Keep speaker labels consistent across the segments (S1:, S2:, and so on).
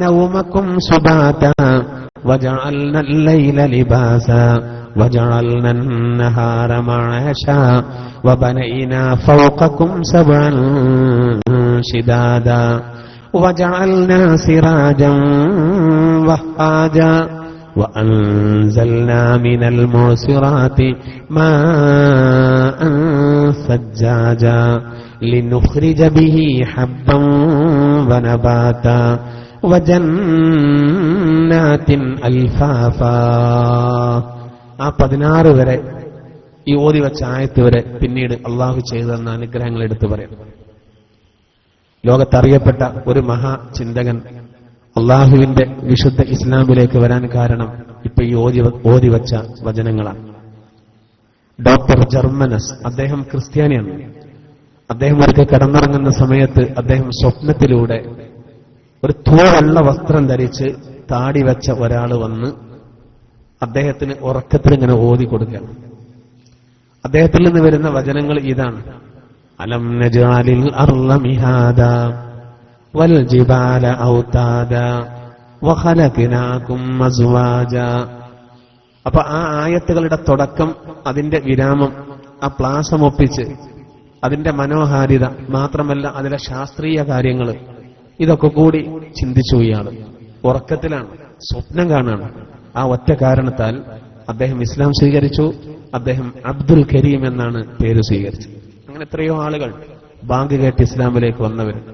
S1: نومكم سباتا وجعلنا الليل لباسا وجعلنا النهار معاشا وبنينا فوقكم سبعا شدادا وجعلنا سراجا وهاجا وأنزلنا من المعصرات ماء ثجاجا لنخرج به حبا ونباتا وجنات ألفافا. ആ 16 വരെ ഈ ഓതി വെച്ച ആയത്ത് വരെ പിന്നീട് അള്ളാഹു ചെയ്തെന്ന അനുഗ്രഹങ്ങൾ എടുത്തു പറയാം. ലോകത്തറിയപ്പെട്ട ഒരു മഹാചിന്തകൻ അള്ളാഹുവിന്റെ വിശുദ്ധ ഇസ്ലാമിലേക്ക് വരാൻ കാരണം ഇപ്പൊ ഈ ഓതി വെച്ച വചനങ്ങളാണ്. ഡോക്ടർ ജർമ്മനസ്, അദ്ദേഹം ക്രിസ്ത്യാനിയാണ്. അദ്ദേഹം ഒരിക്കൽ കിടന്നിറങ്ങുന്ന സമയത്ത് അദ്ദേഹം സ്വപ്നത്തിലൂടെ ഒരു തൂവെള്ള വസ്ത്രം ധരിച്ച് താടി വെച്ച ഒരാൾ വന്ന് അദ്ദേഹത്തിന് ഉറക്കത്തിൽ ഇങ്ങനെ ഓതി കൊടുക്കുകയാണ്. അദ്ദേഹത്തിൽ നിന്ന് വരുന്ന വചനങ്ങൾ ഇതാണ്: അലം നജഅലിൽ അർള മിഹാദാ വൽ ജിബാല ഔതാദാ വഖലഖനാകും അസ്വാജാ. അപ്പൊ ആ ആയത്തുകളുടെ തുടക്കം, അതിന്റെ വിരാമം, ആ പ്ലാസമൊപ്പിച്ച് അതിന്റെ മനോഹാരിത മാത്രമല്ല അതിലെ ശാസ്ത്രീയ കാര്യങ്ങൾ, ഇതൊക്കെ കൂടി ചിന്തിച്ചു. ഇയാള് ഉറക്കത്തിലാണ്, സ്വപ്നം കാണാണ്. ആ ഒറ്റ കാരണത്താൽ അദ്ദേഹം ഇസ്ലാം സ്വീകരിച്ചു. അദ്ദേഹം അബ്ദുൽ കരീം എന്നാണ് പേര് സ്വീകരിച്ചത്. അങ്ങനെ എത്രയോ ആളുകൾ ബാങ്ക് കേട്ട് ഇസ്ലാമിലേക്ക് വന്നവരുണ്ട്.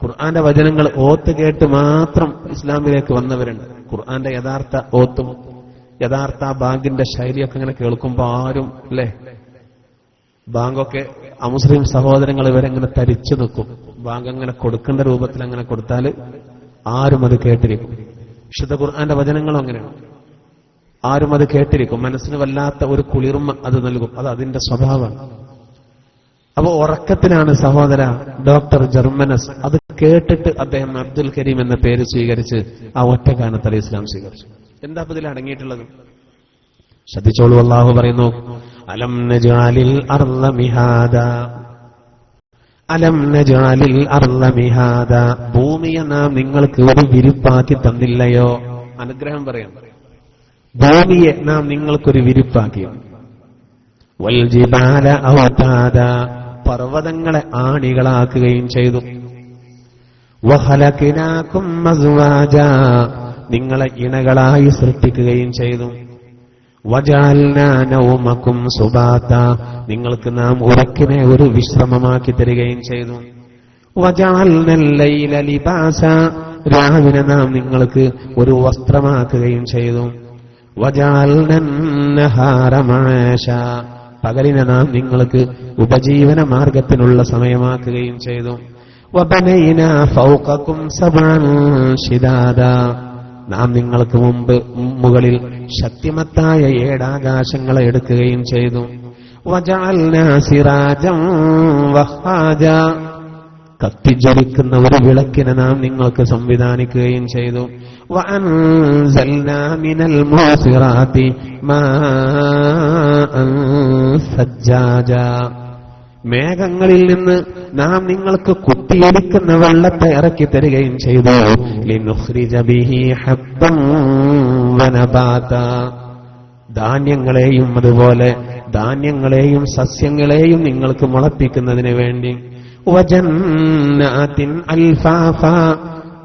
S1: ഖുർആന്റെ വചനങ്ങൾ ഓത്ത് കേട്ട് മാത്രം ഇസ്ലാമിലേക്ക് വന്നവരുണ്ട്. ഖുർആന്റെ യഥാർത്ഥ ഓത്തും യഥാർത്ഥ ബാങ്കിന്റെ ശൈലിയൊക്കെ ഇങ്ങനെ കേൾക്കുമ്പോൾ ആരും അല്ലേ, ബാങ്കൊക്കെ അമുസ്ലിം സഹോദരങ്ങൾ ഇവരെങ്ങനെ തരിച്ചു നിൽക്കും. ബാങ്ക് അങ്ങനെ കൊടുക്കേണ്ട രൂപത്തിൽ അങ്ങനെ കൊടുത്താൽ ആരും അത് കേട്ടിരിക്കും. വിശുദ്ധ ഖുർആന്റെ വചനങ്ങളും അങ്ങനെയാണ്. ആരും അത് കേട്ടിരിക്കും. മനസ്സിന് വല്ലാത്ത ഒരു കുളിർമ അത് നൽകും. അത് അതിന്റെ സ്വഭാവമാണ്. അപ്പൊ ഉറക്കത്തിലാണ് സഹോദര ഡോക്ടർ ജർമ്മനസ്. അത് കേട്ടിട്ട് അദ്ദേഹം അബ്ദുൽ കരീം എന്ന പേര് സ്വീകരിച്ച് ആ ഒറ്റ കാരണത്താൽ ഇസ്ലാം സ്വീകരിച്ചു. എന്താ ഇതിൽ അടങ്ങിയിട്ടുള്ളത്? ശ്രദ്ധിച്ചോളൂ. അല്ലാഹു പറയുന്നു: അലം നജഅലിൽ അർള മിഹാദാ. അലം നജഅലിൽ അർള മിഹാദാ. ഭൂമിയെ നാം നിങ്ങൾക്ക് ഒരു വിരിപ്പാക്കി തന്നില്ലയോ? അനുഗ്രഹം പറയാം. ഭൂമിയെ നാം നിങ്ങൾക്കൊരു വിരിപ്പാക്കി. വൽ ജിബാല ഔതാദാ. പർവ്വതങ്ങളെ ആണികളാക്കുകയും ചെയ്തു. വഖലഖനാകും അസ്വാജാ. നിങ്ങളെ ഇണകളായി സൃഷ്ടിക്കുകയും ചെയ്തു. വജഅൽനാ നൗമകും സുബാതാ. നിങ്ങൾക്ക് നാം ഉറക്കിനെ ഒരു വിശ്രമമാക്കി തരികയും ചെയ്തു. വജഅൽനൽ ലൈല ലിബാസാ. രാവിലെ നാം നിങ്ങൾക്ക് ഒരു വസ്ത്രമാക്കുകയും ചെയ്തു. വജഅൽനൻ നഹാര മആശാ. പകലിനെ നാം നിങ്ങൾക്ക് ഉപജീവന മാർഗത്തിനുള്ള സമയമാക്കുകയും ചെയ്തു. വബനൈനാ ഫൗഖകും സബ്അൻ ശിദാദാ. നാം നിങ്ങൾക്ക് മുകളിൽ ശക്തിമത്തായ 7 ആകാശങ്ങളെ എടുക്കുകയും ചെയ്തു. വജഅൽനാ സിറാജൻ വഹാജാ. കത്തിജ്വലിക്കുന്ന ഒരു വിളക്കിനെ നാം നിങ്ങൾക്ക് സംവിധാനിക്കുകയും ചെയ്തു. വഅൻസൽനാ മിനൽ മുഅസിറാത്തി മാഅൻ സജ്ജാജാ. മേഘങ്ങളിൽ നിന്ന് നാം നിങ്ങൾക്ക് കുത്തിയൊലിക്കുന്ന വെള്ളത്തെ ഇറക്കി തരികയും ചെയ്തു. ലിനുഖ്രിജ ബിഹി ഹബ്ബൻ വനബാതാ. ധാന്യങ്ങളെയും അതുപോലെ ധാന്യങ്ങളെയും സസ്യങ്ങളെയും നിങ്ങൾക്ക് മുളപ്പിക്കുന്നതിന് വേണ്ടി. വജന്നാത്തിൻ അൽഫാഫാ.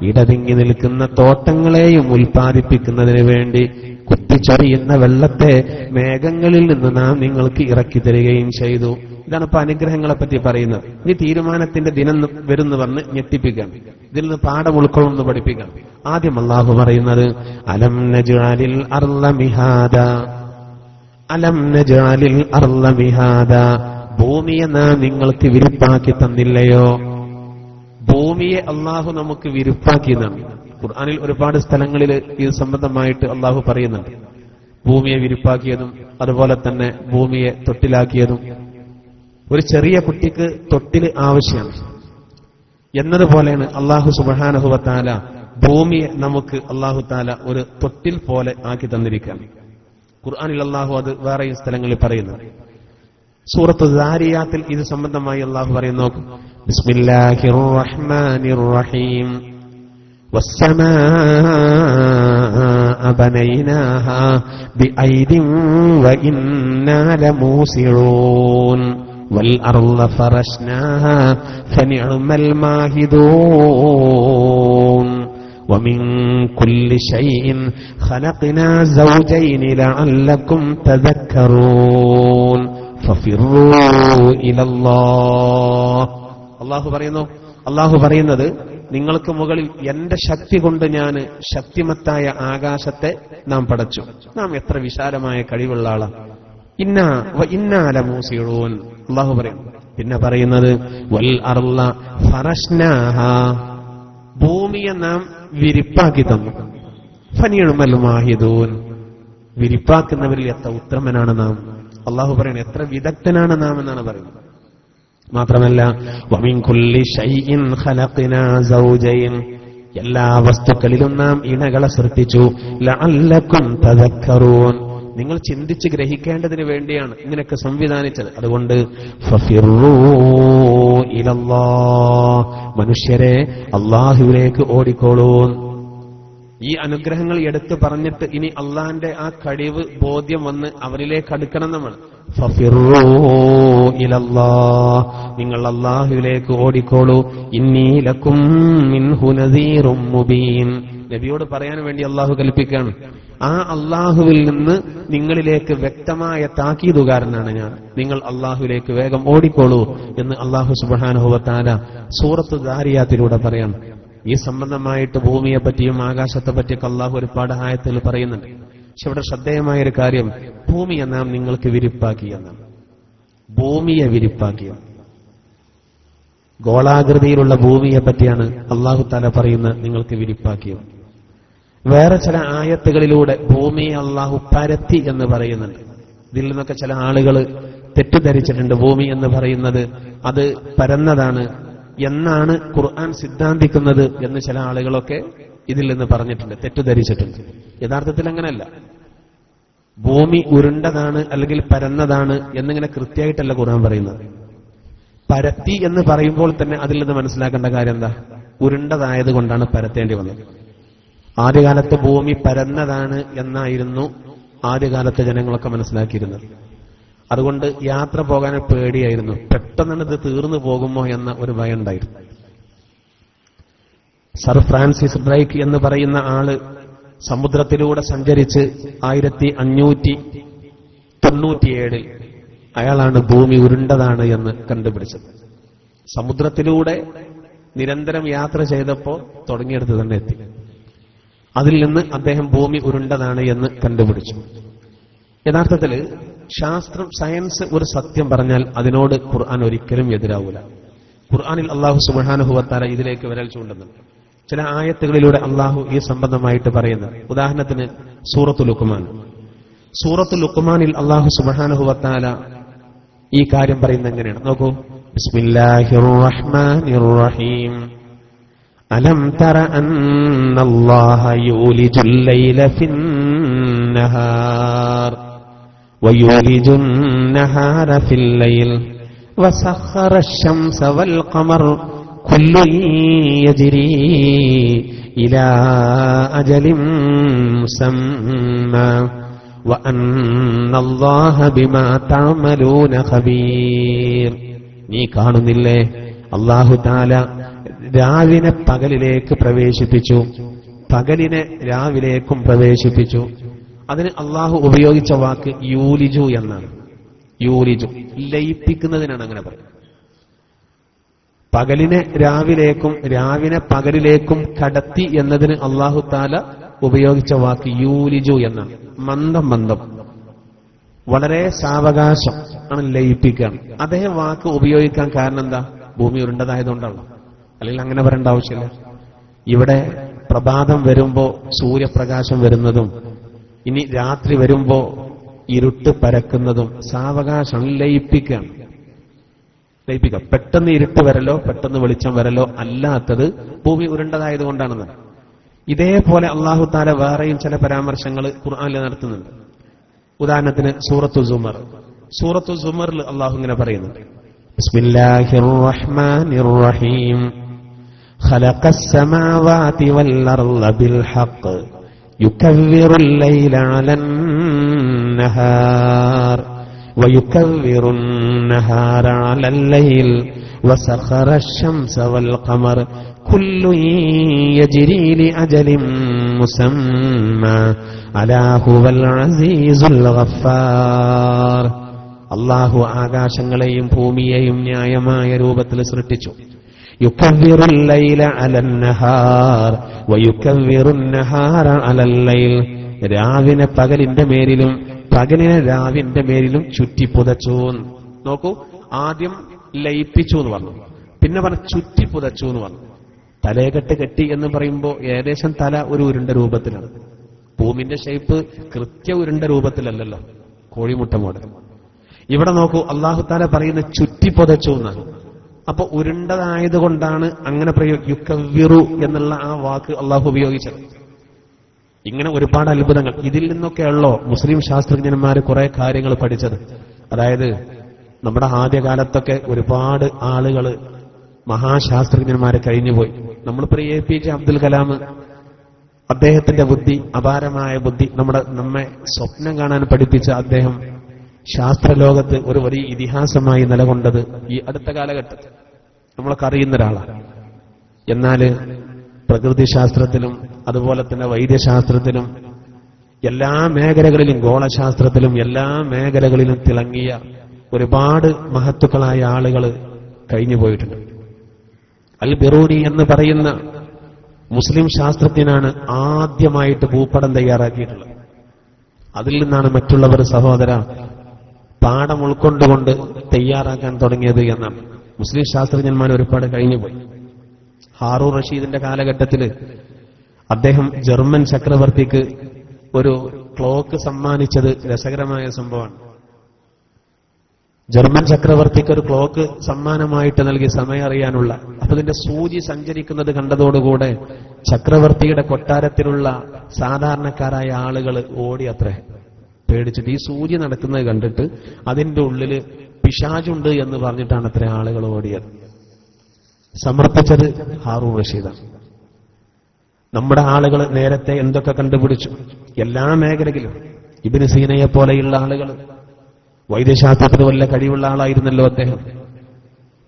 S1: ഇടതിങ്ങി നിൽക്കുന്ന തോട്ടങ്ങളെയും ഉൽപ്പാദിപ്പിക്കുന്നതിന് വേണ്ടി കുത്തിച്ചൊരിയുന്ന വെള്ളത്തെ മേഘങ്ങളിൽ നിന്ന് നാം നിങ്ങൾക്ക് ഇറക്കി തരികയും ചെയ്തു. ഇതാണ് ഇപ്പൊ അനുഗ്രഹങ്ങളെ പറ്റി പറയുന്നത്. ഇനി തീരുമാനത്തിന്റെ ദിനം വരുന്നു പറഞ്ഞ് ഞെട്ടിപ്പിക്കാം. ഇതിൽ നിന്ന് പാഠം ഉൾക്കൊള്ളുന്നു പഠിപ്പിക്കാം. ആദ്യം അല്ലാഹു പറയുന്നത് അലം നജഅലിൽ അർള മിഹാദാ. അലം നജഅലിൽ അർള മിഹാദാ. ഭൂമിയെ നാം നിങ്ങൾക്ക് വിരിപ്പാക്കി തന്നില്ലയോ? ഭൂമിയെ അള്ളാഹു നമുക്ക് വിരിപ്പാക്കി എന്നാണ് ഖുർആനിൽ ഒരുപാട് സ്ഥലങ്ങളിൽ ഇത് സംബന്ധമായിട്ട് അള്ളാഹു പറയുന്നുണ്ട്. ഭൂമിയെ വിരിപ്പാക്കിയതും അതുപോലെ തന്നെ ഭൂമിയെ തൊട്ടിലാക്കിയതും. ഒരു ചെറിയ കുട്ടിക്ക് തൊട്ടില് ആവശ്യമാണ് എന്നതുപോലെയാണ് അള്ളാഹു സുബ്ഹാനഹു വ തആല ഭൂമിയെ നമുക്ക് അള്ളാഹു തആല ഒരു തൊട്ടിൽ പോലെ ആക്കി തന്നിരിക്കുകയാണ്. ഖുർആനിൽ അള്ളാഹു അത് വേറെയും സ്ഥലങ്ങളിൽ പറയുന്നു. സൂറത്ത് ദാരിയാത്തിൽ ഇത് സംബന്ധമായി അള്ളാഹു പറയുന്നു: ബിസ്മില്ലാഹിർ റഹ്മാനിർ റഹീം والسماء بنيناها بأيد وإنا لموسعون والأرض فرشناها فنعم الماهدون ومن كل شيء خلقنا زوجين لعلكم تذكرون ففروا إلى الله. അള്ളാഹു പറയുന്നത് നിങ്ങൾക്ക് മുകളിൽ എന്റെ ശക്തി കൊണ്ട് ഞാൻ ശക്തിമത്തായ ആകാശത്തെ നാം പടച്ചു. നാം എത്ര വിശാലമായ കഴിവുള്ള ആളാണ്. ഇന്നാല മൂസിഊൻ അള്ളാഹു പറയും. പിന്നെ പറയുന്നത് വൽ അർള ഫറശ്നാഹ, ഭൂമിയെ നാം വിരിപ്പാക്കി തന്നു. ഫനിഉമൽ മാഹിദൂൻ, വിരിപ്പാക്കുന്നവരിൽ എത്ര ഉത്തമനാണ് നാം. അള്ളാഹു പറയുന്നത് എത്ര വിദഗ്ധനാണ് നാം എന്നാണ് പറയുന്നത്. മാത്രമല്ല വമിൻ കുല്ലി ശൈഇൻ ഖലഖ്നാ സൗജൈൻ, എല്ലാ വസ്തുക്കളിലും നാം ഇണകളെ സൃഷ്ടിച്ചു. ലഅല്ലകും തദക്കറൂൻ, നിങ്ങൾ ചിന്തിച്ച് ഗ്രഹിക്കേണ്ടതിന് വേണ്ടിയാണ് ഇങ്ങനെയൊക്കെ സംവിധാനിച്ചത്. അതുകൊണ്ട് ഫഫിറൂ ഇലല്ലാഹ്, മനുഷ്യരെ അല്ലാഹുവിലേക്ക് ഓടിക്കോളൂ. ഈ അനുഗ്രഹങ്ങൾ എടുത്തു പറഞ്ഞിട്ട് ഇനി അള്ളാന്റെ ആ കഴിവ് ബോധ്യം വന്ന് അവരിലേക്ക് അടുക്കണം നമ്മൾ. ഫഫിറൂ ഇലല്ലാഹ്, നിങ്ങൾ അല്ലാഹുവിലേക്ക് ഓടിക്കോളൂ. ഇന്നീ ലക്കും മിൻഹു നദീറും മുബീൻ, നബിയോട് പറയാൻ വേണ്ടി അള്ളാഹു കൽപ്പിക്കുകയാണ്. ആ അള്ളാഹുവിൽ നിന്ന് നിങ്ങളിലേക്ക് വ്യക്തമായ താക്കീതുകാരനാണ് ഞാൻ. നിങ്ങൾ അള്ളാഹുവിലേക്ക് വേഗം ഓടിക്കോളൂ എന്ന് അള്ളാഹു സുബ്ഹാനഹു വ തആല സൂറത്ത് ദാരിയാത്തിലൂടെ പറയാണ്. ഈ സംബന്ധമായിട്ട് ഭൂമിയെ പറ്റിയും ആകാശത്തെ പറ്റിയൊക്കെ അള്ളാഹു ഒരുപാട് ആയത്തുകൾ പറയുന്നുണ്ട്. പക്ഷെ ഇവിടെ ശ്രദ്ധേയമായൊരു കാര്യം, ഭൂമിയെ നാം നിങ്ങൾക്ക് വിരിപ്പാക്കി എന്നാണ്. ഭൂമിയെ വിരിപ്പാക്കിയ ഗോളാകൃതിയിലുള്ള ഭൂമിയെ പറ്റിയാണ് അള്ളാഹു തആല പറയുന്നത്, നിങ്ങൾക്ക് വിരിപ്പാക്കിയത്. വേറെ ചില ആയത്തുകളിലൂടെ ഭൂമിയെ അള്ളാഹു പരത്തി എന്ന് പറയുന്നുണ്ട്. ഇതിൽ നിന്നൊക്കെ ചില ആളുകൾ തെറ്റിദ്ധരിച്ചിട്ടുണ്ട്. ഭൂമി എന്ന് പറയുന്നത് അത് പരന്നതാണ് എന്നാണ് ഖുർആൻ സിദ്ധാന്തിക്കുന്നത് എന്ന് ചില ആളുകളൊക്കെ ഇതിൽ നിന്ന് പറഞ്ഞിട്ടുണ്ട്, തെറ്റിദ്ധരിച്ചിട്ടുണ്ട്. യഥാർത്ഥത്തിൽ അങ്ങനെയല്ല. ഭൂമി ഉരുണ്ടതാണ് അല്ലെങ്കിൽ പരന്നതാണ് എന്നിങ്ങനെ കൃത്യമായിട്ടല്ല ഖുർആൻ പറയുന്നത്. പരത്തി എന്ന് പറയുമ്പോൾ തന്നെ അതിൽ നിന്ന് മനസ്സിലാക്കേണ്ട കാര്യം എന്താ? ഉരുണ്ടതായത് കൊണ്ടാണ് പരത്തേണ്ടി വന്നത്. ആദ്യകാലത്ത് ഭൂമി പരന്നതാണ് എന്നായിരുന്നു ആദ്യകാലത്തെ ജനങ്ങളൊക്കെ മനസ്സിലാക്കിയിരുന്നത്. അതുകൊണ്ട് യാത്ര പോകാൻ പേടിയായിരുന്നു. പെട്ടെന്ന് ഇത് തീർന്നു പോകുമോ എന്ന ഒരു ഭയം ഉണ്ടായിരുന്നു. സർ ഫ്രാൻസിസ് ഡ്രേക്ക് എന്ന് പറയുന്ന ആള് സമുദ്രത്തിലൂടെ സഞ്ചരിച്ച് 1597 അയാളാണ് ഭൂമി ഉരുണ്ടതാണ് എന്ന് കണ്ടുപിടിച്ചത്. സമുദ്രത്തിലൂടെ നിരന്തരം യാത്ര ചെയ്തപ്പോ തുടങ്ങിയെടുത്ത് തന്നെ എത്തി. അതിൽ നിന്ന് അദ്ദേഹം ഭൂമി ഉരുണ്ടതാണ് എന്ന് കണ്ടുപിടിച്ചു. യഥാർത്ഥത്തിൽ ശാസ്ത്രം, സയൻസ് ഒരു സത്യം പറഞ്ഞാൽ അതിനോട് ഖുർആൻ ഒരിക്കലും എതിരാവൂല. ഖുർആനിൽ അള്ളാഹു സുബ്ഹാനഹു വ തആല ഇതിലേക്ക് വിരൽ ചൂണ്ടുന്നുണ്ട്. ചില ആയത്തുകളിലൂടെ അള്ളാഹു ഈ സംബന്ധമായിട്ട് പറയുന്നത്. ഉദാഹരണത്തിന് സൂറത്തുൽ ലുഖ്മാൻ. സൂറത്തുൽ ലുഖ്മാനിൽ അള്ളാഹു സുബ്ഹാനഹു വ തആല ഈ കാര്യം പറയുന്നത് എങ്ങനെയാണ് നോക്കൂ. ബിസ്മില്ലാഹിർ റഹ്മാനിർ റഹീം. അലം തറ അന്നല്ലാഹ യൂലിജുൽ ലൈല ഫിന്നഹാർ ويولج النهار في الليل وسخر الشمس والقمر كل يجري إلى أجل مسمى وأن الله بما تعملون خبير. നീ കാണുന്നില്ലേ, അല്ലാഹു തആല രാവിനെ പകലിലേക്ക് പ്രവേശിപ്പിച്ചു, പകലിനെ രാവിലേക്കും പ്രവേശിപ്പിച്ചു. അതിന് അള്ളാഹു ഉപയോഗിച്ച വാക്ക് യൂലിജു എന്നാണ്. യൂലിജു ലയിപ്പിക്കുന്നതിനാണ് അങ്ങനെ പറയുന്നത്. പകലിനെ രാവിലേക്കും രാവിനെ പകലിലേക്കും കടത്തി എന്നതിന് അള്ളാഹു താല ഉപയോഗിച്ച വാക്ക് യൂലിജു എന്നാണ്. മന്ദം വളരെ സാവകാശം ആണ് ലയിപ്പിക്കാൻ. അതേ വാക്ക് ഉപയോഗിക്കാൻ കാരണം എന്താ? ഭൂമി ഉരുണ്ടതായതുകൊണ്ടാണ്. അല്ലെങ്കിൽ അങ്ങനെ പറയേണ്ട ആവശ്യമില്ല. ഇവിടെ പ്രഭാതം വരുമ്പോ സൂര്യപ്രകാശം വരുന്നതും ഇനി രാത്രി വരുമ്പോ ഇരുട്ട് പരക്കുന്നതും സാവകാശം ലയിപ്പിക്കാം. പെട്ടെന്ന് ഇരുട്ട് വരലോ പെട്ടെന്ന് വെളിച്ചം വരലോ അല്ലാത്തത് ഭൂമി ഉരുണ്ടതായതുകൊണ്ടാണെന്ന്. ഇതേപോലെ അല്ലാഹു തആല വേറെയും ചില പരാമർശങ്ങൾ ഖുർആനിൽ നടത്തുന്നുണ്ട്. ഉദാഹരണത്തിന് സൂറത്തു സുമറിൽ അല്ലാഹു ഇങ്ങനെ പറയുന്നുണ്ട്. ബിസ്മില്ലാഹിർ റഹ്മാനിർ റഹീം. ഖലഖസ് സമാവാതി വൽ അർള ബിൽ ഹഖ് യുകവ്വിറുൽ ലൈല അലൻ നഹാർ വയുകവ്വിറുൻ നഹാര അലൽ ലൈൽ വസഖറ അശ്-ശംസ വൽ ഖമർ കുല്ലു യജ്രി ലിഅജലിൻ മുസമ്മാ അലാ ഹുവൽ അസീസുൽ ഗഫാർ. അല്ലാഹു ആകാശങ്ങളെയും ഭൂമിയെയും ന്യായമായ രൂപത്തിൽ സൃഷ്ടിച്ചു. യുകവ്വിറുൽ ലൈല അലൻ നഹാർ വയുകവ്വിറുൻ നഹാര അലൽ ലൈൽ. രാവിനെ പകലിന്റെ മേലിലും പകലിനെ രാവിന്റെ മേലിലും ചുറ്റിപ്പുതച്ചു. നോക്കൂ, ആദ്യം ലയിപ്പിച്ചു എന്ന് പറഞ്ഞു, പിന്നെ പറഞ്ഞു ചുറ്റിപ്പുതച്ചു എന്ന് പറഞ്ഞു. തലയെക്കെട്ട് കെട്ടി എന്ന് പറയുമ്പോൾ ഏകദേശം തല ഒരു ഉരുണ്ട രൂപത്തിലാണ്. ഭൂമിന്റെ ഷേപ്പ് കൃത്യ ഉരുണ്ട രൂപത്തിലല്ലല്ലോ, കോഴിമുട്ട മോഡൽ. ഇവിടെ നോക്കൂ, അല്ലാഹു തആല പറയുന്ന ചുറ്റിപ്പുതച്ചു എന്നാണ്. അപ്പൊ ഉരുണ്ടതായതുകൊണ്ടാണ് അങ്ങനെ യുകവ്വിറു എന്നുള്ള ആ വാക്ക് അള്ളാഹു ഉപയോഗിച്ചത്. ഇങ്ങനെ ഒരുപാട് അത്ഭുതങ്ങൾ. ഇതിൽ നിന്നൊക്കെയുള്ളോ മുസ്ലിം ശാസ്ത്രജ്ഞന്മാർ കുറെ കാര്യങ്ങൾ പഠിച്ചത്. അതായത് നമ്മുടെ ആദ്യകാലത്തൊക്കെ ഒരുപാട് ആളുകൾ മഹാശാസ്ത്രജ്ഞന്മാരെ കഴിഞ്ഞുപോയി. നമ്മളിപ്പോ APJ അബ്ദുൽ കലാം, അദ്ദേഹത്തിന്റെ ബുദ്ധി, അപാരമായ ബുദ്ധി, നമ്മെ സ്വപ്നം കാണാൻ പഠിപ്പിച്ച അദ്ദേഹം ശാസ്ത്രലോകത്ത് ഒരു വലിയ ഇതിഹാസമായി നിലകൊണ്ടത് ഈ അടുത്ത കാലഘട്ടത്തിൽ നമ്മളൊക്കെ അറിയുന്ന ഒരാളാണ്. എന്നാൽ പ്രകൃതിശാസ്ത്രത്തിലും അതുപോലെ തന്നെ വൈദ്യശാസ്ത്രത്തിലും എല്ലാ മേഖലകളിലും, ഗോളശാസ്ത്രത്തിലും എല്ലാ മേഖലകളിലും തിളങ്ങിയ ഒരുപാട് മഹത്തുക്കളായ ആളുകൾ കഴിഞ്ഞുപോയിട്ടുണ്ട്. അൽ ബിറൂനി എന്ന് പറയുന്ന മുസ്ലിം ശാസ്ത്രജ്ഞനാണ് ആദ്യമായിട്ട് ഭൂപടം തയ്യാറാക്കിയിട്ടുള്ളത്. അതിൽ നിന്നാണ് മറ്റുള്ളവർ സഹോദര പാഠം ഉൾക്കൊണ്ടുകൊണ്ട് തയ്യാറാക്കാൻ തുടങ്ങിയത് എന്നാണ്. മുസ്ലിം ശാസ്ത്രജ്ഞന്മാർ ഒരുപാട് കഴിഞ്ഞുപോയി. ഹാറൂൺ റഷീദിന്റെ കാലഘട്ടത്തിൽ അദ്ദേഹം ജർമ്മൻ ചക്രവർത്തിക്ക് ഒരു ക്ലോക്ക് സമ്മാനിച്ചത് രസകരമായ സംഭവമാണ്. ജർമ്മൻ ചക്രവർത്തിക്ക് ഒരു ക്ലോക്ക് സമ്മാനമായിട്ട് നൽകി സമയം അറിയാനുള്ള. അപ്പൊ ഇതിന്റെ സൂചി സഞ്ചരിക്കുന്നത് കണ്ടതോടുകൂടെ ചക്രവർത്തിയുടെ കൊട്ടാരത്തിലുള്ള സാധാരണക്കാരായ ആളുകൾ ഓടി അത്രേ പേടിച്ചിട്ട്. ഈ സൂചി നടക്കുന്നത് കണ്ടിട്ട് അതിന്റെ ഉള്ളില് പിശാചുണ്ട് എന്ന് പറഞ്ഞിട്ടാണ് അത്ര ആളുകൾ ഓടിയത്. സമർപ്പിച്ചത് ഹാറൂൺ റഷീദാണ്. നമ്മുടെ ആളുകൾ നേരത്തെ എന്തൊക്കെ കണ്ടുപിടിച്ചു എല്ലാ മേഖലയിലും. ഇബ്നു സീനയെ പോലെയുള്ള ആളുകൾ, വൈദ്യശാസ്ത്രത്തിന് വല്ല കഴിവുള്ള ആളായിരുന്നല്ലോ അദ്ദേഹം.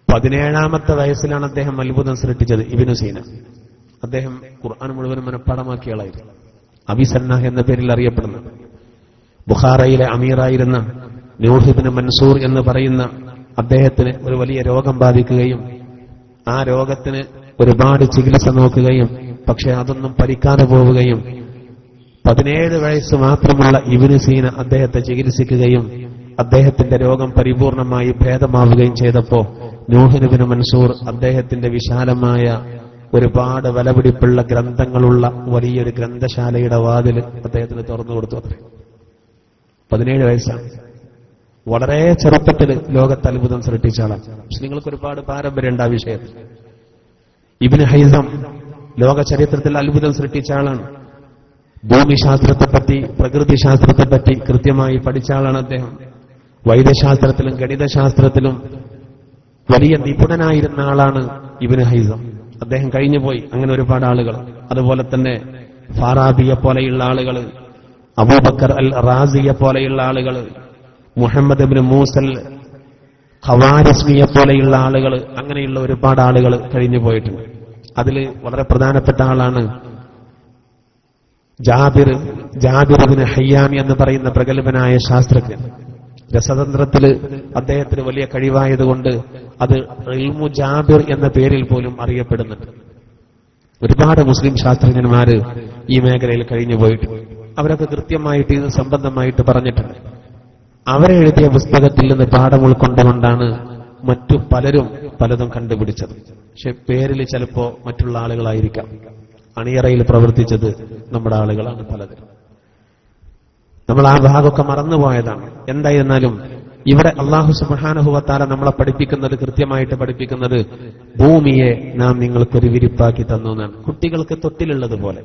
S1: 17ാമത്തെ വയസ്സിലാണ് അദ്ദേഹം അത്ഭുതം സൃഷ്ടിച്ചത്. ഇബ്നു സീന അദ്ദേഹം ഖുർആൻ മുഴുവൻ മനഃപ്പാടമാക്കിയ ആളായിരുന്നു. അബിസന്ന എന്ന പേരിൽ അറിയപ്പെടുന്ന, ബുഖാറയിലെ അമീറായിരുന്ന നൂഹ് ഇബ്നു മൻസൂർ എന്ന് പറയുന്ന അദ്ദേഹത്തിന് ഒരു വലിയ രോഗം ബാധിക്കുകയും ആ രോഗത്തിന് ഒരുപാട് ചികിത്സ നോക്കുകയും പക്ഷെ അതൊന്നും ഫലിക്കാതെ പോവുകയും 17 വയസ്സ് മാത്രമുള്ള ഇബ്നു സീന അദ്ദേഹത്തെ ചികിത്സിക്കുകയും അദ്ദേഹത്തിന്റെ രോഗം പരിപൂർണമായി ഭേദമാവുകയും ചെയ്തപ്പോ നൂഹ് ഇബ്നു മൻസൂർ അദ്ദേഹത്തിന്റെ വിശാലമായ ഒരുപാട് വിലപിടിപ്പുള്ള ഗ്രന്ഥങ്ങളുള്ള വലിയൊരു ഗ്രന്ഥശാലയുടെ വാതിൽ അദ്ദേഹത്തിന് തുറന്നു കൊടുത്തു. അത്രേ 17 വയസ്സാണ്. വളരെ ചെറുപ്പത്തിൽ ലോകത്ത് അത്ഭുതം സൃഷ്ടിച്ച ആളാണ്. മുസ്ലിങ്ങൾക്ക് ഒരുപാട് പാരമ്പര്യമുണ്ട് ആ വിഷയത്തിൽ. ഇബ്നു ഹൈസം ലോക ചരിത്രത്തിൽ അത്ഭുതം സൃഷ്ടിച്ച ആളാണ്. ഭൂമിശാസ്ത്രത്തെപ്പറ്റി, പ്രകൃതിശാസ്ത്രത്തെപ്പറ്റി കൃത്യമായി പഠിച്ച ആളാണ് അദ്ദേഹം. വൈദ്യശാസ്ത്രത്തിലും ഗണിതശാസ്ത്രത്തിലും വലിയ നിപുണനായിരുന്ന ആളാണ് ഇബ്നു ഹൈസം. അദ്ദേഹം കഴിഞ്ഞുപോയി. അങ്ങനെ ഒരുപാട് ആളുകൾ. അതുപോലെ തന്നെ ഫാറാബിയെ പോലെയുള്ള ആളുകൾ, അബൂബക്കർ അൽ റാസിയെ പോലെയുള്ള ആളുകൾ, മുഹമ്മദ് ഇബ്നു മൂസൽ ഖവാരിസ്മിയെ പോലെയുള്ള ആളുകൾ, അങ്ങനെയുള്ള ഒരുപാട് ആളുകൾ കഴിഞ്ഞുപോയിട്ടുണ്ട്. അതിൽ വളരെ പ്രധാനപ്പെട്ട ആളാണ് ജാബിർ ഇബ്നു ഹയ്യാൻ എന്ന് പറയുന്ന പ്രഗത്ഭനായ ശാസ്ത്രജ്ഞൻ. രസതന്ത്രത്തിൽ അദ്ദേഹത്തിന് വലിയ കഴിവായതുകൊണ്ട് അത് ഇൽമു ജാബിർ എന്ന പേരിൽ പോലും അറിയപ്പെടുന്നുണ്ട്. ഒരുപാട് മുസ്ലിം ശാസ്ത്രജ്ഞന്മാര് ഈ മേഖലയിൽ കഴിഞ്ഞുപോയിട്ടുണ്ട്. അവരൊക്കെ കൃത്യമായിട്ട് ഇത് സംബന്ധമായിട്ട് പറഞ്ഞിട്ടുണ്ട്. അവരെഴുതിയ പുസ്തകത്തിൽ നിന്ന് പാഠം ഉൾക്കൊണ്ടുകൊണ്ടാണ് മറ്റു പലരും പലതും കണ്ടുപിടിച്ചത്. പക്ഷെ പേരിൽ ചിലപ്പോ മറ്റുള്ള ആളുകളായിരിക്കാം. അണിയറയിൽ പ്രവർത്തിച്ചത് നമ്മുടെ ആളുകളാണ് പലരും. നമ്മൾ ആ ഭാഗമൊക്കെ മറന്നുപോയതാണ്. എന്തായിരുന്നാലും ഇവിടെ അല്ലാഹു സുബ്ഹാനഹു വ തആല നമ്മളെ പഠിപ്പിക്കുന്നത്, കൃത്യമായിട്ട് പഠിപ്പിക്കുന്നത്, ഭൂമിയെ നാം നിങ്ങൾക്കൊരു വിരിപ്പാക്കി തന്നു എന്നാണ്. കുട്ടികൾക്ക് തൊട്ടിലുള്ളതുപോലെ,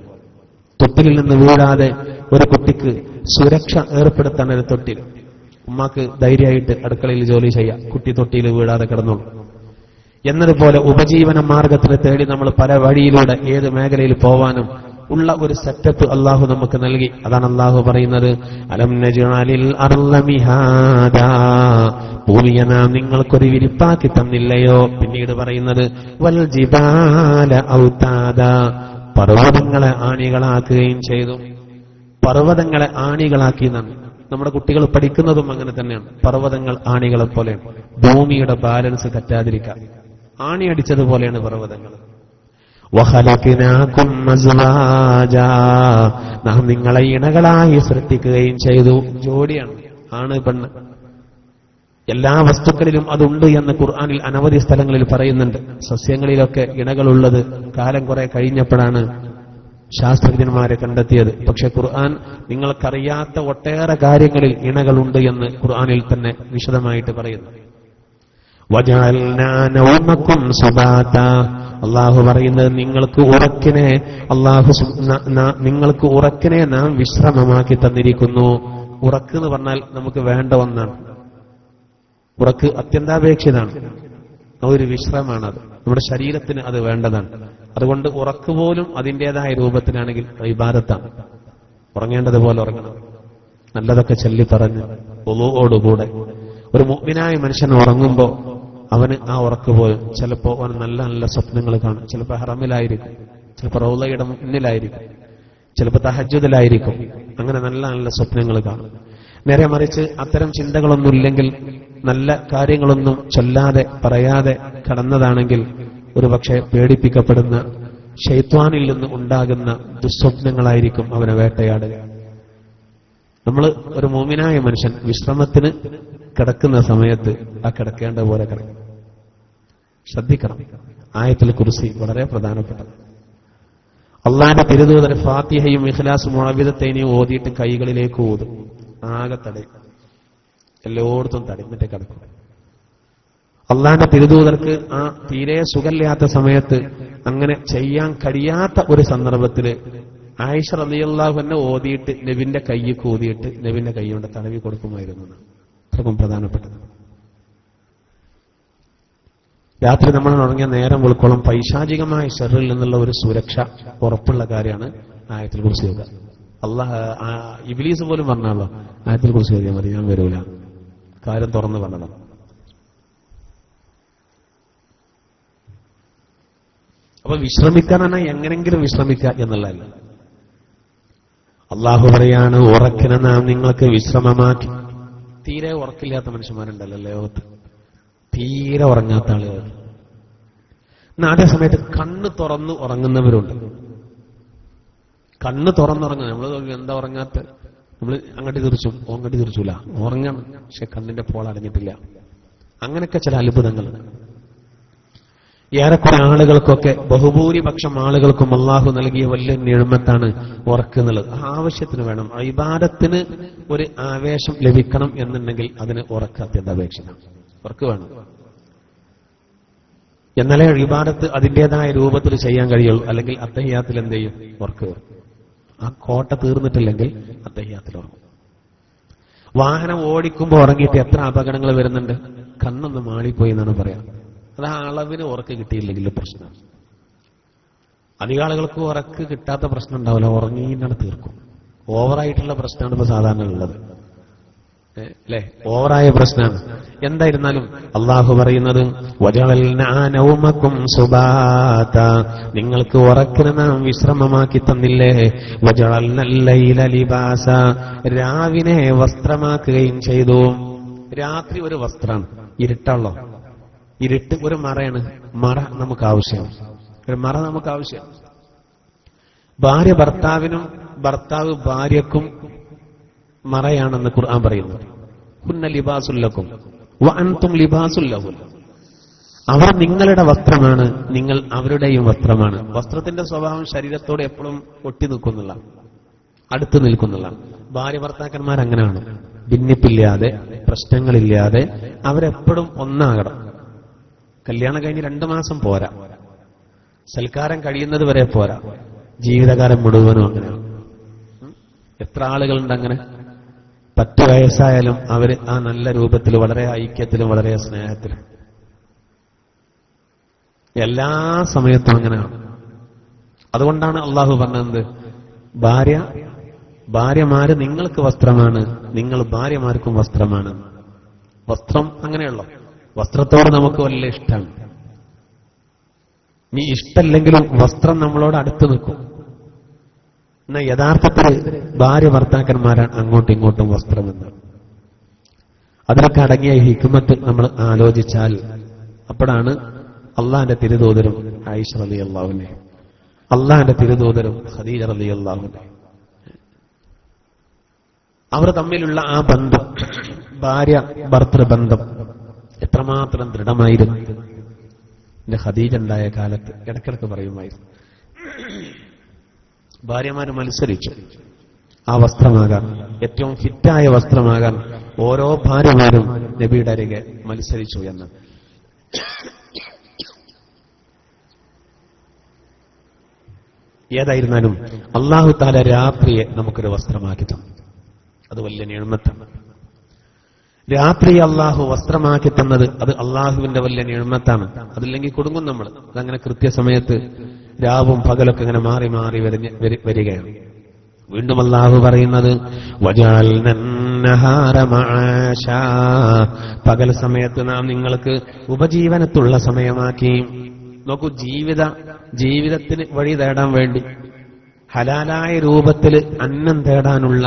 S1: തൊട്ടിലിൽ നിന്ന് വീഴാതെ ഒരു കുട്ടിക്ക് സുരക്ഷ ഏർപ്പെടുത്താൻ ഒരു തൊട്ടിൽ. ഉമ്മാക്ക് ധൈര്യമായിട്ട് അടുക്കളയിൽ ജോലി ചെയ്യാം, കുട്ടി തൊട്ടിയിൽ വീഴാതെ കിടന്നോളൂ. എന്നതുപോലെ ഉപജീവന മാർഗത്തിന് തേടി നമ്മൾ പല വഴിയിലൂടെ ഏത് മേഖലയിൽ പോവാനും ഉള്ള ഒരു സെറ്റപ്പ് അള്ളാഹു നമുക്ക് നൽകി. അതാണ് അള്ളാഹു പറയുന്നത്, അലം നജ്അലിൽ അർള മിഹാദാ, ഭൂമിയെ നാം നിങ്ങൾക്കൊരു വിരിപ്പാക്കി തന്നില്ലയോ. പിന്നീട് പറയുന്നത് വൽ ജിബാല ഔതാദാ, പർവ്വതങ്ങളെ ആണികളാക്കുകയും ചെയ്തു. പർവ്വതങ്ങളെ ആണികളാക്കി എന്നാണ്. നമ്മുടെ കുട്ടികൾ പഠിക്കുന്നതും അങ്ങനെ തന്നെയാണ്. പർവ്വതങ്ങൾ ആണികളെ പോലെയാണ്. ഭൂമിയുടെ ബാലൻസ് തെറ്റാതിരിക്കാൻ ആണി അടിച്ചതുപോലെയാണ് പർവ്വതങ്ങൾ. വഖലഖനാകും അസ്വാജാ, നാം നിങ്ങളെ ഇണകളായി സൃഷ്ടിക്കുകയും ചെയ്തു. ജോഡിയാണ്, ആണ് പെണ്ണ്. എല്ലാ വസ്തുക്കളിലും അതുണ്ട് എന്ന് ഖുർആനിൽ അനവധി സ്ഥലങ്ങളിൽ പറയുന്നുണ്ട്. സസ്യങ്ങളിലൊക്കെ ഇണകളുള്ളത് കാലം കുറെ കഴിഞ്ഞപ്പോഴാണ് ശാസ്ത്രജ്ഞന്മാരെ കണ്ടെത്തിയത്. പക്ഷെ ഖുർആൻ നിങ്ങൾക്കറിയാത്ത ഒട്ടേറെ കാര്യങ്ങളിൽ ഇണകളുണ്ട് എന്ന് ഖുർആനിൽ തന്നെ വിശദമായിട്ട് പറയുന്നു. വജഅൽനാ നൗമക്കും സുബാതാ, അള്ളാഹു പറയുന്നത് നിങ്ങൾക്ക് ഉറക്കിനെ നാം വിശ്രമമാക്കി തന്നിരിക്കുന്നു. ഉറക്ക് എന്ന് പറഞ്ഞാൽ നമുക്ക് വേണ്ട ഒന്നാണ്. ഉറക്ക് അത്യന്താപേക്ഷിതാണ്, ഒരു വിശ്രമമാണത്. നമ്മുടെ ശരീരത്തിന് അത് വേണ്ടതാണ്. അതുകൊണ്ട് ഉറക്ക് പോലും അതിൻ്റെതായ രൂപത്തിലാണെങ്കിൽ ഇബാദത്താണ്. ഉറങ്ങേണ്ടതുപോലെ ഉറങ്ങണം, നല്ലതൊക്കെ ചൊല്ലി പറഞ്ഞ് വുളൂഓടുകൂടെ. ഒരു മുഅ്മിനായ മനുഷ്യൻ ഉറങ്ങുമ്പോൾ അവന് ആ ഉറക്ക് പോലും ചിലപ്പോൾ അവന് നല്ല നല്ല സ്വപ്നങ്ങൾ കാണും. ചിലപ്പോൾ ഹറമിലായിരിക്കും, ചിലപ്പോൾ റൗളയുടെ മുന്നിലായിരിക്കും, ചിലപ്പോൾ തഹജ്ജുദിലായിരിക്കും. അങ്ങനെ നല്ല നല്ല സ്വപ്നങ്ങൾ കാണും. നേരെ മറിച്ച് അത്തരം ചിന്തകളൊന്നുമില്ലെങ്കിൽ, നല്ല കാര്യങ്ങളൊന്നും ചൊല്ലാതെ പറയാതെ കടന്നതാണെങ്കിൽ ഒരു പക്ഷേ പേടിപ്പിക്കപ്പെടുന്ന ശൈത്വാനിൽ നിന്ന് ഉണ്ടാകുന്ന ദുസ്വപ്നങ്ങളായിരിക്കും അവനെ വേട്ടയാടുക. നമ്മൾ ഒരു മുഅ്മിനായ മനുഷ്യൻ വിശ്രമത്തിന് കിടക്കുന്ന സമയത്ത് ആ കിടക്കേണ്ട പോലെ കിടക്കും. ശ്രദ്ധിക്കണം. ആയത്തുൽ കുർസി വളരെ പ്രധാനപ്പെട്ടത്. അള്ളാന്റെ തിരുദൂതർ ഫാത്തിഹയും ഇഖ്ലാസും മുഅവ്വിദത്തൈനിയും ഓതിയിട്ട് കൈകളിലേക്ക് ഊതും. ആകെ തടയും, എല്ലായിടത്തും തടഞ്ഞിട്ട് കിടക്കും. അള്ളാന്റെ തിരുദൂതർക്ക് ആ തീരെ സുഖമില്ലാത്ത സമയത്ത് അങ്ങനെ ചെയ്യാൻ കഴിയാത്ത ഒരു സന്ദർഭത്തില് ആയിഷ റളിയല്ലാഹു അൻഹ ഓതിയിട്ട് നബിന്റെ കൈയ്ക്ക് ഊതിയിട്ട് നബിന്റെ കൈ കൊണ്ട് തടവി കൊടുക്കുമായിരുന്നു. അത്രക്കും പ്രധാനപ്പെട്ടത്. രാത്രി നമ്മൾ ഉറങ്ങിയ നേരം വെളുക്കോളം പൈശാചികമായ ശർറിൽ നിന്നുള്ള ഒരു സുരക്ഷ ഉറപ്പുള്ള കാര്യമാണ് ആയത്തുൽ കുർസി ഓതുക. ഇബ്ലീസ് പോലും പറഞ്ഞാലോ ആയത്തുൽ കുർസി ഓതിയാൽ മതി, ഞാൻ വരൂല, കാര്യം തുറന്നു പറഞ്ഞതാണ്. അപ്പൊ വിശ്രമിക്കാനാണ് എങ്ങനെങ്കിലും വിശ്രമിക്കുക എന്നുള്ളതല്ല. അള്ളാഹു പറയാണ് ഉറക്കിനെ നാം നിങ്ങൾക്ക് വിശ്രമമാക്കി. തീരെ ഉറക്കില്ലാത്ത മനുഷ്യന്മാരുണ്ടല്ലോ ലോകത്ത്, തീരെ ഉറങ്ങാത്ത ആളുകൾ. അതേ സമയത്ത് കണ്ണ് തുറന്ന് ഉറങ്ങുന്നവരുണ്ട്. കണ്ണ് തുറന്നുറങ്ങുക. നമ്മൾ എന്താ ഉറങ്ങാത്ത, നമ്മൾ അങ്ങോട്ട് തീർച്ചും അങ്ങോട്ട് തീർച്ചൂല, ഉറങ്ങണം, പക്ഷെ കണ്ണിന്റെ പോൾ അടഞ്ഞിട്ടില്ല. അങ്ങനെയൊക്കെ ചില അത്ഭുതങ്ങൾ. ഏറെക്കുറെ ആളുകൾക്കൊക്കെ, ബഹുഭൂരിപക്ഷം ആളുകൾക്കും അള്ളാഹു നൽകിയ വലിയ നിഴമത്താണ് ഉറക്കുന്നുള്ളത്. ആവശ്യത്തിന് വേണം. ഇബാദത്തിന് ഒരു ആവേശം ലഭിക്കണം എന്നുണ്ടെങ്കിൽ അതിന് ഉറക്ക് അത്യന്താപേക്ഷിതമാണ്. ഉറക്ക് വേണം, എന്നാലേ ഇബാദത്ത് അതിൻ്റെതായ രൂപത്തിൽ ചെയ്യാൻ കഴിയുള്ളൂ. അല്ലെങ്കിൽ അത്തഹിയാത്തിൽ എന്ത് ചെയ്യും? ഉറക്ക് വരും. ആ കോട്ട തീർന്നിട്ടില്ലെങ്കിൽ അത്തഹിയാത്തിൽ ഉറങ്ങും. വാഹനം ഓടിക്കുമ്പോൾ ഉറങ്ങിയിട്ട് എത്ര അപകടങ്ങൾ വരുന്നുണ്ട്. കണ്ണൊന്ന് മാളിപ്പോയി എന്നാണ് പറയാം. അത് ആ അളവിന് ഉറക്ക് കിട്ടിയില്ലെങ്കിൽ പ്രശ്നമാണ്. അധിക ആളുകൾക്ക് ഉറക്ക് കിട്ടാത്ത പ്രശ്നം ഉണ്ടാവില്ല, ഉറങ്ങിയിട്ടാണ് തീർക്കും. ഓവറായിട്ടുള്ള പ്രശ്നമാണ് ഇപ്പൊ സാധാരണ ഉള്ളത്, അല്ലെ? ഓവറായ പ്രശ്നമാണ്. എന്തായിരുന്നാലും അള്ളാഹു പറയുന്നത് വജഅൽനാ നൗമക്കും സുബാതാ, നിങ്ങൾക്ക് ഉറക്കിനെ നാം വിശ്രമമാക്കി തന്നില്ലേ. വജഅൽനൽ ലൈല ലിബാസാ, രാവിനെ വസ്ത്രമാക്കുകയും ചെയ്തു. രാത്രി ഒരു വസ്ത്രമാണ്, ഇരുട്ടാണല്ലോ. ഇരുട്ട് ഒരു മറയാണ്. മറ നമുക്ക് ആവശ്യമാണ്. ഒരു മറ നമുക്ക് ആവശ്യം. ഭാര്യ ഭർത്താവിനും ഭർത്താവ് ഭാര്യക്കും മറയാണെന്ന് ഖുർആൻ പറയുന്നു. ഹുന്ന ലിബാസുൽ ലക്കും വ അൻതും ലിബാസുൽ ലഹുൻ. അവർ നിങ്ങളുടെ വസ്ത്രമാണ്, നിങ്ങൾ അവരുടെയും വസ്ത്രമാണ്. വസ്ത്രത്തിന്റെ സ്വഭാവം ശരീരത്തോട് എപ്പോഴും ഒട്ടി നിൽക്കുന്നില്ല, അടുത്ത് നിൽക്കുന്നില്ല. ഭാര്യ ഭർത്താക്കന്മാർ അങ്ങനെയാണ്, ഭിന്നിപ്പില്ലാതെ പ്രശ്നങ്ങളില്ലാതെ അവരെപ്പോഴും ഒന്നാകണം. കല്യാണം കഴിഞ്ഞ് 2 മാസം പോരാ, സൽക്കാരം കഴിയുന്നത് വരെ പോരാ, ജീവിതകാലം മുഴുവനും അങ്ങനെയാണ്. എത്ര ആളുകളുണ്ട് അങ്ങനെ? 10 വയസ്സായാലും അവര് ആ നല്ല രൂപത്തിൽ, വളരെ ഐക്യത്തിലും വളരെ സ്നേഹത്തിലും. എല്ലാ സമയത്തും അങ്ങനെയാണ്. അതുകൊണ്ടാണ് അള്ളാഹു പറഞ്ഞത്, ഭാര്യമാര് നിങ്ങൾക്ക് വസ്ത്രമാണ്, നിങ്ങൾ ഭാര്യമാർക്കും വസ്ത്രമാണ്. വസ്ത്രം അങ്ങനെയുള്ള വസ്ത്രത്തോട് നമുക്ക് വലിയ ഇഷ്ടമാണ്. നീ ഇഷ്ടമല്ലെങ്കിലും വസ്ത്രം നമ്മളോട് അടുത്ത് നിൽക്കും. എന്നാൽ യഥാർത്ഥത്തിൽ ഭാര്യ ഭർത്താക്കന്മാരാണ് അങ്ങോട്ടും ഇങ്ങോട്ടും വസ്ത്രമെന്ന്. അതിലൊക്കെ അടങ്ങിയ ഹിക്മത്ത് നമ്മൾ ആലോചിച്ചാൽ അപ്പോഴാണ് അള്ളാന്റെ തിരുദൂതരും ആയിഷ റളിയല്ലാഹുവിനെ, അള്ളാന്റെ തിരുദൂതരും ഖദീജ റളിയല്ലാഹുവിനെ, അവർ തമ്മിലുള്ള ആ ബന്ധം, ഭാര്യ ഭർത്തൃബന്ധം എത്രമാത്രം ദൃഢമായിരുന്നു. എന്റെ ഖദീജ ഉണ്ടായ കാലത്ത് ഇടയ്ക്കിടയ്ക്ക് പറയുമായിരുന്നു, ഭാര്യമാര് മത്സരിച്ചു ആ വസ്ത്രമാകാൻ, ഏറ്റവും ഫിറ്റായ വസ്ത്രമാകാൻ ഓരോ ഭാര്യമാരും നബിയുടെ അരികെ മത്സരിച്ചു എന്ന്. ഏതായിരുന്നാലും അല്ലാഹു തആല രാത്രിയെ നമുക്കൊരു വസ്ത്രമാക്കി തന്നു. അത് വലിയ നിഅ്മത്താണ്. രാത്രി അള്ളാഹു വസ്ത്രമാക്കി തന്നത് അത് അള്ളാഹുവിന്റെ വലിയ നിഅ്മത്താണ്. അതില്ലെങ്കിൽ കുടുങ്ങും നമ്മൾ. അതങ്ങനെ കൃത്യസമയത്ത് രാവും പകലൊക്കെ ഇങ്ങനെ മാറി മാറി വരികയാണ്. വീണ്ടും അള്ളാഹു പറയുന്നത്, പകൽ സമയത്ത് നാം നിങ്ങൾക്ക് ഉപജീവനത്തുള്ള സമയമാക്കി. നോക്കൂ, ജീവിതത്തിന് വഴി തേടാൻ വേണ്ടി ഹലാലായ രൂപത്തിൽ അന്നം തേടാനുള്ള,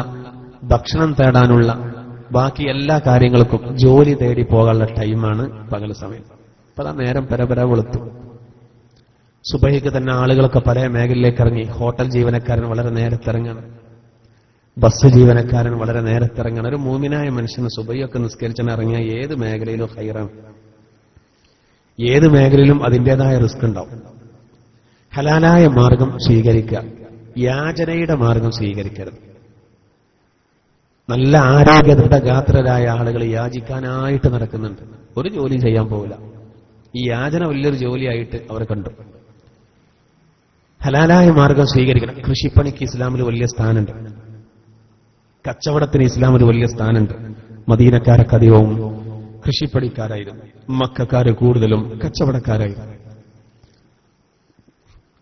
S1: ഭക്ഷണം തേടാനുള്ള, ബാക്കി എല്ലാ കാര്യങ്ങൾക്കും ജോലി തേടി പോകാനുള്ള ടൈമാണ് പകൽ സമയം. അപ്പൊ അതാ നേരം പരപര വെളുത്തു. സുബഹിക്ക് തന്നെ ആളുകളൊക്കെ പല മേഖലയിലേക്ക് ഇറങ്ങി. ഹോട്ടൽ ജീവനക്കാരൻ വളരെ നേരത്തെ ഇറങ്ങണം, ബസ് ജീവനക്കാരൻ വളരെ നേരത്തെ ഇറങ്ങണം. ഒരു മൂമിനായ മനുഷ്യന് സുബഹിയൊക്കെ നിസ്കരിച്ചാൽ ഇറങ്ങിയ ഏത് മേഖലയിലും ഹൈറാണ്. ഏത് മേഖലയിലും അതിൻ്റെതായ റിസ്ക് ഉണ്ടാവും. ഹലാലായ മാർഗം സ്വീകരിക്കുക, യാചനയുടെ മാർഗം സ്വീകരിക്കരുത്. നല്ല ആരോഗ്യ ദൃഢഗാത്രരായ ആളുകൾ യാചിക്കാനായിട്ട് നടക്കുന്നുണ്ട്, ഒരു ജോലി ചെയ്യാൻ പോവില്ല. ഈ യാചന വലിയൊരു ജോലിയായിട്ട് അവർ കണ്ടു. ഹലാലായ മാർഗം സ്വീകരിക്കണം. കൃഷിപ്പണിക്ക് ഇസ്ലാമിൽ വലിയ സ്ഥാനമുണ്ട്, കച്ചവടത്തിന് ഇസ്ലാമിൽ വലിയ സ്ഥാനമുണ്ട്. മദീനക്കാരൊക്കെ അധികവും കൃഷിപ്പണിക്കാരായിരുന്നു, മക്കക്കാര് കൂടുതലും കച്ചവടക്കാരായിരുന്നു.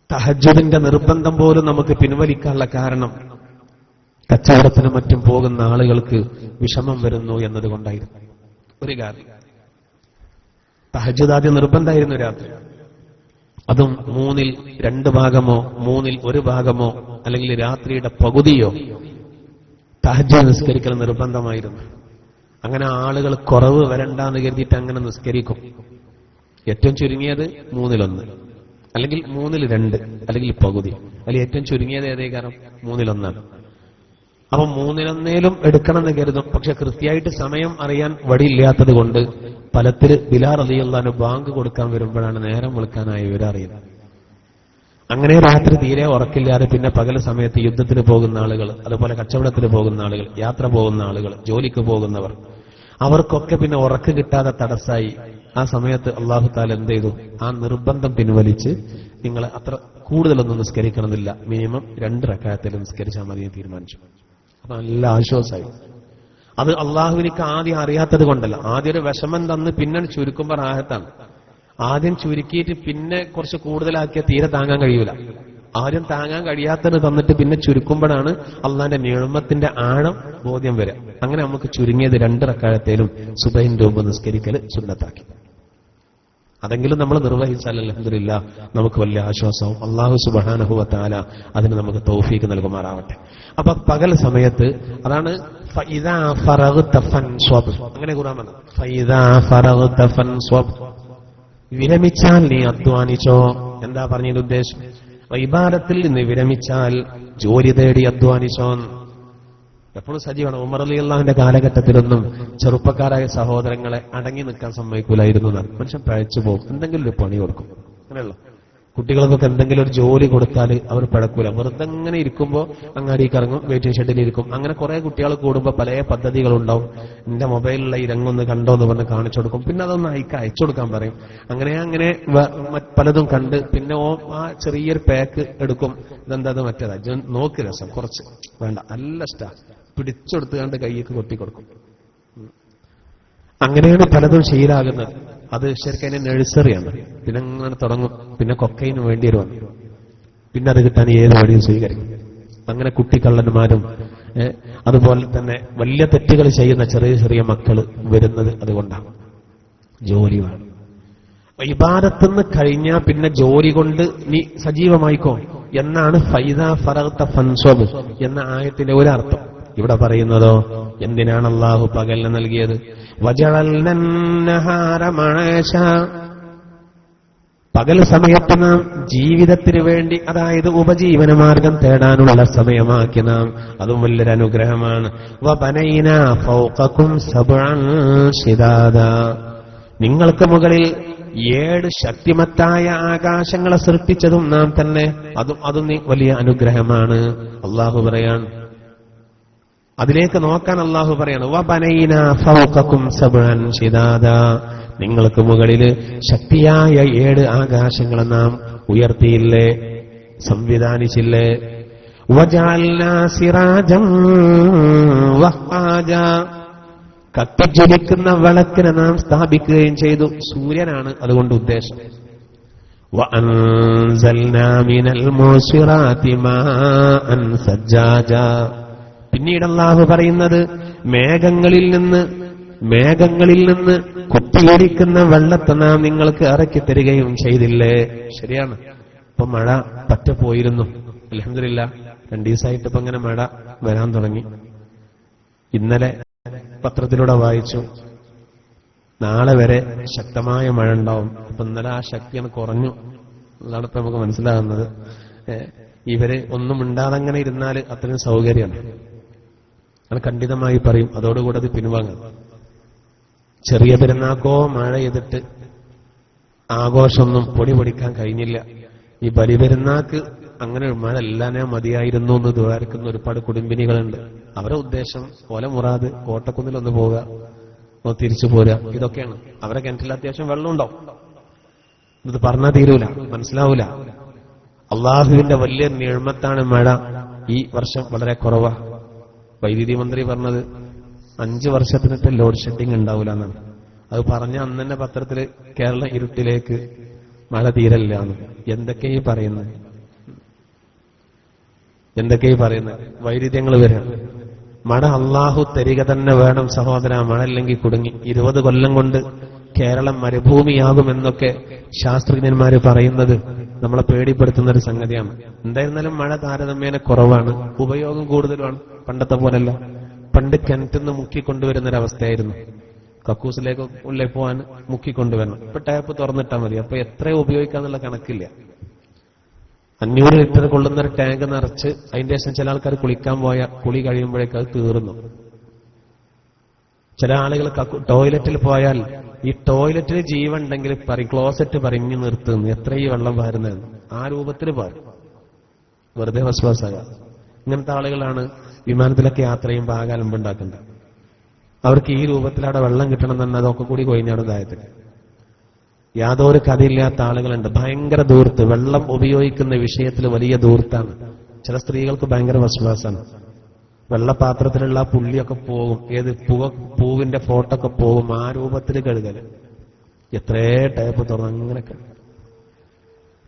S1: തഹജ്ജുദിന്റെ നിർബന്ധം പോലും നമുക്ക് പിൻവലിക്കാനുള്ള കാരണം കച്ചവടത്തിനും മറ്റും പോകുന്ന ആളുകൾക്ക് വിഷമം വരുന്നു എന്നതുകൊണ്ടായിരുന്നു. ഒരു കാരണം, തഹജ്ജുദ് ആദ്യം നിർബന്ധമായിരുന്നു രാത്രി. അതും 2 ഭാഗമോ 1 ഭാഗമോ അല്ലെങ്കിൽ രാത്രിയുടെ പകുതിയോ തഹജ്ജുദ് നിസ്കരിക്കൽ നിർബന്ധമായിരുന്നു. അങ്ങനെ ആളുകൾ കുറവ് വരണ്ടെന്ന് കരുതിയിട്ട് അങ്ങനെ നിസ്കരിക്കും. ഏറ്റവും ചുരുങ്ങിയത് 1/3, അല്ലെങ്കിൽ 2/3, അല്ലെങ്കിൽ പകുതി, അല്ലെങ്കിൽ ഏറ്റവും ചുരുങ്ങിയത് ഏതേ കാരണം 1/1. അപ്പൊ 1/1 എടുക്കണമെന്ന് കരുതും. പക്ഷെ കൃത്യമായിട്ട് സമയം അറിയാൻ വഴിയില്ലാത്തത് കൊണ്ട് ഫലത്തില് ബിലാൽ റളിയല്ലാഹു അൻഹു ബാങ്ക് കൊടുക്കാൻ വരുമ്പോഴാണ് നേരം വെളുക്കാനായ വിവരം അറിയുന്നത്. അങ്ങനെ രാത്രി തീരെ ഉറക്കില്ലാതെ പിന്നെ പകൽ സമയത്ത് യുദ്ധത്തിന് പോകുന്ന ആളുകൾ, അതുപോലെ കച്ചവടത്തിന് പോകുന്ന ആളുകൾ, യാത്ര പോകുന്ന ആളുകൾ, ജോലിക്ക് പോകുന്നവർ, അവർക്കൊക്കെ പിന്നെ ഉറക്ക് കിട്ടാതെ തടസ്സായി. ആ സമയത്ത് അല്ലാഹു തആല എന്ത് ചെയ്തു? ആ നിർബന്ധം പിൻവലിച്ച് നിങ്ങൾ അത്ര കൂടുതലൊന്നും നിസ്കരിക്കണമെന്നില്ല, മിനിമം 2 റക്അത്തിൽ നിസ്കരിച്ചാൽ മതി എന്ന് തീരുമാനിച്ചു. അപ്പൊ നല്ല ആശ്വാസമായി. അത് അള്ളാഹുവിനിക്ക് ആദ്യം അറിയാത്തത് കൊണ്ടല്ല, ആദ്യം ഒരു വിഷമം തന്ന് പിന്നെ ചുരുക്കുമ്പോൾ റാഹത്താണ്. ആദ്യം ചുരുക്കിയിട്ട് പിന്നെ കുറച്ച് കൂടുതലാക്കിയാൽ തീരെ താങ്ങാൻ കഴിയൂല. ആദ്യം താങ്ങാൻ കഴിയാത്തത് തന്നിട്ട് പിന്നെ ചുരുക്കുമ്പോഴാണ് അള്ളാന്റെ നിഅ്മത്തിന്റെ ആഴം ബോധ്യം വരിക. അങ്ങനെ നമുക്ക് ചുരുങ്ങിയത് 2 റക്അത്തിലും സുബഹിന്റെ മുമ്പ് നിസ്കരിക്കൽ സുന്നത്താക്കി. അതെങ്കിലും നമ്മൾ നിർവഹിച്ചാൽ അൽഹംദുലില്ലാ നമുക്ക് വലിയ ആശ്വാസവും. അല്ലാഹു സുബ്ഹാനഹു വ തആല അതിന് നമുക്ക് തൗഫീഖ് നൽകുമാറാവട്ടെ. അപ്പൊ പകൽ സമയത്ത് അതാണ് ഫഇദാ ഫറഗ്ത ഫൻസ്വബ്, അങ്ങനെ ഖുർആൻ പറഞ്ഞു. ഫഇദാ ഫറഗ്ത ഫൻസ്വബ്, വിരമിച്ചാൽ നീ അധ്വാനിച്ചോ. എന്താ പറഞ്ഞതിന്റെ ഉദ്ദേശം? ഇബാദത്തിൽ നിന്ന് വിരമിച്ചാൽ ജോലി തേടി അധ്വാനിച്ചോ. എപ്പോഴും സജീവമാണ്. ഉമർ റളിയല്ലാഹുവിന്റെ കാലഘട്ടത്തിലൊന്നും ചെറുപ്പക്കാരായ സഹോദരങ്ങളെ അടങ്ങി നിൽക്കാൻ സമ്മതിക്കൂലായിരുന്നു. മനുഷ്യൻ പഴച്ചു പോകും, എന്തെങ്കിലും ഒരു പണി കൊടുക്കും. അങ്ങനെയുള്ള കുട്ടികൾക്കൊക്കെ എന്തെങ്കിലും ഒരു ജോലി കൊടുത്താൽ അവർ പഴക്കൂല. വെറുതെ അങ്ങനെ ഇരിക്കുമ്പോൾ അങ്ങാടിക്ക് ഇറങ്ങും, വെയിറ്റിംഗ് ഷെഡിൽ ഇരിക്കും. അങ്ങനെ കുറെ കുട്ടികൾ കൂടുമ്പോൾ പല പദ്ധതികളുണ്ടാവും. എന്റെ മൊബൈലിലുള്ള ഈ രംഗൊന്ന് കണ്ടോ എന്ന് പറഞ്ഞ് കാണിച്ചു കൊടുക്കും. പിന്നെ അതൊന്ന് അയച്ചു കൊടുക്കാൻ പറയും. അങ്ങനെ പലതും കണ്ട് പിന്നെ ആ ചെറിയൊരു പാക്ക് എടുക്കും. ഇതെന്താ മറ്റേതാ, നോക്ക് രസം, കുറച്ച് വേണ്ട, നല്ല ഇഷ്ടാ, പിടിച്ചെടുത്ത് കണ്ട് കൈയ്ക്ക് കൊട്ടിക്കൊടുക്കും. അങ്ങനെയാണ് പലതും ശീലാകുന്നത്. അത് ശരിക്കും അതിന്റെ നഴ്സറിയാണ്. പിന്നെ അങ്ങനെ തുടങ്ങും. പിന്നെ കൊക്കൈന് വേണ്ടി വരും. പിന്നെ അത് കിട്ടാൻ ഏത് വഴിയും സ്വീകരിക്കും. അങ്ങനെ കുട്ടിക്കള്ളന്മാരും അതുപോലെ തന്നെ വലിയ തെറ്റുകൾ ചെയ്യുന്ന ചെറിയ ചെറിയ മക്കൾ വരുന്നത് അതുകൊണ്ടാണ്. ജോലി വേണം. ഇബാദത്തുനിന്ന് കഴിഞ്ഞാൽ പിന്നെ ജോലി കൊണ്ട് നീ സജീവമായിക്കോ എന്നാണ് ഫൈദാ ഫറഗ്ത ഫൻസബ് എന്ന ആയത്തിന്റെ ഒരർത്ഥം. ഇവിടെ പറയുന്നതോ എന്തിനാണ് അല്ലാഹു പകലിനെ നൽകിയത്? വജഅൽന നഹാര മഅശ, പകൽ സമയത്ത് നാം ജീവിതത്തിന് വേണ്ടി, അതായത് ഉപജീവനമാർഗം തേടാനുള്ള സമയമാക്കി നാം. അതും വലിയൊരു അനുഗ്രഹമാണ്. വബനൈനാ ഫൗഖകും സബ്അൻ ശിദാദാ, നിങ്ങൾക്ക് മുകളിൽ 7 ശക്തിമത്തായ ആകാശങ്ങളെ സൃഷ്ടിച്ചതും നാം തന്നെ. അതും വലിയ അനുഗ്രഹമാണ്. അള്ളാഹു പറയാണ്, അതിലേക്ക് നോക്കാൻ അള്ളാഹു പറയാണ്, വബനൈനാ ഫൗഖകും സബ്അൻ ശിദാദാ, നിങ്ങൾക്ക് മുകളിൽ ശക്തിയായ 7 ആകാശങ്ങളെ നാം ഉയർത്തിയില്ലേ, സംവിധാനിച്ചില്ലേ. വജഅൽനാ സിറാജൻ വഖാജാ, കത്തിജ്വലിക്കുന്ന വിളക്കിനെ നാം സ്ഥാപിക്കുകയും ചെയ്തു. സൂര്യനാണ് അതുകൊണ്ട് ഉദ്ദേശം. വഅൻസൽനാ മിനൽ മുസിറാതി മാഅൻ സജ്ജാജാ, പിന്നീട് അല്ലാഹു പറയുന്നത് മേഘങ്ങളിൽ നിന്ന് കുത്തിയൊലിക്കുന്ന വെള്ളത്തെ നാം നിങ്ങൾക്ക് ഇറക്കി തരികയും ചെയ്തില്ലേ. ശരിയാണ്. ഇപ്പൊ മഴ പറ്റ പോയിരുന്നു. അൽഹംദുലില്ലാ 2 ദിവസമായിട്ട് ഇപ്പൊ ഇങ്ങനെ മഴ വരാൻ തുടങ്ങി. ഇന്നലെ പത്രത്തിലൂടെ വായിച്ചു, നാളെ വരെ ശക്തമായ മഴ ഉണ്ടാവും. അപ്പൊ ഇന്നലെ ആ ശക്തിയാണ് കുറഞ്ഞു. അതാണ് ഇപ്പൊ നമുക്ക് മനസ്സിലാകുന്നത്. ഇവര് ഒന്നും മിണ്ടാതെ അങ്ങനെ ഇരുന്നാൽ അത്രയും സൗകര്യമാണ്. അത് ഖണ്ഡിതമായി പറയും. അതോടുകൂടെ അത് പിൻവാങ്ങും. ചെറിയ പെരുന്നാക്കോ മഴ ചെയ്തിട്ട് ആഘോഷമൊന്നും പൊടിക്കാൻ കഴിഞ്ഞില്ല. ഈ ബലിപെരുന്നാക്ക് അങ്ങനെ മഴ എല്ലാനേ മതിയായിരുന്നു എന്ന് ദ്വാരക്കുന്ന ഒരുപാട് കുടുംബിനികളുണ്ട്. അവരുടെ ഉദ്ദേശം ഓല മുറാദ് കോട്ടക്കുന്നിലൊന്ന് പോവുക, തിരിച്ചു പോരുക, ഇതൊക്കെയാണ്. അവരെ കിണറ്റിൽ അത്യാവശ്യം വെള്ളമുണ്ടാവും. ഇത് പറഞ്ഞാൽ തീരൂല, മനസ്സിലാവൂല. അള്ളാഹുവിന്റെ വലിയ നിഴമത്താണ് മഴ. ഈ വർഷം വളരെ കുറവാ. വൈദ്യുതി മന്ത്രി പറഞ്ഞത് 5 വർഷത്തിനിട്ട് ലോഡ് ഷെഡിങ് ഉണ്ടാവില്ല എന്നാണ്. അത് പറഞ്ഞ അന്ന് തന്നെ പത്രത്തില് കേരള ഇരുട്ടിലേക്ക് മഴ തീരല്ല എന്ന്. എന്തൊക്കെയായി പറയുന്നത്, വൈരുദ്ധ്യങ്ങൾ വരികയാണ്. മഴ അള്ളാഹു തരിക തന്നെ വേണം സഹോദര. മഴ അല്ലെങ്കിൽ കുടുങ്ങി. 20 കൊല്ലം കൊണ്ട് കേരളം മരുഭൂമിയാകുമെന്നൊക്കെ ശാസ്ത്രജ്ഞന്മാര് പറയുന്നത് നമ്മളെ പേടിപ്പെടുത്തുന്ന ഒരു സംഗതിയാണ്. എന്തായിരുന്നാലും മഴ താരതമ്യേന കുറവാണ്, ഉപയോഗം കൂടുതലുമാണ്. പണ്ടത്തെ പോലല്ല. പണ്ട് കിണറ്റിന്ന് മുക്കിക്കൊണ്ടുവരുന്നൊരവസ്ഥയായിരുന്നു. കക്കൂസിലേക്ക് ഉള്ളിൽ പോകാൻ മുക്കിക്കൊണ്ടുവരണം. ഇപ്പൊ ടാപ്പ് തുറന്നിട്ടാൽ മതി. അപ്പൊ എത്ര ഉപയോഗിക്കാന്നുള്ള കണക്കില്ല. 500 ലിറ്റർ കൊള്ളുന്ന ഒരു ടാങ്ക് നിറച്ച് അതിന്റെ ശേഷം ചില ആൾക്കാർ കുളിക്കാൻ പോയ കുളി കഴിയുമ്പോഴേക്ക് അത് തീർന്നു. ചില ആളുകൾ ടോയ്ലറ്റിൽ പോയാൽ ഈ ടോയ്ലറ്റിൽ ജീവൻ ഉണ്ടെങ്കിൽ പറയും, ക്ലോസറ്റ് പറഞ്ഞു നിർത്തുന്നു. എത്ര ഈ വെള്ളം പാരുന്നതെന്ന് ആ രൂപത്തിൽ പാരും. വെറുതെ വസ്വാസാക. ഇങ്ങനത്തെ ആളുകളാണ് വിമാനത്തിലൊക്കെ യാത്ര ചെയ്യുമ്പോൾ ആകെ അലമ്പുണ്ടാക്കുന്നത്. അവർക്ക് ഈ രൂപത്തിൽ അവിടെ വെള്ളം കിട്ടണം തന്നെ അതൊക്കെ കൂടി കൊഴിഞ്ഞാണ് ഇതായത്. യാതൊരു കഥയില്ലാത്ത ആളുകളുണ്ട്. ഭയങ്കര ദൂർത്ത്, വെള്ളം ഉപയോഗിക്കുന്ന വിഷയത്തിൽ വലിയ ദൂർത്താണ്. ചില സ്ത്രീകൾക്ക് ഭയങ്കര വസ്വാസാണ്. വെള്ളപാത്രത്തിലുള്ള പുള്ളിയൊക്കെ പോകും, ഏത് പൂവിന്റെ ഫോട്ടൊക്കെ പോകും. ആ രൂപത്തിൽ കഴുകല്. എത്രേ ടൈപ്പ് തുറന്ന് അങ്ങനെയൊക്കെ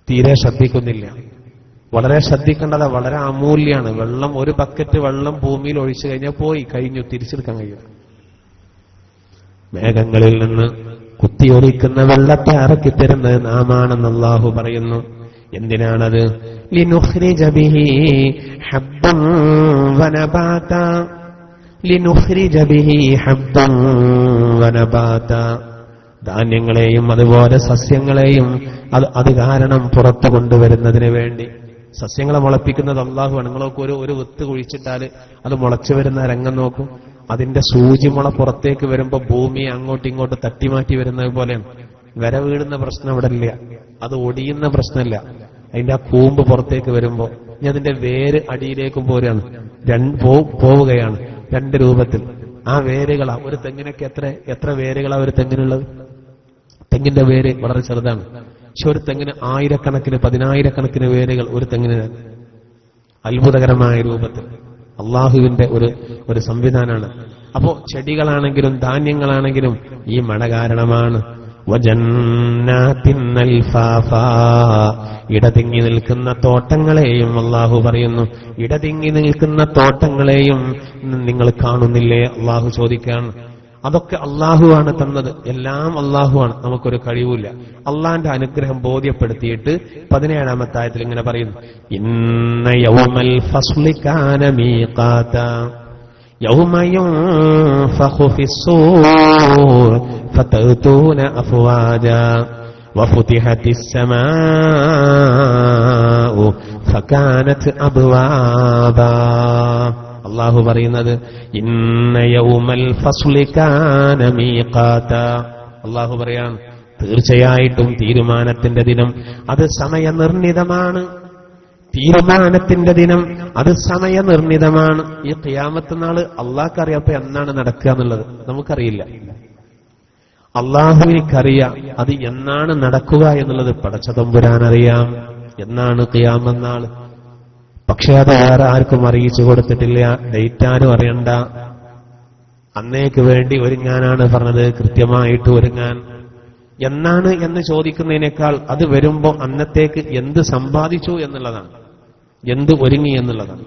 S1: തീരെ ശ്രദ്ധിക്കുന്നില്ല. വളരെ ശ്രദ്ധിക്കേണ്ടത് വളരെ അമൂല്യാണ്. വെള്ളം, ഒരു ബക്കറ്റ് വെള്ളം ഭൂമിയിൽ ഒഴിച്ചു കഴിഞ്ഞാൽ കഴിഞ്ഞു, തിരിച്ചെടുക്കാൻ കഴിയും. മേഘങ്ങളിൽ നിന്ന് കുത്തിയൊലിക്കുന്ന വെള്ളത്തെ ഇറക്കിത്തരുന്നത് നാമാണെന്ന് അല്ലാഹു പറയുന്നു. എന്തിനാണത്? ലിനുഖ്രിജ ബിഹി ഹബ്ബൻ വനബാതാ, ലിനുഖ്രിജ ബിഹി ഹബ്ബൻ വനബാതാ, ധാന്യങ്ങളെയും അതുപോലെ സസ്യങ്ങളെയും അത് കാരണം പുറത്തു കൊണ്ടുവരുന്നതിന് വേണ്ടി. സസ്യങ്ങളെ മുളപ്പിക്കുന്നത് അല്ലാഹുവാണ്. നിങ്ങളൊക്കെ ഒരു വിത്ത് കുഴിച്ചിട്ടാൽ അത് മുളച്ചു വരുന്ന രംഗം നോക്കും. അതിന്റെ സൂചിമുള പുറത്തേക്ക് വരുമ്പോ ഭൂമിയെ അങ്ങോട്ടും ഇങ്ങോട്ടും തട്ടിമാറ്റി വരുന്നത് പോലെയാണ്. വര വീഴുന്ന പ്രശ്നം ഇവിടെ ഇല്ല, അത് ഒടിയുന്ന പ്രശ്നമില്ല. അതിന്റെ ആ കൂമ്പ് പുറത്തേക്ക് വരുമ്പോ ഇനി അതിന്റെ വേര് അടിയിലേക്കും പോവുകയാണ്, പോവുകയാണ് 2 രൂപത്തിൽ. ആ വേരുകളാ ഒരു തെങ്ങിനൊക്കെ എത്ര വേരുകളാ ഒരു തെങ്ങിനുള്ളത്? തെങ്ങിന്റെ വേര് വളരെ ചെറുതാണ്. പക്ഷെ ഒരു തെങ്ങിന് 1000കണക്കിന് 10000കണക്കിന് വേരുകൾ ഒരു തെങ്ങിന്. അത്ഭുതകരമായ രൂപത്തിൽ അള്ളാഹുവിന്റെ ഒരു സംവിധാനമാണ്. അപ്പോ ചെടികളാണെങ്കിലും ധാന്യങ്ങളാണെങ്കിലും ഈ മഴ കാരണമാണ്. വജന്നാത്തിൻ അൽഫാഫാ, ഇടതിങ്ങി നിൽക്കുന്ന തോട്ടങ്ങളെയും അല്ലാഹു പറയുന്നു. ഇടതിങ്ങി നിൽക്കുന്ന തോട്ടങ്ങളെയും നിങ്ങൾ കാണുന്നില്ലേ? അല്ലാഹു ചോദിക്കുകയാണ്. അതൊക്കെ അള്ളാഹുവാണ് തന്നത്, എല്ലാം അള്ളാഹുവാണ്, നമുക്കൊരു കഴിവില്ല. അള്ളാന്റെ അനുഗ്രഹം ബോധ്യപ്പെടുത്തിയിട്ട് 17-ാമത്തെ ആയത്തിൽ ഇങ്ങനെ പറയുന്നു, ഇന്ന യൗമൽ ഫസ്ലി കാന മീഖാതാ യൗമ യുൻഫഖു ഫിസ്സൂർ ഫതഅ്തൂന അഫ്വാജാ വഫുതിഹത്തിസ് സമാഉ ഫകാനത് അബ്വാബാ. അല്ലാഹു പറയുന്നത് ഇന്ന യൗമൽ ഫസ്ലി കാന മീഖാതാ. അല്ലാഹു പറയാണ്, തീർച്ചയായിട്ടും തീരുമാനത്തിന്റെ ദിനം അത് സമയനിർണിതമാണ്. തീരുമാനത്തിന്റെ ദിനം അത് സമയനിർണിതമാണ്. ഈ ഖിയാമത്ത് നാള് അള്ളാഹ്ക്കറിയാം എന്നാണ് നടക്കുക എന്നുള്ളത്, നമുക്കറിയില്ല. അള്ളാഹുവിനറിയാം അത് എന്നാണ് നടക്കുക എന്നുള്ളത്. പടച്ചതമ്പുരാനറിയാം എന്നാണ് ഖിയാമത്ത് നാള്. പക്ഷെ അത് വേറെ ആർക്കും അറിയിച്ചു കൊടുത്തിട്ടില്ല. ഡേറ്റാനും അറിയണ്ട. അന്നേക്ക് വേണ്ടി ഒരുങ്ങാനാണ് പറഞ്ഞത്, കൃത്യമായിട്ട് ഒരുങ്ങാൻ. എന്നാണ് എന്ന് ചോദിക്കുന്നതിനേക്കാൾ അത് വരുമ്പോ അന്നത്തേക്ക് എന്ത് സമ്പാദിച്ചു എന്നുള്ളതാണ്, എന്ത് ഒരുങ്ങി എന്നുള്ളതാണ്.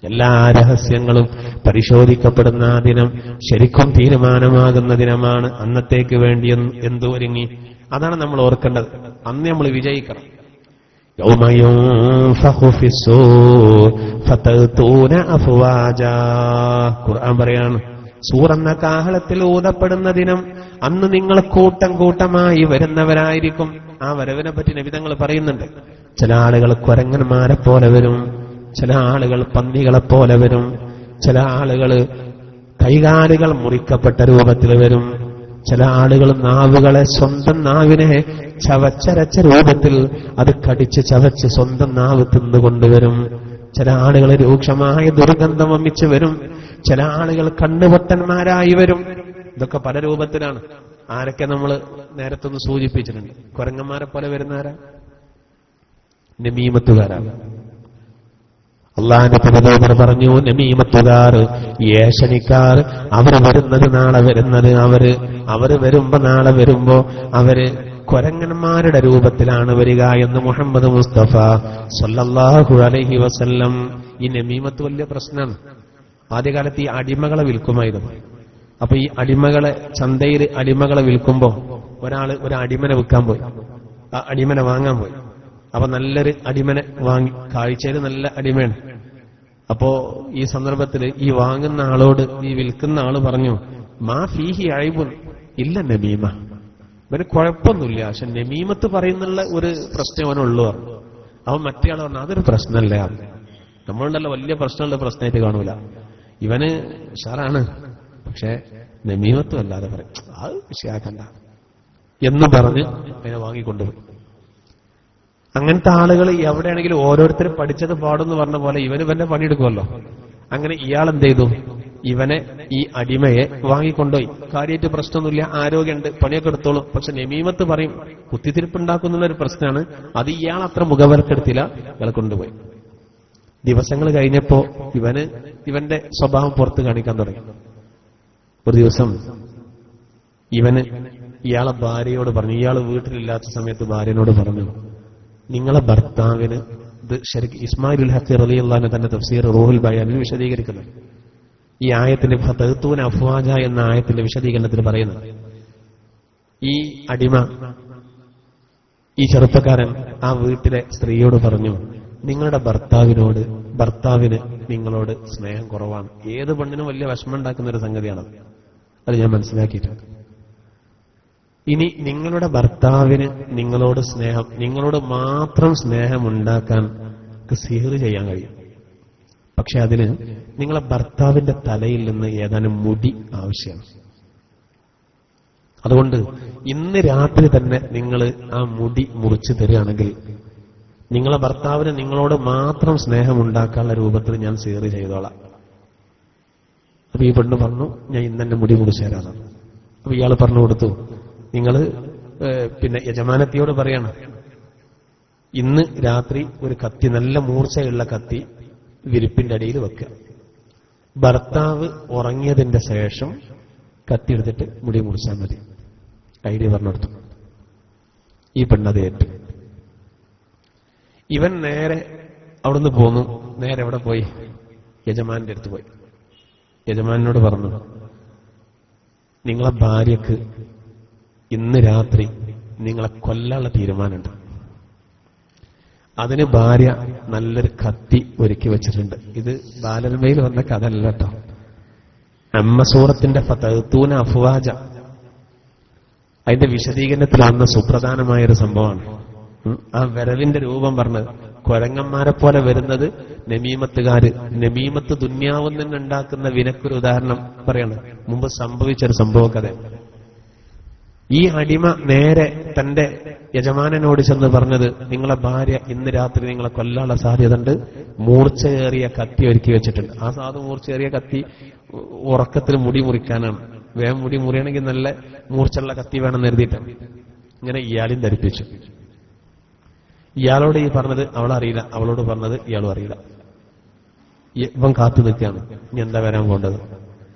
S1: എല്ലാ രഹസ്യങ്ങളും പരിശോധിക്കപ്പെടുന്ന ദിനം, ശരിക്കും തീരുമാനമാകുന്ന ദിനമാണ്. അന്നത്തേക്ക് വേണ്ടി എന്ത് ഒരുങ്ങി, അതാണ് നമ്മൾ ഓർക്കേണ്ടത്. അന്ന് നമ്മൾ വിജയിക്കണം. യൗമ യുൻഫഖു ഫിസ്സൂർ ഫതഅ്തൂന അഫ്വാജാ. ഖുർആൻ പറയാണ്, സൂർ എന്ന കാഹളത്തിൽ ഊതപ്പെടുന്ന ദിനം, അന്ന് നിങ്ങൾ കൂട്ടം കൂട്ടമായി വരുന്നവരായിരിക്കും. ആ വരവിനെ പറ്റി നബി തങ്ങൾ പറയുന്നുണ്ട്. ചില ആളുകൾ കുരങ്ങന്മാരെ പോലെ വരും, ചില ആളുകൾ പന്നികളെ പോലെ വരും, ചില ആളുകൾ കൈകാലുകൾ മുറിക്കപ്പെട്ട രൂപത്തിൽ വരും, ചില ആളുകൾ നാവുകളെ, സ്വന്തം നാവിനെ ചവച്ചരച്ച രൂപത്തിൽ അത് കടിച്ച് ചവച്ച് സ്വന്തം നാവ് തിന്നുകൊണ്ടുവരും. ചില ആളുകൾ രൂക്ഷമായ ദുർഗന്ധം വമിച്ച് വരും, ചില ആളുകൾ കണ്ണുപൊട്ടന്മാരായി വരും. ഇതൊക്കെ പല രൂപത്തിലാണ്. ആരൊക്കെ നമ്മൾ നേരത്തൊന്ന് സൂചിപ്പിച്ചിട്ടുണ്ട്. കുരങ്ങന്മാരെ പോലെ വരുന്നവരാ? നമീമത്തുകാരാണ്. അള്ളാഹിന്റെ പ്രബോധകർ പറഞ്ഞു, നമീമത്തുകാർ, ഏഷണിക്കാർ, അവർ വരുന്നത് നാളെ വരുന്നത് അവര് വരുമ്പോ നാളെ വരുമ്പോ അവര് കുരങ്ങന്മാരുടെ രൂപത്തിലാണ് വരിക എന്ന് മുഹമ്മദ് മുസ്തഫ സല്ലല്ലാഹു അലൈഹി വസല്ലം. ഈ നമീമത്ത് വലിയ പ്രശ്നമാണ്. ആദ്യകാലത്ത് ഈ അടിമകളെ വിൽക്കുമായിരുന്നു. അപ്പൊ ഈ അടിമകളെ ചന്തയിൽ അടിമകളെ വിൽക്കുമ്പോ ഒരാള് ഒരു അടിമനെ വിൽക്കാൻ പോയി, ആ അടിമനെ വാങ്ങാൻ പോയി. അപ്പൊ നല്ലൊരു അടിമനെ വാങ്ങി, കാഴ്ചയിൽ നല്ല അടിമയാണ്. അപ്പോ ഈ സന്ദർഭത്തിൽ ഈ വാങ്ങുന്ന ആളോട് ഈ വിൽക്കുന്ന ആള് പറഞ്ഞു, മാ ഫീഹി അയ്ബുൻ ഇല്ല നമീമ, ഇവന് കുഴപ്പമൊന്നുമില്ല, പക്ഷെ നമീമത്ത് പറയുന്നുള്ള ഒരു പ്രശ്നം അവനുള്ളൂ. അവൻ മറ്റേ ആൾ പറഞ്ഞു, അതൊരു പ്രശ്നമല്ല, നമ്മളുണ്ടല്ലോ വലിയ പ്രശ്നമുള്ള പ്രശ്നമായിട്ട് കാണൂല, ഇവന് ഉഷാറാണ്, പക്ഷെ നമീമത്തും അല്ലാതെ പറയും, അത് വിഷയാക്കണ്ട എന്ന് പറഞ്ഞ് അതിനെ വാങ്ങിക്കൊണ്ടുപോയി. അങ്ങനത്തെ ആളുകൾ എവിടെയാണെങ്കിലും ഓരോരുത്തരും പഠിച്ചത് പാടുമെന്ന് പറഞ്ഞ പോലെ ഇവന്റെ പണിയെടുക്കുമല്ലോ. അങ്ങനെ ഇയാൾ എന്ത് ചെയ്തു, ഇവനെ, ഈ അടിമയെ വാങ്ങിക്കൊണ്ടുപോയി. കാര്യമായിട്ട് പ്രശ്നമൊന്നുമില്ല, ആരോഗ്യമുണ്ട്, പണിയൊക്കെ എടുത്തോളും. പക്ഷെ നമീമത്ത് പറയും, കുത്തിത്തിരിപ്പുണ്ടാക്കുന്നുള്ളൊരു പ്രശ്നമാണ്. അത് ഇയാൾ അത്ര മുഖവരക്കെടുത്തില്ല, ഇയാൾ കൊണ്ടുപോയി. ദിവസങ്ങൾ കഴിഞ്ഞപ്പോ ഇവന്റെ സ്വഭാവം പുറത്ത് കാണിക്കാൻ തുടങ്ങി. ഒരു ദിവസം ഇയാളെ ഭാര്യയോട് പറഞ്ഞു, ഇയാൾ വീട്ടിലില്ലാത്ത സമയത്ത് ഭാര്യനോട് പറഞ്ഞു, നിങ്ങളെ ഭർത്താവിന്, ഇത് ശരിക്കും ഇസ്മായിലുൽ ഹഖ് റളിയല്ലാഹു അൻഹു തന്നെ തഫ്സീർ റൂഹുൽ ബയാനിൽ വിശദീകരിക്കുന്നത്. ഈ ആയത്തിന്റെ ഫതഅ്തൂന അഫ്വാജ എന്ന ആയത്തിന്റെ വിശദീകരണത്തിൽ പറയുന്നത്, ഈ അടിമ, ഈ ചെറുപ്പക്കാരൻ ആ വീട്ടിലെ സ്ത്രീയോട് പറഞ്ഞു, നിങ്ങളുടെ ഭർത്താവിന് നിങ്ങളോട് സ്നേഹം കുറവാണ്. ഏത് പെണ്ണിനും വലിയ വിഷമം ഉണ്ടാക്കുന്ന ഒരു സംഗതിയാണത്. അത് ഞാൻ മനസ്സിലാക്കിയിട്ടുണ്ട്. ഇനി നിങ്ങളുടെ ഭർത്താവിന് നിങ്ങളോട് സ്നേഹം, നിങ്ങളോട് മാത്രം സ്നേഹമുണ്ടാക്കാൻ സിഹ്ർ ചെയ്യാൻ കഴിയും. പക്ഷെ അതിന് നിങ്ങളെ ഭർത്താവിന്റെ തലയിൽ നിന്ന് ഏതാനും മുടി ആവശ്യമാണ്. അതുകൊണ്ട് ഇന്ന് രാത്രി തന്നെ നിങ്ങൾ ആ മുടി മുറിച്ചു തരികയാണെങ്കിൽ നിങ്ങളെ ഭർത്താവിന് നിങ്ങളോട് മാത്രം സ്നേഹമുണ്ടാക്കാനുള്ള രൂപത്തിൽ ഞാൻ സിഹ്ർ ചെയ്തോളാം. അപ്പൊ ഈ പെണ്ണ് പറഞ്ഞു, ഞാൻ ഇന്ന് തന്നെ മുടി മുറിച്ചു തരാനാണ്. അപ്പൊ ഇയാൾ പറഞ്ഞു കൊടുത്തു, നിങ്ങൾ പിന്നെ യജമാനത്തിയോട് പറയണം, ഇന്ന് രാത്രി ഒരു കത്തി, നല്ല മൂർച്ചയുള്ള കത്തി വിരിപ്പിന്റെ അടിയിൽ വെക്കുക. ഭർത്താവ് ഉറങ്ങിയതിന്റെ ശേഷം കത്തി എടുത്തിട്ട് മുടി മുറിച്ചാൽ മതി. ഐഡിയ പറഞ്ഞു കൊടുത്തു. ഈ പെണ്ണത് ഏറ്റു. ഇവൻ നേരെ അവിടുന്ന് പോന്നു. നേരെ എവിടെ പോയി? യജമാന്റെ അടുത്ത് പോയി. യജമാനോട് പറഞ്ഞു, നിങ്ങളെ ഭാര്യക്ക് ഇന്ന് രാത്രി നിങ്ങളെ കൊല്ലാനുള്ള തീരുമാനമുണ്ട്. അതിന് ഭാര്യ നല്ലൊരു കത്തി ഒരുക്കി വെച്ചിട്ടുണ്ട്. ഇത് ബാലരമയിൽ വന്ന കഥ അല്ല കേട്ടോ. അമ്മ സൂറത്തിന്റെ ഫതൂന അഫ്വാജ അതിന്റെ വിശദീകരണത്തിൽ വന്ന സുപ്രധാനമായൊരു സംഭവമാണ്. ആ വരവിന്റെ രൂപം പറഞ്ഞത് കുരങ്ങന്മാരെ പോലെ വരുന്നത് നമീമത്തുകാര്. നമീമത്ത് ദുന്യാവിൽ നിന്നുണ്ടാക്കുന്ന വിനക്കൊരു ഉദാഹരണം പറയണം. മുമ്പ് സംഭവിച്ചൊരു സംഭവ കഥ. ഈ അടിമ നേരെ തന്റെ യജമാനനോട് ചെന്ന് പറഞ്ഞത്, നിങ്ങളെ ഭാര്യ ഇന്ന് രാത്രി നിങ്ങളെ കൊല്ലാനുള്ള സാധ്യതയുണ്ട്, മൂർച്ചയേറിയ കത്തി ഒരുക്കി വെച്ചിട്ടുണ്ട്. ആ സാധു മൂർച്ചയേറിയ കത്തി ഉറക്കത്തിൽ മുടി മുറിക്കാനാണ്. വേഗം മുടി മുറിയണമെങ്കിൽ നല്ല മൂർച്ചുള്ള കത്തി വേണമെന്ന് എഴുതിയിട്ടാണ്. ഇങ്ങനെ ഇയാളും ധരിപ്പിച്ചു. ഇയാളോട് ഈ പറഞ്ഞത് അവളറിയില്ല, അവളോട് പറഞ്ഞത് ഇയാളും അറിയില്ല. ഇവൻ കാത്തു നിൽക്കുകയാണ്, ഇനി എന്താ വരാൻ പോണ്ടത്.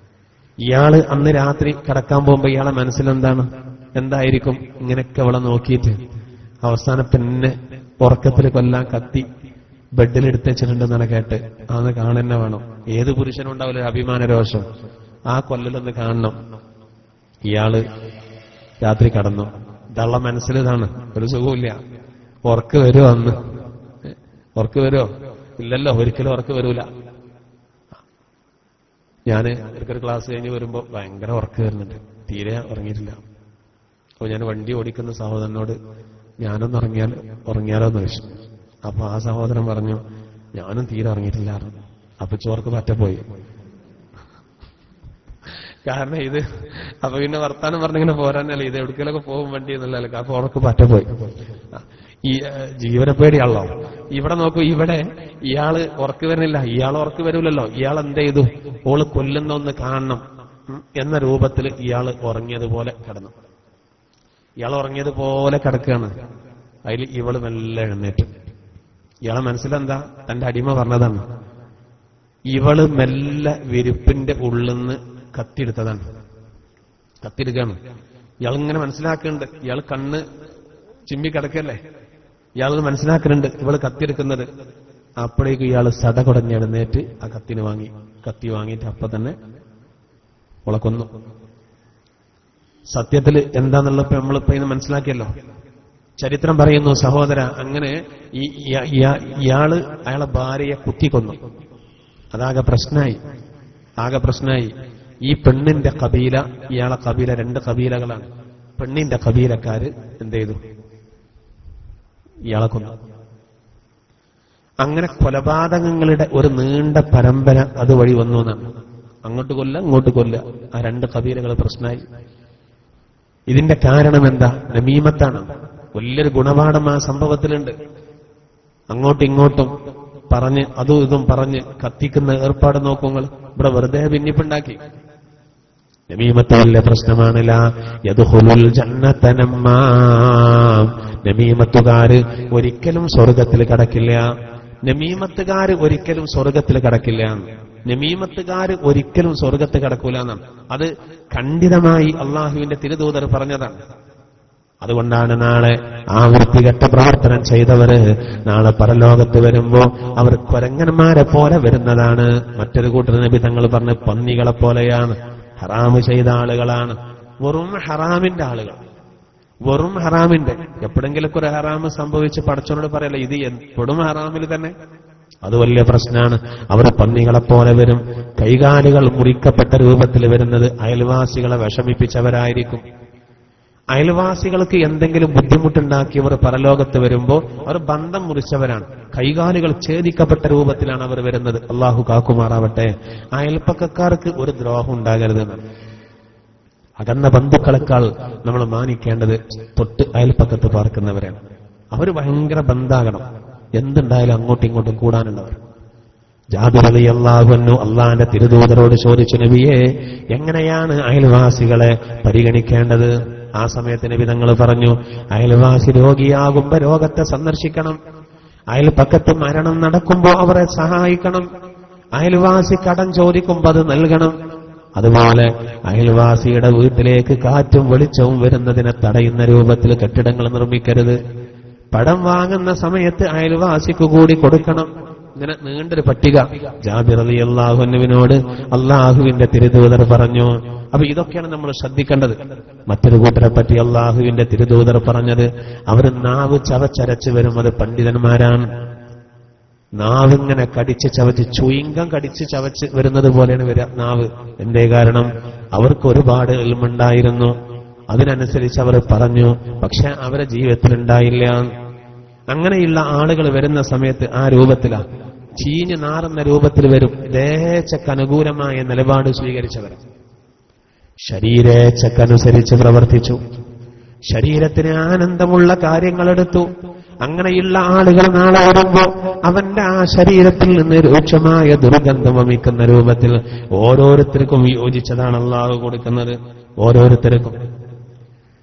S1: ഇയാള് അന്ന് രാത്രി കിടക്കാൻ പോകുമ്പോ ഇയാളെ മനസ്സിലെന്താണ്, എന്തായിരിക്കും? ഇങ്ങനെയൊക്കെ അവളെ നോക്കിയിട്ട് അവസാനം പിന്നെ ഉറക്കത്തിൽ കൊല്ലാൻ കത്തി ബെഡിലെടുത്ത് വെച്ചിട്ടുണ്ടെന്നാണ് കേട്ട്. അന്ന് കാണുന്നെ വേണം. ഏത് പുരുഷനും ഉണ്ടാവില്ല അഭിമാന രോഷം. ആ കൊല്ലലൊന്ന് കാണണം. ഇയാള് രാത്രി കടന്നു. ഇതള്ള മനസ്സിലിതാണ്, ഒരു സുഖമില്ല. ഉറക്ക് വരുമോ? അന്ന് ഉറക്ക് വരുമോ? ഇല്ലല്ലോ, ഒരിക്കലും ഉറക്ക് വരൂല. ഞാന് ഒരിക്കൽ ക്ലാസ് കഴിഞ്ഞ് വരുമ്പോ ഭയങ്കര ഉറക്ക് വരുന്നുണ്ട്, തീരെ ഉറങ്ങിയിട്ടില്ല. അപ്പൊ ഞാൻ വണ്ടി ഓടിക്കുന്ന സഹോദരനോട് ഞാനൊന്ന് ഉറങ്ങിയാലോ എന്ന് ചോദിച്ചു. അപ്പൊ ആ സഹോദരൻ പറഞ്ഞു, ഞാനും തീരെ ഉറങ്ങിയിട്ടില്ലായിരുന്നു. അപ്പൊ ചോർക്ക് പറ്റപ്പോയി. കാരണം ഇത് അപ്പൊ പിന്നെ വർത്താനം പറഞ്ഞിങ്ങനെ പോരാനല്ല, ഇത് എവിടേക്കെങ്കിലൊക്കെ പോകും വണ്ടി എന്നല്ല. അപ്പൊ ഉറക്ക് പറ്റപ്പോയി. ഈ ജീവനപ്പേടിയാണല്ലോ. ഇവിടെ നോക്കൂ, ഇവിടെ ഇയാള് ഉറക്ക് വരുന്നില്ല. ഇയാൾ ഉറക്ക് വരൂലല്ലോ. ഇയാൾ എന്ത് ചെയ്തു? ഓള് കൊല്ലുന്ന ഒന്ന് കാണണം എന്ന രൂപത്തിൽ ഇയാള് ഉറങ്ങിയതുപോലെ കിടന്നു. ഇയാൾ ഉറങ്ങിയതുപോലെ കിടക്കുകയാണ്. അതിൽ ഇവള് മെല്ലെ എഴുന്നേറ്റ്. ഇയാളെ മനസ്സിലെന്താ? തന്റെ അടിമ പറഞ്ഞതാണ്. ഇവള് മെല്ലെ വിരിപ്പിന്റെ ഉള്ളിന്ന് കത്തിയെടുത്തതാണ്. കത്തിയെടുക്കുകയാണ്. ഇയാളിങ്ങനെ മനസ്സിലാക്കുന്നുണ്ട്. ഇയാൾ കണ്ണ് ചിമ്മി കിടക്കല്ലേ. ഇയാളത് മനസ്സിലാക്കുന്നുണ്ട് ഇവള് കത്തിയെടുക്കുന്നത്. അപ്പോഴേക്കും ഇയാള് സടകുടഞ്ഞ് എഴുന്നേറ്റ് ആ കത്തി വാങ്ങിയിട്ട് അപ്പൊ തന്നെ അവളെ കൊന്നു. സത്യത്തിൽ എന്താന്നുള്ളപ്പോ നമ്മളിപ്പോ ഇന്ന് മനസ്സിലാക്കിയല്ലോ. ചരിത്രം പറയുന്നു സഹോദര, അങ്ങനെ ഇയാള് അയാളെ ഭാര്യയെ കുത്തിക്കൊന്നു. അതാകെ പ്രശ്നമായി. ഈ പെണ്ണിന്റെ കബീല, ഇയാളെ കബീല, രണ്ട് കബീലകളാണ്. പെണ്ണിന്റെ കബീലക്കാര് എന്ത് ചെയ്തു? ഇയാളെ കൊന്നു. അങ്ങനെ കൊലപാതകങ്ങളുടെ ഒരു നീണ്ട പരമ്പര അതുവഴി വന്നു എന്നാണ്. അങ്ങോട്ട് ഇങ്ങോട്ട് കൊല്ല. ആ രണ്ട് കബീലകൾ പ്രശ്നമായി. ഇതിന്റെ കാരണം എന്താ? നമീമത്താണ്. വലിയൊരു ഗുണപാഠം ആ സംഭവത്തിലുണ്ട്. അങ്ങോട്ടും ഇങ്ങോട്ടും പറഞ്ഞ് അതും ഇതും പറഞ്ഞ് കത്തിക്കുന്ന ഏർപ്പാട് നോക്കുങ്ങൾ. ഇവിടെ വെറുതെ ഭിന്നിപ്പുണ്ടാക്കി. നമീമത്ത് വലിയ പ്രശ്നമാണില്ല. യദ്ഖുലുൽ ജന്നത നമ്മാം. നമീമത്തുകാര് ഒരിക്കലും സ്വർഗത്തിൽ കടക്കില്ല. നമീമത്തുകാര് ഒരിക്കലും സ്വർഗത്തിൽ കടക്കില്ല. നമീമത്തുകാര് ഒരിക്കലും സ്വർഗത്ത് കടക്കൂല എന്നാണ്. അത് ഖണ്ഡിതമായി അള്ളാഹുവിന്റെ തിരുദൂതർ പറഞ്ഞതാണ്. അതുകൊണ്ടാണ് നാളെ ആ വൃത്തികെട്ട പ്രവർത്തനം ചെയ്തവര് നാളെ പരലോകത്ത് വരുമ്പോ അവർ കുരങ്ങന്മാരെ പോലെ വരുന്നതാണ്. മറ്റൊരു കൂട്ടർ നബി തങ്ങൾ പറഞ്ഞ് പന്നികളെ പോലെയാണ്. ഹറാമ് ചെയ്ത ആളുകളാണ്. വെറും ഹറാമിന്റെ ആളുകൾ. വെറും ഹറാമിന്റെ. എപ്പോഴെങ്കിലൊക്കെ ഒരു ഹറാമ് സംഭവിച്ച് പടച്ചവനോട് പറയല്ല, ഇത് എപ്പോഴും ഹറാമിൽ തന്നെ. അത് വലിയ പ്രശ്നമാണ്. അവർ പന്നികളെപ്പോലെ വരും. കൈകാലുകൾ മുറിക്കപ്പെട്ട രൂപത്തിൽ വരുന്നത് അയൽവാസികളെ വിഷമിപ്പിച്ചവരായിരിക്കും. അയൽവാസികൾക്ക് എന്തെങ്കിലും ബുദ്ധിമുട്ടുണ്ടാക്കിയവർ പരലോകത്ത് വരുമ്പോൾ അവർ ബന്ധം മുറിച്ചവരാണ്. കൈകാലുകൾ ഛേദിക്കപ്പെട്ട രൂപത്തിലാണ് അവർ വരുന്നത്. അള്ളാഹു കാക്കുമാറാവട്ടെ. അയൽപ്പക്കക്കാർക്ക് ഒരു ദ്രോഹം ഉണ്ടാകരുതെന്ന്. അകന്ന ബന്ധുക്കളെക്കാൾ നമ്മൾ മാനിക്കേണ്ടത് തൊട്ട് അയൽപ്പക്കത്ത് പാർക്കുന്നവരാണ്. അവർ ഭയങ്കര ബന്ധാകണം. എന്തുണ്ടായാലും അങ്ങോട്ടും ഇങ്ങോട്ടും കൂടാനുള്ളവർ. ജാബിർ റളിയല്ലാഹു അൻഹു അള്ളാന്റെ തിരുദൂതരോട് ചോദിച്ചു, നബിയെ, എങ്ങനെയാണ് അയൽവാസികളെ പരിഗണിക്കേണ്ടത്? ആ സമയത്ത് നബി തങ്ങൾ പറഞ്ഞു, അയൽവാസി രോഗിയാകുമ്പോ രോഗത്തെ സന്ദർശിക്കണം. അയൽപക്കത്ത് മരണം നടക്കുമ്പോ അവരെ സഹായിക്കണം. അയൽവാസി കടം ചോദിക്കുമ്പോ അത് നൽകണം. അതുപോലെ അയൽവാസിയുടെ വീട്ടിലേക്ക് കാറ്റും വെളിച്ചവും വരുന്നതിനെ തടയുന്ന രൂപത്തിൽ കെട്ടിടങ്ങൾ നിർമ്മിക്കരുത്. പഴം വാങ്ങുന്ന സമയത്ത് അയൽവാസിക്ക് കൂടി കൊടുക്കണം. ഇങ്ങനെ നീണ്ടൊരു പട്ടിക ജാബിർ റളിയല്ലാഹു അൻഹുവിനോട് അള്ളാഹുവിന്റെ തിരുദൂതർ പറഞ്ഞു. അപ്പൊ ഇതൊക്കെയാണ് നമ്മൾ ശ്രദ്ധിക്കേണ്ടത്. മറ്റൊരു കൂട്ടരെ പറ്റി അള്ളാഹുവിന്റെ തിരുദൂതർ പറഞ്ഞത്, അവർ നാവ് ചവച്ചരച്ച് വരും, അത് പണ്ഡിതന്മാരാണ്. നാവിങ്ങനെ കടിച്ച് ചവച്ച്, ചുയിങ്കം കടിച്ച് ചവച്ച് വരുന്നത് പോലെയാണ് വരിക നാവ്. എന്തേ കാരണം? അവർക്ക് ഒരുപാട് ഇൽമുണ്ടായിരുന്നു, അതിനനുസരിച്ച് അവർ പറഞ്ഞു, പക്ഷെ അവരെ ജീവിതത്തിൽ ഉണ്ടായില്ല. അങ്ങനെയുള്ള ആളുകൾ വരുന്ന സമയത്ത് ആ രൂപത്തിലാ ചീഞ്ഞു നാറുന്ന രൂപത്തിൽ വരും. ദേഹേച്ഛക്കനുകൂലമായ നിലപാട് സ്വീകരിച്ചവർ ശരീരേച്ഛക്കനുസരിച്ച് പ്രവർത്തിച്ചു, ശരീരത്തിന് ആനന്ദമുള്ള കാര്യങ്ങളെടുത്തു. അങ്ങനെയുള്ള ആളുകൾ നാളെ വരുമ്പോ അവന്റെ ആ ശരീരത്തിൽ നിന്ന് രൂക്ഷമായ ദുർഗന്ധം വമിക്കുന്ന രൂപത്തിൽ ഓരോരുത്തർക്കും യോജിച്ചതാണ് അല്ലാഹു കൊടുക്കുന്നത്. ഓരോരുത്തർക്കും.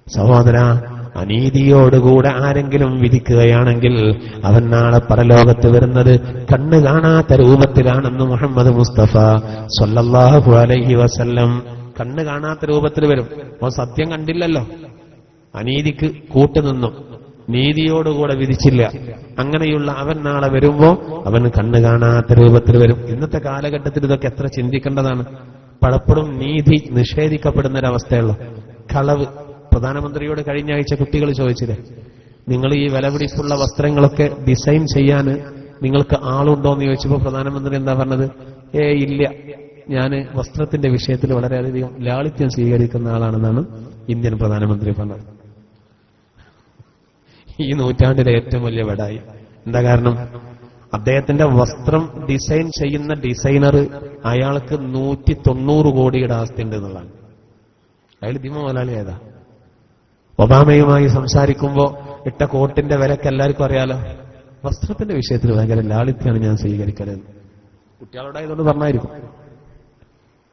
S1: സഹോദര, അനീതിയോടുകൂടെ ആരെങ്കിലും വിധിക്കുകയാണെങ്കിൽ അവൻ നാളെ പരലോകത്ത് വരുന്നത് കണ്ണ് കാണാത്ത രൂപത്തിലാണെന്ന് മുഹമ്മദ് മുസ്തഫ സ്വല്ലല്ലാഹു അലൈഹി വസല്ലം. കണ്ണ് കാണാത്ത രൂപത്തിൽ വരും. അവൻ സത്യം കണ്ടില്ലല്ലോ, അനീതിക്ക് കൂട്ടുനിന്നു, നീതിയോടുകൂടെ വിധിച്ചില്ല. അങ്ങനെയുള്ള അവൻ നാളെ വരുമ്പോ അവൻ കണ്ണ് കാണാത്ത രൂപത്തിൽ വരും. ഇന്നത്തെ കാലഘട്ടത്തിൽ ഇതൊക്കെ എത്ര ചിന്തിക്കേണ്ടതാണ്. പലപ്പോഴും നീതി നിഷേധിക്കപ്പെടുന്നൊരവസ്ഥയുള്ളൂ. കളവ്. പ്രധാനമന്ത്രിയോട് കഴിഞ്ഞ ആഴ്ച കുട്ടികൾ ചോദിച്ചില്ലേ, നിങ്ങൾ ഈ വിലപിടിപ്പുള്ള വസ്ത്രങ്ങളൊക്കെ ഡിസൈൻ ചെയ്യാൻ നിങ്ങൾക്ക് ആളുണ്ടോ എന്ന് ചോദിച്ചപ്പോൾ പ്രധാനമന്ത്രി എന്താ പറഞ്ഞത്? ഇല്ല, ഞാൻ വസ്ത്രത്തിന്റെ വിഷയത്തിൽ വളരെയധികം ലാളിത്യം സ്വീകരിക്കുന്ന ആളാണെന്നാണ് ഇന്ത്യൻ പ്രധാനമന്ത്രി പറഞ്ഞത്. ഈ നൂറ്റാണ്ടിലെ ഏറ്റവും വലിയ വെടായി. എന്താ കാരണം? അദ്ദേഹത്തിന്റെ വസ്ത്രം ഡിസൈൻ ചെയ്യുന്ന ഡിസൈനർ അയാൾക്ക് 190 കോടിയുടെ ആസ്തി ഉണ്ട് എന്നുള്ളതാണ്. അയാൾ ദിമ മുതലാളി ഏതാ? ഒബാമയുമായി സംസാരിക്കുമ്പോ ഇട്ട കോട്ടിന്റെ വിലക്ക് എല്ലാവർക്കും അറിയാലോ. വസ്ത്രത്തിന്റെ വിഷയത്തിൽ ഭയങ്കര ലാളിത്യാണ് ഞാൻ സ്വീകരിക്കരുത്. കുട്ടികളോടായതുകൊണ്ട് പറഞ്ഞായിരിക്കും.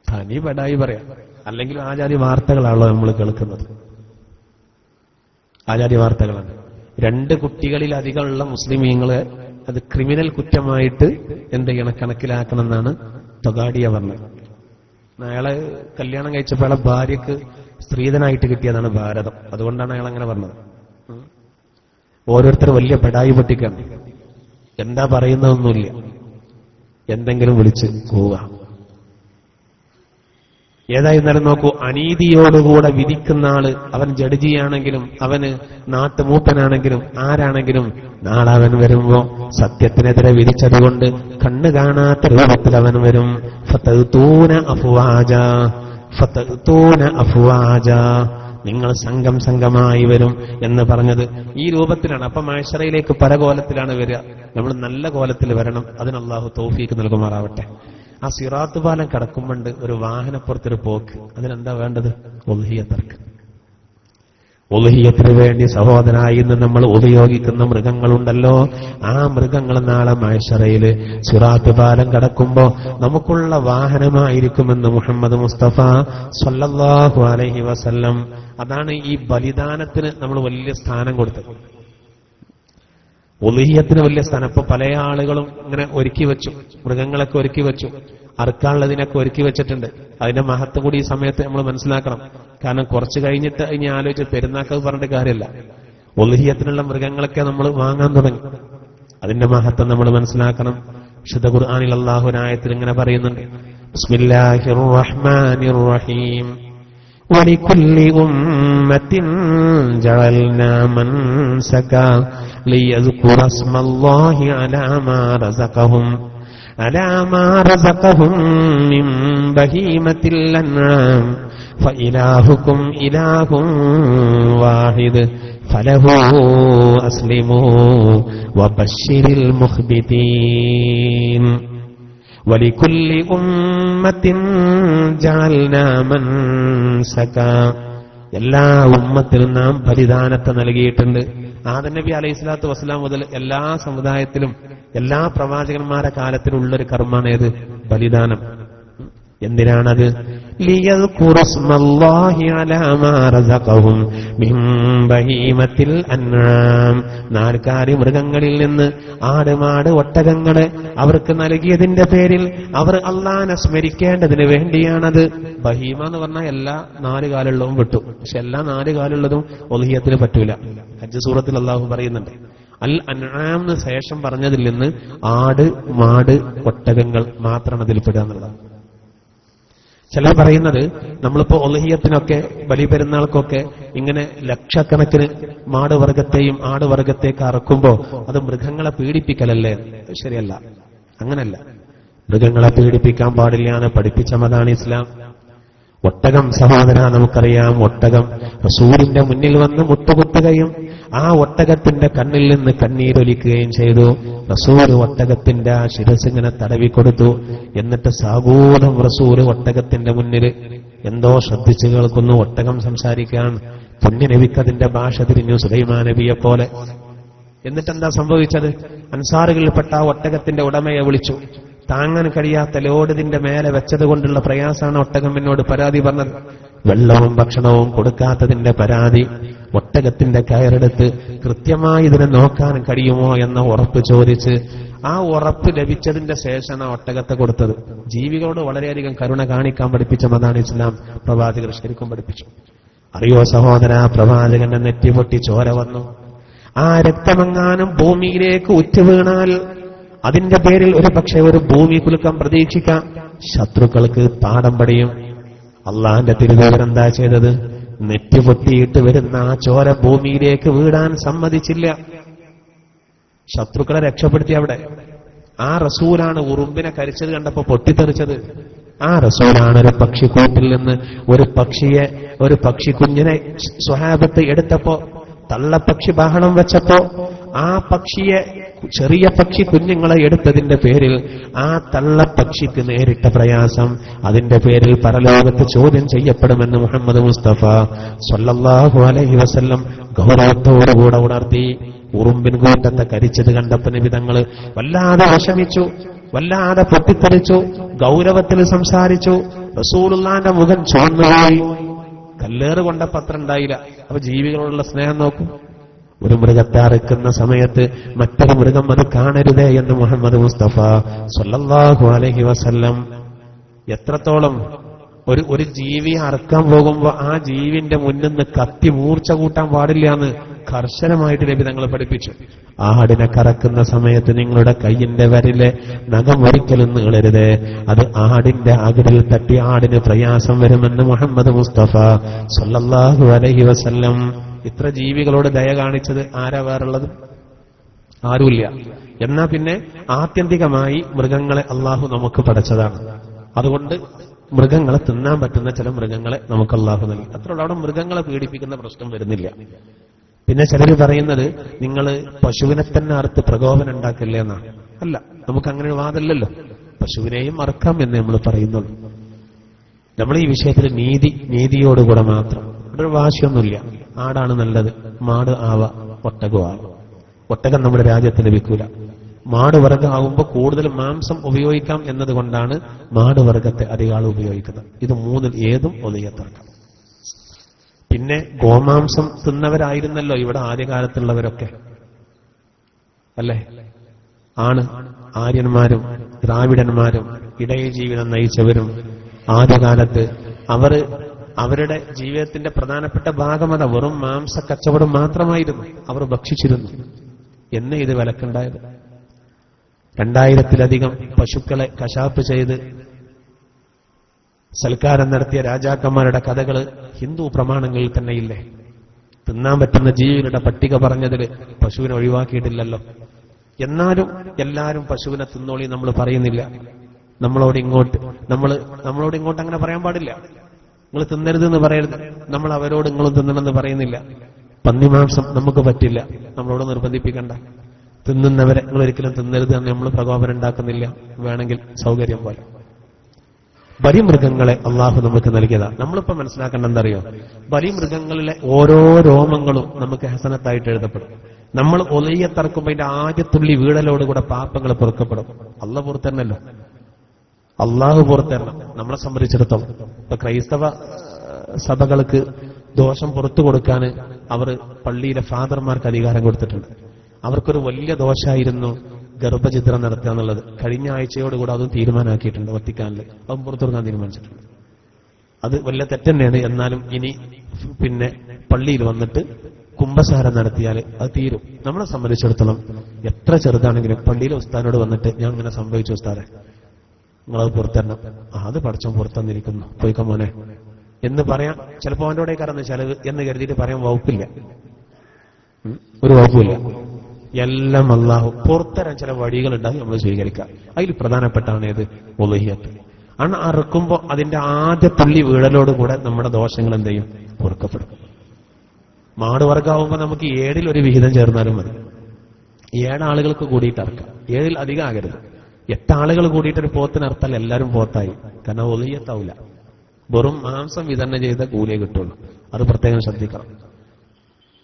S1: തനി പെടായി പറയാം. അല്ലെങ്കിൽ ആചാര്യ വാർത്തകളാണല്ലോ നമ്മൾ കേൾക്കുന്നത്. ആചാര്യ വാർത്തകളാണ്. 2 കുട്ടികളിലധികമുള്ള മുസ്ലിമീങ്ങളെ അത് ക്രിമിനൽ കുറ്റമായിട്ട് എന്ത് ചെയ്യണം, കണക്കിലാക്കണം എന്നാണ് തൊഗാഡിയ പറഞ്ഞത്. അയാളെ കല്യാണം കഴിച്ചപ്പോൾ അയാളെ ഭാര്യക്ക് സ്ത്രീധനായിട്ട് കിട്ടിയതാണ് ഭാരതം. അതുകൊണ്ടാണ് അയാൾ അങ്ങനെ പറഞ്ഞത്. ഓരോരുത്തർ വലിയ പെടായി പൊട്ടിക്കാണ്. എന്താ പറയുന്നതൊന്നുമില്ല, എന്തെങ്കിലും വിളിച്ച് പോവുക. ഏതായിരുന്നാലും നോക്കൂ, അനീതിയോടുകൂടെ വിധിക്കുന്ന ആള്, അവൻ ജഡ്ജിയാണെങ്കിലും അവന് നാട്ടുമൂപ്പനാണെങ്കിലും ആരാണെങ്കിലും നാളെ അവൻ വരുമ്പോ സത്യത്തിനെതിരെ വിധിച്ചതുകൊണ്ട് കണ്ണ് കാണാത്ത രൂപത്തിൽ അവൻ വരും. ഫതഅ്തൂന അഫ്വാജ, നിങ്ങൾ സംഘം സംഘമായി വരും എന്ന് പറഞ്ഞത് ഈ രൂപത്തിലാണ്. അപ്പൊ മഹ്ശറയിലേക്ക് പല കോലത്തിലാണ് വരിക. നമ്മൾ നല്ല കോലത്തിൽ വരണം. അതിന് അല്ലാഹു തൗഫീക്ക് നൽകുമാറാവട്ടെ. ആ സിറാത്ത് പാലം കടക്കുമ്പോണ്ട് ഒരു വാഹനപ്പുറത്തൊരു പോക്ക്. അതിനെന്താ വേണ്ടത്? ഉദ്ഹിയത്തർക്ക്. ഉദ്ഹിയത്തിന് വേണ്ടി സഹോദര ഇന്ന് നമ്മൾ ഉപയോഗിക്കുന്ന മൃഗങ്ങളുണ്ടല്ലോ, ആ മൃഗങ്ങൾ നാളെ മഹ്ശറയിൽ സിറാത്ത് പാലം കടക്കുമ്പോ നമുക്കുള്ള വാഹനമായിരിക്കുമെന്ന് മുഹമ്മദ് മുസ്തഫ സ്വല്ലല്ലാഹു അലൈഹി വസല്ലം. അതാണ് ഈ ബലിദാനത്തിന് നമ്മൾ വലിയ സ്ഥാനം കൊടുത്തത്. ഉദ്ഹിയത്തിന് വലിയ സ്ഥാനം. ഇപ്പൊ പല ആളുകളും ഇങ്ങനെ ഒരുക്കി വെച്ചു, മൃഗങ്ങളൊക്കെ ഒരുക്കി വെച്ചു, അറുക്കാനുള്ളതിനൊക്കെ ഒരുക്കി വെച്ചിട്ടുണ്ട്. അതിന്റെ മഹത്വം കൂടി ഈ സമയത്ത് നമ്മൾ മനസ്സിലാക്കണം. കാരണം കുറച്ച് കഴിഞ്ഞിട്ട് ഇനി ആലോചിച്ച് പെരുന്നാക്കത് പറഞ്ഞിട്ട് കാര്യമില്ല. ഉദ്ഹിയത്തിനുള്ള മൃഗങ്ങളൊക്കെ നമ്മൾ വാങ്ങാൻ തുടങ്ങി. അതിന്റെ മഹത്വം നമ്മൾ മനസ്സിലാക്കണം. വിശുദ്ധ ഖുർആനിൽ അല്ലാഹു ആയത്തിൽ ഇങ്ങനെ പറയുന്നുണ്ട്, ബിസ്മില്ലാഹിർ റഹ്മാനിർ റഹീം ولكل أمة جعلنا منسكا ليذكر اسم الله على ما رزقهم من بهيمة الأنعام فإلهكم إله واحد فله أسلموا وبشر المخبتين ولكل أمة جعلنا منسكا. എല്ലാ ഉമ്മത്തിനും നാം ബലിദാനത്തെ നൽകിയിട്ടുണ്ട്. ആദം നബി അലൈഹി സ്വലാത്തു വസ്സലാം മുതൽ എല്ലാ സമുദായത്തിലും എല്ലാ പ്രവാചകന്മാരുടെ കാലത്തിലുള്ളൊരു കർമ്മമാണ് ഏത്? ബലിദാനം. എന്തിനാണത്? ലിയദ്കുറു സ്മല്ലാഹി അലാ മാ റസഖഹും മിൻ ബഹീമത്തിൽ അൻആം. നാൽക്കാലി മൃഗങ്ങളിൽ നിന്ന് ആട്, മാട്, ഒട്ടകങ്ങളെ അവർക്ക് നൽകിയതിന്റെ പേരിൽ അവർ അള്ളാഹനെ സ്മരിക്കേണ്ടതിന് വേണ്ടിയാണത്. ബഹീമ എന്ന് പറഞ്ഞാൽ എല്ലാ 4 കാലുള്ളതും വിട്ടു. പക്ഷെ എല്ലാ 4 കാലുള്ളതും ഉദ്ഹിയ്യത്തിന് പറ്റൂല. ഹജ്ജ് സൂറത്തിൽ അള്ളാഹു പറയുന്നുണ്ട്. അൽ അൻആം എന്ന് ശേഷം പറഞ്ഞതിൽ നിന്ന് ആട്, മാട്, ഒട്ടകങ്ങൾ മാത്രമാണ് അതിൽ പെടുക എന്നുള്ളത്. ചിലർ പറയുന്നത് നമ്മളിപ്പോ ഉദ്ഹിയ്യത്തിനൊക്കെ ബലിപെരുന്നാൾക്കൊക്കെ ഇങ്ങനെ ലക്ഷക്കണക്കിന് മാടുവർഗത്തെയും ആടുവർഗത്തേക്ക് അറക്കുമ്പോ അത് മൃഗങ്ങളെ പീഡിപ്പിക്കലല്ലേ? ശരിയല്ല, അങ്ങനല്ല. മൃഗങ്ങളെ പീഡിപ്പിക്കാൻ പാടില്ല എന്ന് പഠിപ്പിച്ച മതാണ് ഇസ്ലാം. ഒട്ടകം സഹോദര, നമുക്കറിയാം, ഒട്ടകം റസൂലിന്റെ മുന്നിൽ വന്ന് മുട്ടുകുത്തുകയും ആ ഒട്ടകത്തിന്റെ കണ്ണിൽ നിന്ന് കണ്ണീരൊലിക്കുകയും ചെയ്തു. റസൂൽ ഒട്ടകത്തിന്റെ ആ ശിരസിങ്ങനെ തടവിക്കൊടുത്തു. എന്നിട്ട് സാഗൂതം റസൂൽ ഒട്ടകത്തിന്റെ മുന്നിൽ എന്തോ ശ്രദ്ധിച്ചു കേൾക്കുന്നു. ഒട്ടകം സംസാരിക്കാൻ. പുണ്യ നബിക്കതിന്റെ ഭാഷ തിരിഞ്ഞു, സുലൈമാൻ നബിയെ പോലെ. എന്നിട്ടെന്താ സംഭവിച്ചത്? അൻസാറുകളിൽപ്പെട്ട ആ ഒട്ടകത്തിന്റെ ഉടമയെ വിളിച്ചു. താങ്ങാൻ കഴിയാത്ത ലോഡിന്റെ മേലെ വെച്ചത് കൊണ്ടുള്ള പ്രയാസമാണ് ഒട്ടകം എന്നോട് പരാതി പറഞ്ഞത്. വെള്ളവും ഭക്ഷണവും കൊടുക്കാത്തതിന്റെ പരാതി. ഒട്ടകത്തിന്റെ കയറെടുത്ത് കൃത്യമായി ഇതിനെ നോക്കാൻ കഴിയുമോ എന്ന ഉറപ്പ് ചോദിച്ച് ആ ഉറപ്പ് ലഭിച്ചതിന്റെ ശേഷമാണ് ഒട്ടകത്തെ കൊടുത്തത്. ജീവികളോട് വളരെയധികം കരുണ കാണിക്കാൻ പഠിപ്പിച്ച മതാണ് ഇസ്ലാം. പ്രവാചകർ ശരിക്കും പഠിപ്പിച്ചു. അറിയോ സഹോദര, പ്രവാചകന്റെ നെറ്റിപൊട്ടി ചോര വന്നു. ആ രക്തമെങ്ങാനും ഭൂമിയിലേക്ക് ഉറ്റുവീണാൽ അതിന്റെ പേരിൽ ഒരു പക്ഷേ ഒരു ഭൂമി കുലുക്കം പ്രതീക്ഷിക്കാം. ശത്രുക്കൾക്ക് പാഠം പടിയും. അള്ളാന്റെ തിരുദൂതൻ എന്താ ചെയ്തത്? നെറ്റിപൊട്ടിയിട്ട് വരുന്ന ആ ചോര ഭൂമിയിലേക്ക് വീഴാൻ സമ്മതിച്ചില്ല. ശത്രുക്കളെ രക്ഷപ്പെടുത്തി. അവിടെ ആ റസൂലാണ് ഉറുമ്പിനെ കരിച്ചത് കണ്ടപ്പോ പൊട്ടിത്തെറിച്ചത്. ആ റസൂലാണ് ഒരു പക്ഷിക്കൂട്ടിൽ നിന്ന് ഒരു പക്ഷിക്കുഞ്ഞിനെ സ്വഹാബത്ത് എടുത്തപ്പോ, തള്ളപ്പക്ഷി ബഹളം വെച്ചപ്പോ ആ പക്ഷിയെ, ചെറിയ പക്ഷി കുഞ്ഞുങ്ങളെ എടുത്തതിന്റെ പേരിൽ ആ തള്ളപ്പക്ഷിക്ക് നേരിട്ട പ്രയാസം, അതിന്റെ പേരിൽ പരലോകത്ത് ചോദ്യം ചെയ്യപ്പെടുമെന്ന് മുഹമ്മദ് മുസ്തഫ സ്വല്ലല്ലാഹു അലൈഹി വസല്ലം ഗൗരവത്തോടുകൂടെ ഉണർത്തി. ഉറുമ്പിൻ കൂട്ടത്തെ കരിച്ചത് കണ്ടപ്പോ നബി തങ്ങൾ വല്ലാതെ വിഷമിച്ചു, വല്ലാതെ പൊട്ടിത്തെറിച്ചു, ഗൗരവത്തിൽ സംസാരിച്ചു. റസൂലുള്ളാന്റെ മുഖം ചുവന്നുപോയി. കല്ലേറ് കൊണ്ട പത്രം ഉണ്ടായില്ല. അപ്പൊ ജീവികളോടുള്ള സ്നേഹം നോക്കും. ഒരു മൃഗത്തെ അറുക്കുന്ന സമയത്ത് മറ്റൊരു മൃഗം അത് കാണരുതേ എന്ന് മുഹമ്മദ് മുസ്തഫ സ്വല്ലല്ലാഹു അലൈഹി വസല്ലം. എത്രത്തോളം ഒരു ജീവിയെ അറുക്കാൻ പോകുമ്പോ ആ ജീവിന്റെ മുന്നിൽ നിന്ന് കത്തി മൂർച്ച കൂട്ടാൻ പാടില്ല എന്ന് കർശനമായിട്ട് നബി തങ്ങൾ പഠിപ്പിച്ചു. ആടിനെ കറക്കുന്ന സമയത്ത് നിങ്ങളുടെ കയ്യിന്റെ വരിലെ നഖം ഒരിക്കലും നീളരുത്. അത് ആടിന്റെ അകിടിൽ തട്ടി ആടിന് പ്രയാസം വരുമെന്ന് മുഹമ്മദ് മുസ്തഫ സ്വല്ലല്ലാഹു അലൈഹി വസല്ലം. ഇത്ര ജീവികളോട് ദയ കാണിച്ചത് ആരാ വേറുള്ളത്? ആരുമില്ല. എന്നാ പിന്നെ ആത്യന്തികമായി മൃഗങ്ങളെ അള്ളാഹു നമുക്ക് പടച്ചതാണ്. അതുകൊണ്ട് മൃഗങ്ങളെ തിന്നാൻ പറ്റുന്ന ചില മൃഗങ്ങളെ നമുക്ക് അള്ളാഹു നൽകി. അത്രയുള്ള അവിടെ മൃഗങ്ങളെ പീഡിപ്പിക്കുന്ന പ്രശ്നം വരുന്നില്ല. പിന്നെ ചിലർ പറയുന്നത് നിങ്ങൾ പശുവിനെ തന്നെ അറുത്ത് പ്രകോപനം ഉണ്ടാക്കില്ലേ എന്നാണ്. അല്ല, നമുക്ക് അങ്ങനെ ഒരു വാദമല്ലല്ലോ. പശുവിനെയും അറുക്കാം എന്ന് നമ്മൾ പറയുന്നുള്ളൂ. നമ്മൾ ഈ വിഷയത്തിൽ നീതിയോടുകൂടെ മാത്രം, ഒരു വാശിയൊന്നുമില്ല. ആടാണ് നല്ലത്, മാട് ആവാ, ഒട്ടകം ആവാം. ഒട്ടകം നമ്മുടെ രാജ്യത്ത് ലഭിക്കൂല. മാടുവർഗം ആകുമ്പോൾ കൂടുതൽ മാംസം ഉപയോഗിക്കാം എന്നതുകൊണ്ടാണ് മാടുവർഗത്തെ അധികം ആൾ ഉപയോഗിക്കുന്നത്. ഇത് മൂന്നിൽ ഏതും ഒതുയത്തർക്കാം. പിന്നെ ഗോമാംസം തിന്നവരായിരുന്നല്ലോ ഇവിടെ ആദ്യകാലത്തുള്ളവരൊക്കെ, അല്ലേ? ആര്യന്മാരും ദ്രാവിഡന്മാരും ഇടയ ജീവിതം നയിച്ചവരും ആദ്യകാലത്ത് അവരുടെ ജീവിതത്തിന്റെ പ്രധാനപ്പെട്ട ഭാഗമത വെറും മാംസ കച്ചവടം മാത്രമായിരുന്നു. അവർ ഭക്ഷിച്ചിരുന്നു. എന്ന് ഇത് വിലക്കുണ്ടായത്. 2000-ലധികം പശുക്കളെ കശാപ്പ് ചെയ്ത് സൽക്കാരം നടത്തിയ രാജാക്കന്മാരുടെ കഥകൾ ഹിന്ദു പ്രമാണങ്ങളിൽ തന്നെയില്ലേ? തിന്നാൻ പറ്റുന്ന ജീവികളുടെ പട്ടിക പറഞ്ഞതിൽ പശുവിനെ ഒഴിവാക്കിയിട്ടില്ലല്ലോ. എന്നാലും എല്ലാവരും പശുവിനെ തിന്നോളി നമ്മൾ പറയുന്നില്ല. നമ്മളോട് ഇങ്ങോട്ട് അങ്ങനെ പറയാൻ പാടില്ല. നിങ്ങൾ തിന്നരുതെന്ന് പറയരുത്. നമ്മൾ അവരോട് നിങ്ങളും തിന്നണമെന്ന് പറയുന്നില്ല. പന്നിമാംസം നമുക്ക് പറ്റില്ല, നമ്മളോട് നിർബന്ധിപ്പിക്കണ്ട. തിന്നുന്നവരെ നിങ്ങൾ ഒരിക്കലും തിന്നരുത് എന്ന് നമ്മൾ പ്രകോപനം ഉണ്ടാക്കുന്നില്ല. വേണമെങ്കിൽ സൗകര്യം പോലെ. ബലിമൃഗങ്ങളെ അള്ളാഹു നമുക്ക് നൽകിയതാണ്. നമ്മളിപ്പോ മനസ്സിലാക്കേണ്ട എന്തറിയോ? ബലിമൃഗങ്ങളിലെ ഓരോ രോമങ്ങളും നമുക്ക് ഹസനത്തായിട്ട് എഴുതപ്പെടും. നമ്മൾ ഒലയ്യത്തറക്കുമ്പോ അതിന്റെ ആദ്യത്തുള്ളി വീടലോടുകൂടെ പാപങ്ങൾ പൊറുക്കപ്പെടും. അള്ളാഹ് പുറത്തന്നല്ലോ. അള്ളാഹു പുറത്തരണം. നമ്മളെ സംബന്ധിച്ചിടത്തോളം ഇപ്പൊ ക്രൈസ്തവ സഭകൾക്ക് ദോഷം പുറത്തു കൊടുക്കാൻ അവർ പള്ളിയിലെ ഫാദർമാർക്ക് അധികാരം കൊടുത്തിട്ടുണ്ട്. അവർക്കൊരു വലിയ ദോഷമായിരുന്നു ഗർഭചിത്രം നടത്തുക എന്നുള്ളത്. കഴിഞ്ഞ ആഴ്ചയോടുകൂടെ അതും തീരുമാനമാക്കിയിട്ടുണ്ട് വത്തിക്കാനിൽ. അതും പുറത്തു കൊടുക്കാൻ തീരുമാനിച്ചിട്ടുണ്ട്. അത് വലിയ തെറ്റന്നെയാണ്. എന്നാലും ഇനി പിന്നെ പള്ളിയിൽ വന്നിട്ട് കുംഭസാരം നടത്തിയാൽ അത് തീരും. നമ്മളെ സംബന്ധിച്ചിടത്തോളം എത്ര ചെറുതാണെങ്കിലും പള്ളിയിലെ ഉസ്താദിനോട് വന്നിട്ട് ഞാൻ ഇങ്ങനെ സംഭവിച്ചു ഉസ്താദെ, നിങ്ങളത് പുറത്തരണം. അത് പഠിച്ചോ പുറത്തന്നിരിക്കുന്നു, പോയിക്കോ മോനെ എന്ന് പറയാം. ചിലപ്പോൾ അവൻ്റെ കൂടെ കറന്ന് ചെലവ് എന്ന് കരുതിയിട്ട് പറയാൻ വകുപ്പില്ല, ഒരു വകുപ്പില്ല. എല്ലാം അല്ലാഹു പുറത്തരാൻ ചില വഴികളുണ്ടാകും, നമ്മൾ സ്വീകരിക്കുക. അതിൽ പ്രധാനപ്പെട്ടാണ് ഏത് ഉളുഹിയ്യത്ത്. അന്ന് അറുക്കുമ്പോൾ അതിന്റെ ആദ്യ തുള്ളി വീഴലോടുകൂടെ നമ്മുടെ ദോഷങ്ങൾ എന്ത് ചെയ്യും? പൊറുക്കപ്പെടും. മാടുവർഗാവുമ്പോൾ നമുക്ക് 7 ഒരു വിഹിതം ചേർന്നാലും മതി. 7 ആളുകൾക്ക് കൂടിയിട്ട് അറക്കാം. 7 അധികം ആകരുത്. 8 ആളുകൾ കൂടിയിട്ടൊരു പോത്തിന് അർത്താൽ എല്ലാവരും പോത്തായി. കാരണം ഉളുഹിയ്യത്താവില്ല. വെറും മാംസം വിതരണം ചെയ്ത കൂലിയെ കിട്ടുള്ളൂ. അത് പ്രത്യേകം ശ്രദ്ധിക്കണം.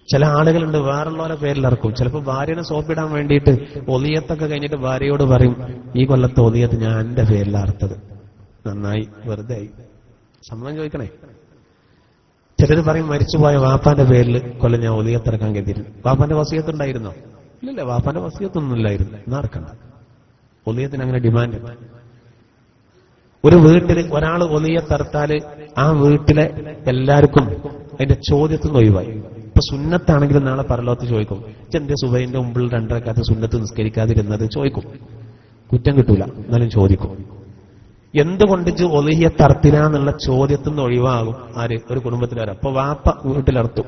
S1: ചില ആളുകളുണ്ട് വേറുള്ളവരെ പേരിൽ ഇറക്കും. ചിലപ്പോൾ ഭാര്യനെ സോപ്പിടാൻ വേണ്ടിയിട്ട് ഒലിയത്തൊക്കെ കഴിഞ്ഞിട്ട് ഭാര്യയോട് പറയും, ഈ കൊല്ലത്തെ ഒലിയത്ത് ഞാൻ എന്റെ പേരിൽ അറുത്തത്, നന്നായി, വെറുതെ ആയി. സമ്മതം ചോദിക്കണേ. ചിലർ പറയും മരിച്ചുപോയ വാപ്പാന്റെ പേരിൽ കൊല്ലം ഞാൻ ഒലിയത്തിറക്കാൻ കരുതിയിരുന്നു. വാപ്പാന്റെ വസിയത്ത് ഉണ്ടായിരുന്നോ? ഇല്ലല്ല, വാപ്പാന്റെ വസിയത്തൊന്നും ഇല്ലായിരുന്നു. എന്നാ ഇറക്കണ്ട. ഒലിയത്തിന് അങ്ങനെ ഡിമാൻഡ് ഉണ്ട്. ഒരു വീട്ടിൽ ഒരാൾ ഒലിയത്തറുത്താല് ആ വീട്ടിലെ എല്ലാവർക്കും അതിന്റെ ചോദ്യത്തിൽ നിന്ന് ഒഴിവായി. ഇപ്പൊ സുന്നത്താണെങ്കിലും നാളെ പരലോകത്ത് ചോദിക്കും, എന്റെ സുബൈന്റെ മുമ്പിൽ 2 റക്അത്ത് സുന്നത്ത് നിസ്കരിക്കാതിരുന്നത് ചോദിക്കും. കുറ്റം കിട്ടൂല, എന്നാലും ചോദിക്കും. എന്തുകൊണ്ട് ഒളിഹിയത്തർത്തിന എന്നുള്ള ചോദ്യത്തിൽ നിന്ന് ഒഴിവാകും ആര്? ഒരു കുടുംബത്തിലാരും. അപ്പൊ വാപ്പ വീട്ടിലർത്തു,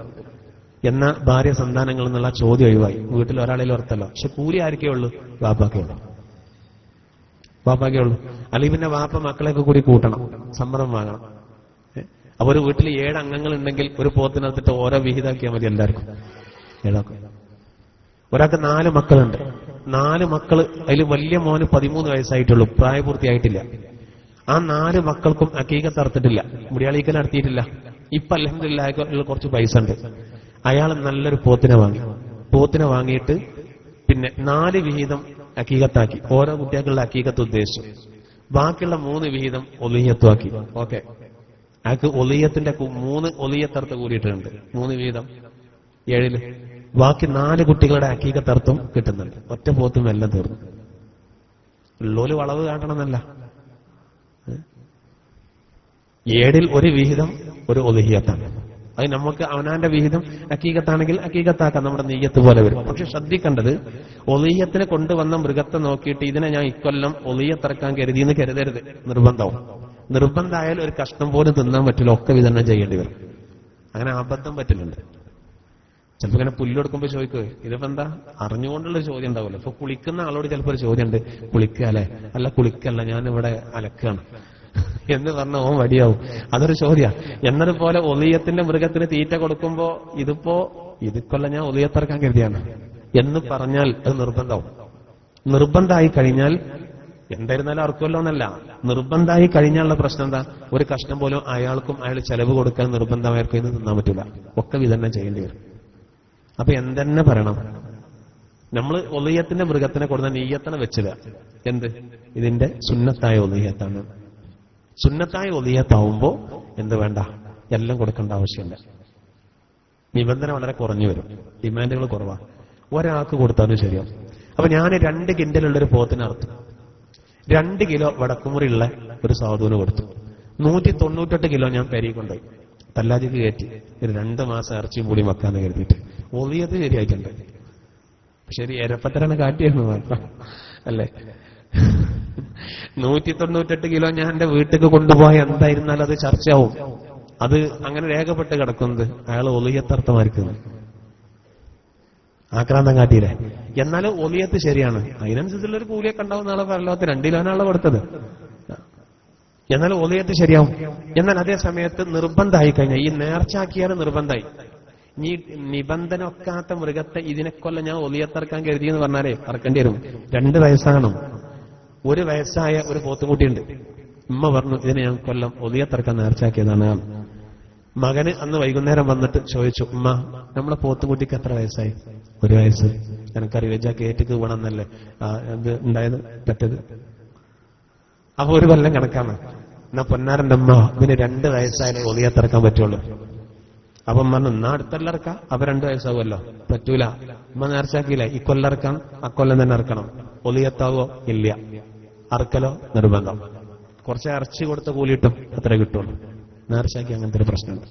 S1: എന്നാ ഭാര്യ സന്താനങ്ങൾ എന്നുള്ള ചോദ്യം ഒഴിവായി. വീട്ടിൽ ഒരാളേലും അർത്ഥമല്ലോ. പക്ഷെ കൂലി ആർക്കേ ഉള്ളൂ? വാപ്പാക്കേ ഉള്ളൂ. വാപ്പാക്കേ ഉള്ളൂ. അല്ലെങ്കിൽ പിന്നെ വാപ്പ മക്കളെയൊക്കെ കൂടി കൂട്ടണം, സമ്മതം വാങ്ങണം. അപ്പൊ ഒരു വീട്ടിൽ 7 അംഗങ്ങൾ ഉണ്ടെങ്കിൽ ഒരു പോത്തിനകത്തിട്ട് ഓരോ വിഹിതാക്കിയാൽ മതി എല്ലാവർക്കും. 7 ഒരാൾക്ക് 4 മക്കളുണ്ട്. 4 മക്കള്, അതിൽ വലിയ മോന് 13 വയസ്സായിട്ടുള്ളൂ, പ്രായപൂർത്തിയായിട്ടില്ല. ആ 4 മക്കൾക്കും അക്കീകത്ത് അറുത്തിട്ടില്ല, മുടിയാളിക്കൽ നടത്തിയിട്ടില്ല. ഇപ്പൊ അൽഹംദുലില്ലാഹ് കുറച്ച് പൈസ ഉണ്ട്. അയാൾ നല്ലൊരു പോത്തിനെ വാങ്ങി. പോത്തിനെ വാങ്ങിയിട്ട് പിന്നെ 4 വിഹിതം അക്കീകത്താക്കി. ഓരോ കുട്ടികൾക്കുള്ള അക്കീകത്ത് ഉദ്ദേശിച്ചു. ബാക്കിയുള്ള 3 വിഹിതം ഒളിഹിയത്തുമാക്കി. ഓക്കെ, അയാൾക്ക് ഒളിയത്തിന്റെ 3 ഒളിയത്തർത്ത് കൂടിയിട്ടുണ്ട്. 3 വീതം 7. ബാക്കി 4 കുട്ടികളുടെ അക്കീകത്തർത്തും കിട്ടുന്നുണ്ട്. ഒറ്റ പോത്തും എല്ലാം തീർന്നു. ഉള്ളോല് വളവ് കാട്ടണമെന്നല്ല. 7 ഒരു വിഹിതം ഒരു ഒളിഹിയത്താണ്. അത് നമുക്ക് അവനാന്റെ വിഹിതം അക്കീകത്താണെങ്കിൽ അക്കീകത്താക്കാം, നമ്മുടെ നെയ്യത്ത് പോലെ വരും. പക്ഷെ ശ്രദ്ധിക്കേണ്ടത്, ഒളിയത്തിനെ കൊണ്ടുവന്ന മൃഗത്തെ നോക്കിയിട്ട് ഇതിനെ ഞാൻ ഇക്കൊല്ലം ഒളിയത്തിറക്കാൻ കരുതിയെന്ന് കരുതരുത്. നിർബന്ധവും. നിർബന്ധമായാൽ ഒരു കഷ്ണം പോലും തിന്നാൻ പറ്റില്ല, ഒക്കെ വിതരണം ചെയ്യേണ്ടി വരും. അങ്ങനെ അബദ്ധം പറ്റില്ലുണ്ട്. ചിലപ്പോൾ ഇങ്ങനെ പുല്ലെടുക്കുമ്പോൾ ചോദിക്കുക, ഇതിപ്പോ എന്താ? അറിഞ്ഞുകൊണ്ടുള്ള ചോദ്യം ഉണ്ടാവില്ല. ഇപ്പൊ കുളിക്കുന്ന ആളോട് ചിലപ്പോൾ ഒരു ചോദ്യം ഉണ്ട്, കുളിക്കുക അല്ലെ? അല്ല, കുളിക്കല്ല, ഞാനിവിടെ അലക്കാണ് എന്ന് പറഞ്ഞ ഓൻ വടിയാവും. അതൊരു ചോദ്യ. എന്നതുപോലെ ഒളിയത്തിന്റെ മൃഗത്തിന് തീറ്റ കൊടുക്കുമ്പോ ഇതിക്കൊല്ല ഞാൻ ഒളിയത്തിറക്കാൻ കരുതിയാണ് എന്ന് പറഞ്ഞാൽ അത് നിർബന്ധവും. നിർബന്ധമായി കഴിഞ്ഞാൽ എന്തായിരുന്നാലും അർക്കുമല്ലോ എന്നല്ല. നിർബന്ധമായി കഴിഞ്ഞാലുള്ള പ്രശ്നം എന്താ? ഒരു കഷ്ണം പോലും അയാൾക്കും അയാൾ ചെലവ് കൊടുക്കാൻ നിർബന്ധമായിരിക്കും എന്ന് തിന്നാൻ പറ്റില്ല, ഒക്കെ വിതരണം ചെയ്യേണ്ടി വരും. അപ്പൊ എന്തെന്നെ പറയണം, നമ്മൾ ഒളിയത്തിന്റെ മൃഗത്തിനെ കൊടുത്ത നെയ്യത്തിനെ വെച്ചില്ല. എന്ത്? ഇതിന്റെ സുന്നത്തായ ഒളിയത്താണ്. സുന്നത്തായ ഒളിയത്താവുമ്പോ എന്ത് വേണ്ട, എല്ലാം കൊടുക്കേണ്ട ആവശ്യമില്ല. നിബന്ധന വളരെ കുറഞ്ഞു വരും, ഡിമാൻഡുകൾ കുറവാണ്. ഒരാൾക്ക് കൊടുത്താലും ശരിയാവും. അപ്പൊ ഞാൻ 2 കിൻഡലുള്ളൊരു പോത്തിനെ അറുത്തു. 2 കിലോ വടക്കുമുറിയുള്ള ഒരു സാധുവിന് കൊടുത്തു. 198 കിലോ ഞാൻ പെരിയിൽ കൊണ്ടുപോയി തല്ലാജിക്ക് കയറ്റി. ഒരു 2 മാസം ഇറച്ചിയും കൂടി വെക്കാന്ന് കരുതിയിട്ട് ഒളിയത് ശരിയായിട്ടുണ്ട്. ശരി, എരപ്പത്തരാണ് കാട്ടിയെന്ന് മാത്രം അല്ലേ. 198 കിലോ ഞാൻ എന്റെ വീട്ടിലേക്ക് കൊണ്ടുപോയ എന്തായിരുന്നാലും അത് ചർച്ചയാവും. അത് അങ്ങനെ രേഖപ്പെട്ട് കിടക്കുന്നത് അയാൾ ഒളിയത്തർത്ഥമായിരിക്കുന്നു. ആക്രാന്തം കാട്ടിയില്ലേ? എന്നാലും ഒളിയത്ത് ശരിയാണ്. അതിനനുസരിച്ചുള്ള ഒരു കൂലിയൊക്കെ ഉണ്ടാവും. നാളെ പരലോകത്ത് 2 കിലോനാണല്ലോ കൊടുത്തത്. എന്നാലും ഒളിയത്ത് ശരിയാവും. എന്നാൽ അതേ സമയത്ത് നിർബന്ധമായി കഴിഞ്ഞാൽ, ഈ നേർച്ചാക്കിയാൽ നിർബന്ധമായി. ഈ നിബന്ധന ഒക്കാത്ത മൃഗത്തെ ഇതിനെക്കൊല്ലം ഞാൻ ഒളിയത്തിറക്കാൻ കരുതിയെന്ന് പറഞ്ഞാലേ ഇറക്കേണ്ടി വരും. 2 വയസ്സാണ്. 1 വയസ്സായ ഒരു പോത്തുകുട്ടിയുണ്ട്. ഉമ്മ പറഞ്ഞു, ഇതിനെ ഞാൻ കൊല്ലം ഒളിയത്തിറക്കാൻ നേർച്ചാക്കിയതാണ്. മകന് അന്ന് വൈകുന്നേരം വന്നിട്ട് ചോദിച്ചു, ഉമ്മ, നമ്മളെ പോത്തുകുട്ടിക്ക് എത്ര വയസ്സായി? 1 വയസ്സ്. എനിക്കറിയാം, കേറ്റിക്ക് വീണമെന്നല്ലേ എന്ത് ഉണ്ടായത് പറ്റത്? അപ്പൊ ഒരു കൊല്ലം കണക്കാണ്. എന്നാ പൊന്നാരന്റെ അമ്മ ഇതിന് 2 വയസ്സായാലേ ഒളിയത്തിറക്കാൻ പറ്റുള്ളൂ. അപ്പം പറഞ്ഞു എന്നാ അടുത്തല്ല ഇറക്കാം. അപ്പൊ 2 വയസ്സാവുമല്ലോ, പറ്റൂല. അമ്മ നേർച്ചാക്കിയില്ല, ഈ കൊല്ലം ഇറക്കാം, അക്കൊല്ലം തന്നെ ഇറക്കണം. ഒളിയത്താവോ? ഇല്ല. അറക്കലോ നിർബന്ധം. കുറച്ച് ഇറച്ചി കൊടുത്ത കൂലിയിട്ടും അത്ര കിട്ടുള്ളൂ. നേർച്ചാക്കി അങ്ങനത്തെ ഒരു പ്രശ്നമുണ്ട്.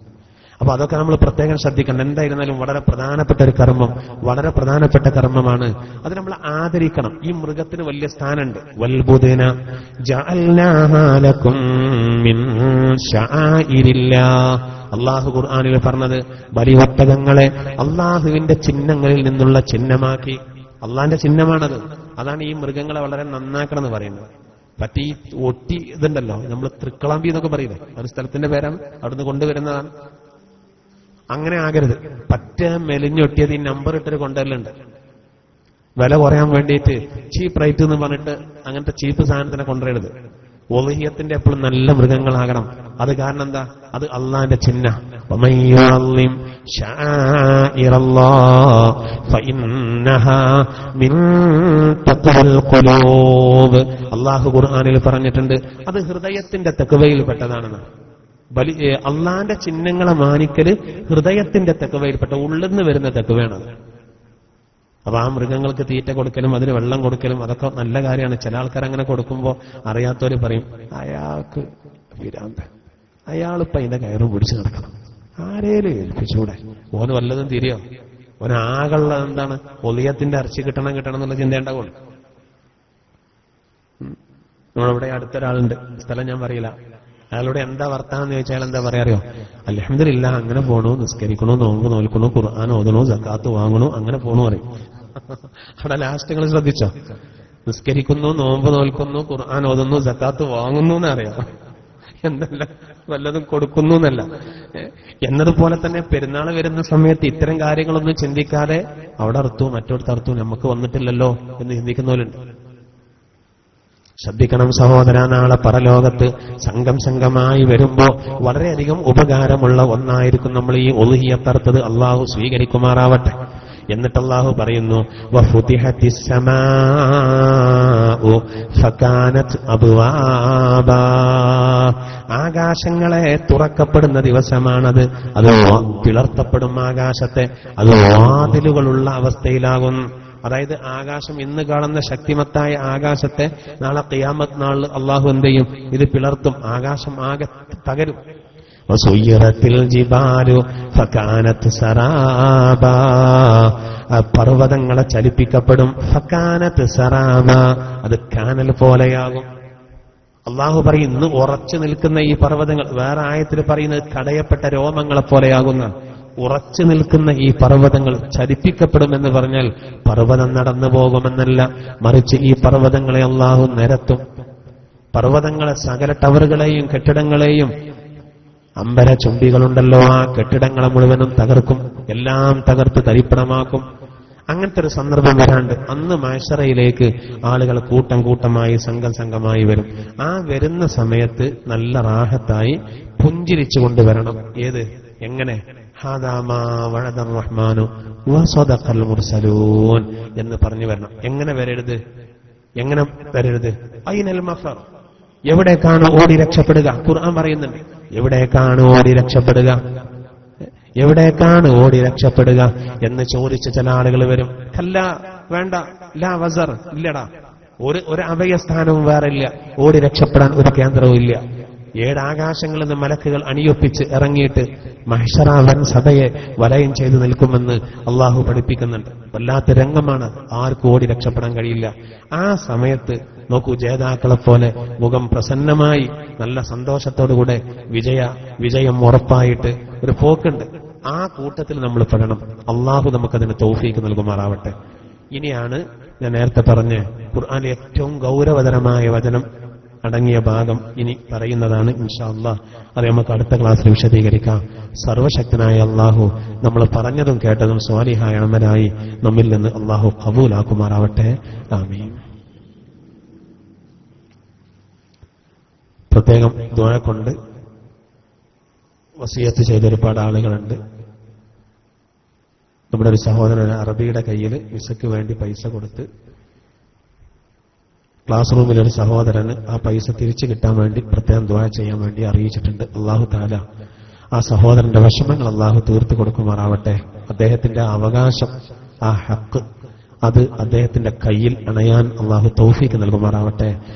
S1: അപ്പൊ അതൊക്കെ നമ്മൾ പ്രത്യേകം ശ്രദ്ധിക്കണം. എന്തായിരുന്നാലും വളരെ പ്രധാനപ്പെട്ട ഒരു കർമ്മം, വളരെ പ്രധാനപ്പെട്ട കർമ്മമാണ്. അത് നമ്മൾ ആദരിക്കണം. ഈ മൃഗത്തിന് വലിയ സ്ഥാനമുണ്ട്. വൽബുദിന ജഅൽനാഹാ ലക്കും മിൻ ശആഇരില്ലാഹ്. അള്ളാഹു ഖുർആനിൽ പറഞ്ഞത് ബലിവട്ടകങ്ങളെ അള്ളാഹുവിന്റെ ചിഹ്നങ്ങളിൽ നിന്നുള്ള ചിഹ്നമാക്കി. അള്ളാഹിന്റെ ചിഹ്നമാണത്. അതാണ് ഈ മൃഗങ്ങളെ വളരെ നന്നാക്കണം എന്ന് പറയുന്നത്. പറ്റി ഒട്ടി ഇതുണ്ടല്ലോ, നമ്മൾ തൃക്കളാമ്പി എന്നൊക്കെ പറയില്ലേ, ഒരു സ്ഥലത്തിന്റെ പേരാണ്, അവിടുന്ന് കൊണ്ടുവരുന്നതാണ്. അങ്ങനെ ആകരുത്. പറ്റ മെലിഞ്ഞൊട്ടിയത് ഈ നമ്പർ ഇട്ടൊരു കൊണ്ടുവരലുണ്ട്. വില കുറയാൻ വേണ്ടിയിട്ട് ചീപ്പ് റേറ്റ് എന്ന് പറഞ്ഞിട്ട് അങ്ങനത്തെ ചീപ്പ് സാധനത്തിനെ കൊണ്ടുവരരുത്. ഉളുഹിയത്തിന്റെ എപ്പോഴും നല്ല മൃഗങ്ങളാകണം. അത് കാരണം എന്താ? അത് അള്ളാന്റെ ചിഹ്ന. അള്ളാഹു ഖുർആനിൽ പറഞ്ഞിട്ടുണ്ട്, അത് ഹൃദയത്തിന്റെ തഖ്വയിൽപ്പെട്ടതാണെന്ന്. അള്ളാന്റെ ചിഹ്നങ്ങളെ മാനിക്കല് ഹൃദയത്തിന്റെ തഖ്വയിൽപ്പെട്ട, ഉള്ളിന്ന് വരുന്ന തഖ്വയാണത്. അപ്പൊ ആ മൃഗങ്ങൾക്ക് തീറ്റ കൊടുക്കലും അതിന് വെള്ളം കൊടുക്കലും അതൊക്കെ നല്ല കാര്യമാണ്. ചില ആൾക്കാർ അങ്ങനെ കൊടുക്കുമ്പോൾ അറിയാത്തവര് പറയും, അയാൾക്ക് വിരാന്ത്, അയാളിപ്പോ അതിന്റെ കയറും പിടിച്ചു നടക്കണം, ആരേലും ഏൽപ്പിച്ചൂടെ, ഓന് വല്ലതും തിരിയോ, ഓനാകുള്ള എന്താണ് ഒളിയത്തിന്റെ ഇറച്ചി കിട്ടണം എന്നുള്ള ചിന്ത ഉണ്ടാവുള്ളൂ. നമ്മളിവിടെ അടുത്തൊരാളുണ്ട്, സ്ഥലം ഞാൻ പറയില്ല. അയാളോട് എന്താ വർത്താനം ചോദിച്ചാൽ എന്താ പറയാറിയോ? അൽഹംദുലില്ലാ, അങ്ങനെ പോണു, നിസ്കരിക്കണു, നോമ്പ് നോൽക്കണു, ഖുർആൻ ഓതണു, സക്കാത്ത് വാങ്ങണു, അങ്ങനെ പോണു പറയും. അവിടെ ലാസ്റ്റ് നിങ്ങൾ ശ്രദ്ധിച്ചോ? നിസ്കരിക്കുന്നു, നോമ്പ് നോൽക്കുന്നു, ഖുർആൻ ഓതുന്നു, സക്കാത്ത് വാങ്ങുന്നു എന്നറിയാം, എന്നല്ല വല്ലതും കൊടുക്കുന്നു എന്നല്ല. എന്നതുപോലെ തന്നെ പെരുന്നാൾ വരുന്ന സമയത്ത് ഇത്തരം കാര്യങ്ങളൊന്നും ചിന്തിക്കാതെ അവിടെ അർത്തു മറ്റോടത്ത് അർത്തു നമുക്ക് വന്നിട്ടില്ലല്ലോ എന്ന് ചിന്തിക്കുന്നവരുണ്ട്. ശ്രദ്ധിക്കണം സഹോദര, നാളെ പരലോകത്ത് സംഘമായി വരുമ്പോ വളരെയധികം ഉപകാരമുള്ള ഒന്നായിരിക്കും നമ്മൾ ഈ ഉളുഹിയത്തറുത്തത്. അള്ളാഹു സ്വീകരിക്കുമാറാവട്ടെ. എന്നിട്ട് അള്ളാഹു പറയുന്നു, വഫുതിഹത്തിസ് സമാഉ ഫകാനത് അബ്വാബാ. ആകാശങ്ങളെ തുറക്കപ്പെടുന്ന ദിവസമാണത്. അത് പിളർത്തപ്പെടും ആകാശത്തെ, അത് വാതിലുകളുള്ള അവസ്ഥയിലാകും. അതായത് ആകാശം ഇന്ന് കാണുന്ന ശക്തിമത്തായ ആകാശത്തെ നാളെ ഖിയാമത്ത് നാളിൽ അള്ളാഹു എന്ത് ചെയ്യും? ഇത് പിളർത്തും. ആകാശം ആകെ തകരും. വസുയ്യിറത്തിൽ ജിബാലു ഫകാനത് സറാബാ. പർവ്വതങ്ങളെ ചലിപ്പിക്കപ്പെടും. ഫകാനത് സറാബാ, അത് കാനൽ പോലെയാകും. അള്ളാഹു പറയും, ഇന്ന് ഉറച്ചു നിൽക്കുന്ന ഈ പർവ്വതങ്ങൾ, വേറെ ആയത്തിൽ പറയുന്നത് കടയപ്പെട്ട രോമങ്ങളെ പോലെയാകുന്ന, ഉറച്ചു നിൽക്കുന്ന ഈ പർവ്വതങ്ങൾ ചലിപ്പിക്കപ്പെടുമെന്ന് പറഞ്ഞാൽ പർവ്വതം നടന്നു പോകുമെന്നല്ല, മറിച്ച് ഈ പർവ്വതങ്ങളെ അള്ളാഹു നിരത്തും. പർവ്വതങ്ങളെ സകല ടവറുകളെയും കെട്ടിടങ്ങളെയും, അമ്പര ചുംബികളുണ്ടല്ലോ, ആ കെട്ടിടങ്ങളെ മുഴുവനും തകർക്കും, എല്ലാം തകർത്ത് തരിപ്പണമാക്കും. അങ്ങനത്തെ ഒരു സന്ദർഭം വരാണ്ട് അന്ന് മഹ്ശറയിലേക്ക് ആളുകൾ കൂട്ടം കൂട്ടമായി സംഘമായി വരും. ആ വരുന്ന സമയത്ത് നല്ല റാഹത്തായി പുഞ്ചിരിച്ചു കൊണ്ടുവരണം. ഏത്? എങ്ങനെ? ഹാദാ മാ വഅദർ റഹ്മാനു വസദഖൽ മുർസലൂൻ എന്ന് പറഞ്ഞു വരണം. എങ്ങനെ വരരുത്? എങ്ങനെ വരരുത്? ഐനൽ മഫർ, എവിടേക്കാണ് ഓടി രക്ഷപ്പെടുക? ഖുർആൻ പറയുന്നുണ്ട്, എവിടേക്കാണ് ഓടി രക്ഷപ്പെടുക, എവിടേക്കാണ് ഓടി രക്ഷപ്പെടുക എന്ന് ചോദിച്ച ചില ആളുകൾ വരും. കല്ല, വേണ്ട, ലാ വസർ, ഇല്ലടാ, ഒരു അഭയസ്ഥാനവും വേറെ ഇല്ല, ഓടി രക്ഷപ്പെടാൻ ഒരു കേന്ദ്രവും ഇല്ല. 7 ആകാശങ്ങളിൽ നിന്ന് മലക്കുകൾ അണിയൊപ്പിച്ച് ഇറങ്ങിയിട്ട് മഹ്ശറ വൻ സഭയെ വലയം ചെയ്ത് നിൽക്കുമെന്ന് അള്ളാഹു പഠിപ്പിക്കുന്നുണ്ട്. വല്ലാത്ത രംഗമാണ്, ആർക്കും ഓടി രക്ഷപ്പെടാൻ കഴിയില്ല. ആ സമയത്ത് നോക്കൂ, ജേതാക്കളെ പോലെ മുഖം പ്രസന്നമായി നല്ല സന്തോഷത്തോടുകൂടെ വിജയം ഉറപ്പായിട്ട് ഒരു പോക്കുണ്ട്. ആ കൂട്ടത്തിൽ നമ്മൾ പെടണം. അള്ളാഹു നമുക്കതിന് തൗഫീക്ക് നൽകുമാറാവട്ടെ. ഇനിയാണ് ഞാൻ നേരത്തെ പറഞ്ഞ ഖുർആനിലെ ഏറ്റവും ഗൗരവതരമായ വചനം അടങ്ങിയ ഭാഗം ഇനി പറയുന്നതാണ് ഇൻഷാ അല്ലാഹ്. അത് നമുക്ക് അടുത്ത ക്ലാസ്സിൽ വിശദീകരിക്കാം. സർവശക്തനായ അള്ളാഹു നമ്മൾ പറഞ്ഞതും കേട്ടതും സ്വാലിഹായ അമലായി നമ്മിൽ നിന്ന് അള്ളാഹു ഖബൂലാക്കുമാറാവട്ടെ. ആമീൻ. പ്രത്യേകം ദുആ കൊണ്ട് വസിയത്ത് ചെയ്ത ഒരുപാട് ആളുകളുണ്ട്. നമ്മുടെ ഒരു സഹോദരൻ അറബിയുടെ കയ്യിൽ വിസയ്ക്ക് വേണ്ടി പൈസ കൊടുത്ത് ക്ലാസ് റൂമിൽ ഒരു സഹോദരന് ആ പൈസ തിരിച്ചു കിട്ടാൻ വേണ്ടി പ്രത്യേകം ദുആ ചെയ്യാൻ വേണ്ടി അറിയിച്ചിട്ടുണ്ട്. അല്ലാഹു തആല ആ സഹോദരന്റെ വിഷമങ്ങൾ അല്ലാഹു തീർത്തു കൊടുക്കുമാറാവട്ടെ. അദ്ദേഹത്തിന്റെ അവകാശം, ആ ഹക്ക്, അത് അദ്ദേഹത്തിന്റെ കയ്യിൽ അണയാൻ അല്ലാഹു തൗഫീക്ക് നൽകുമാറാവട്ടെ.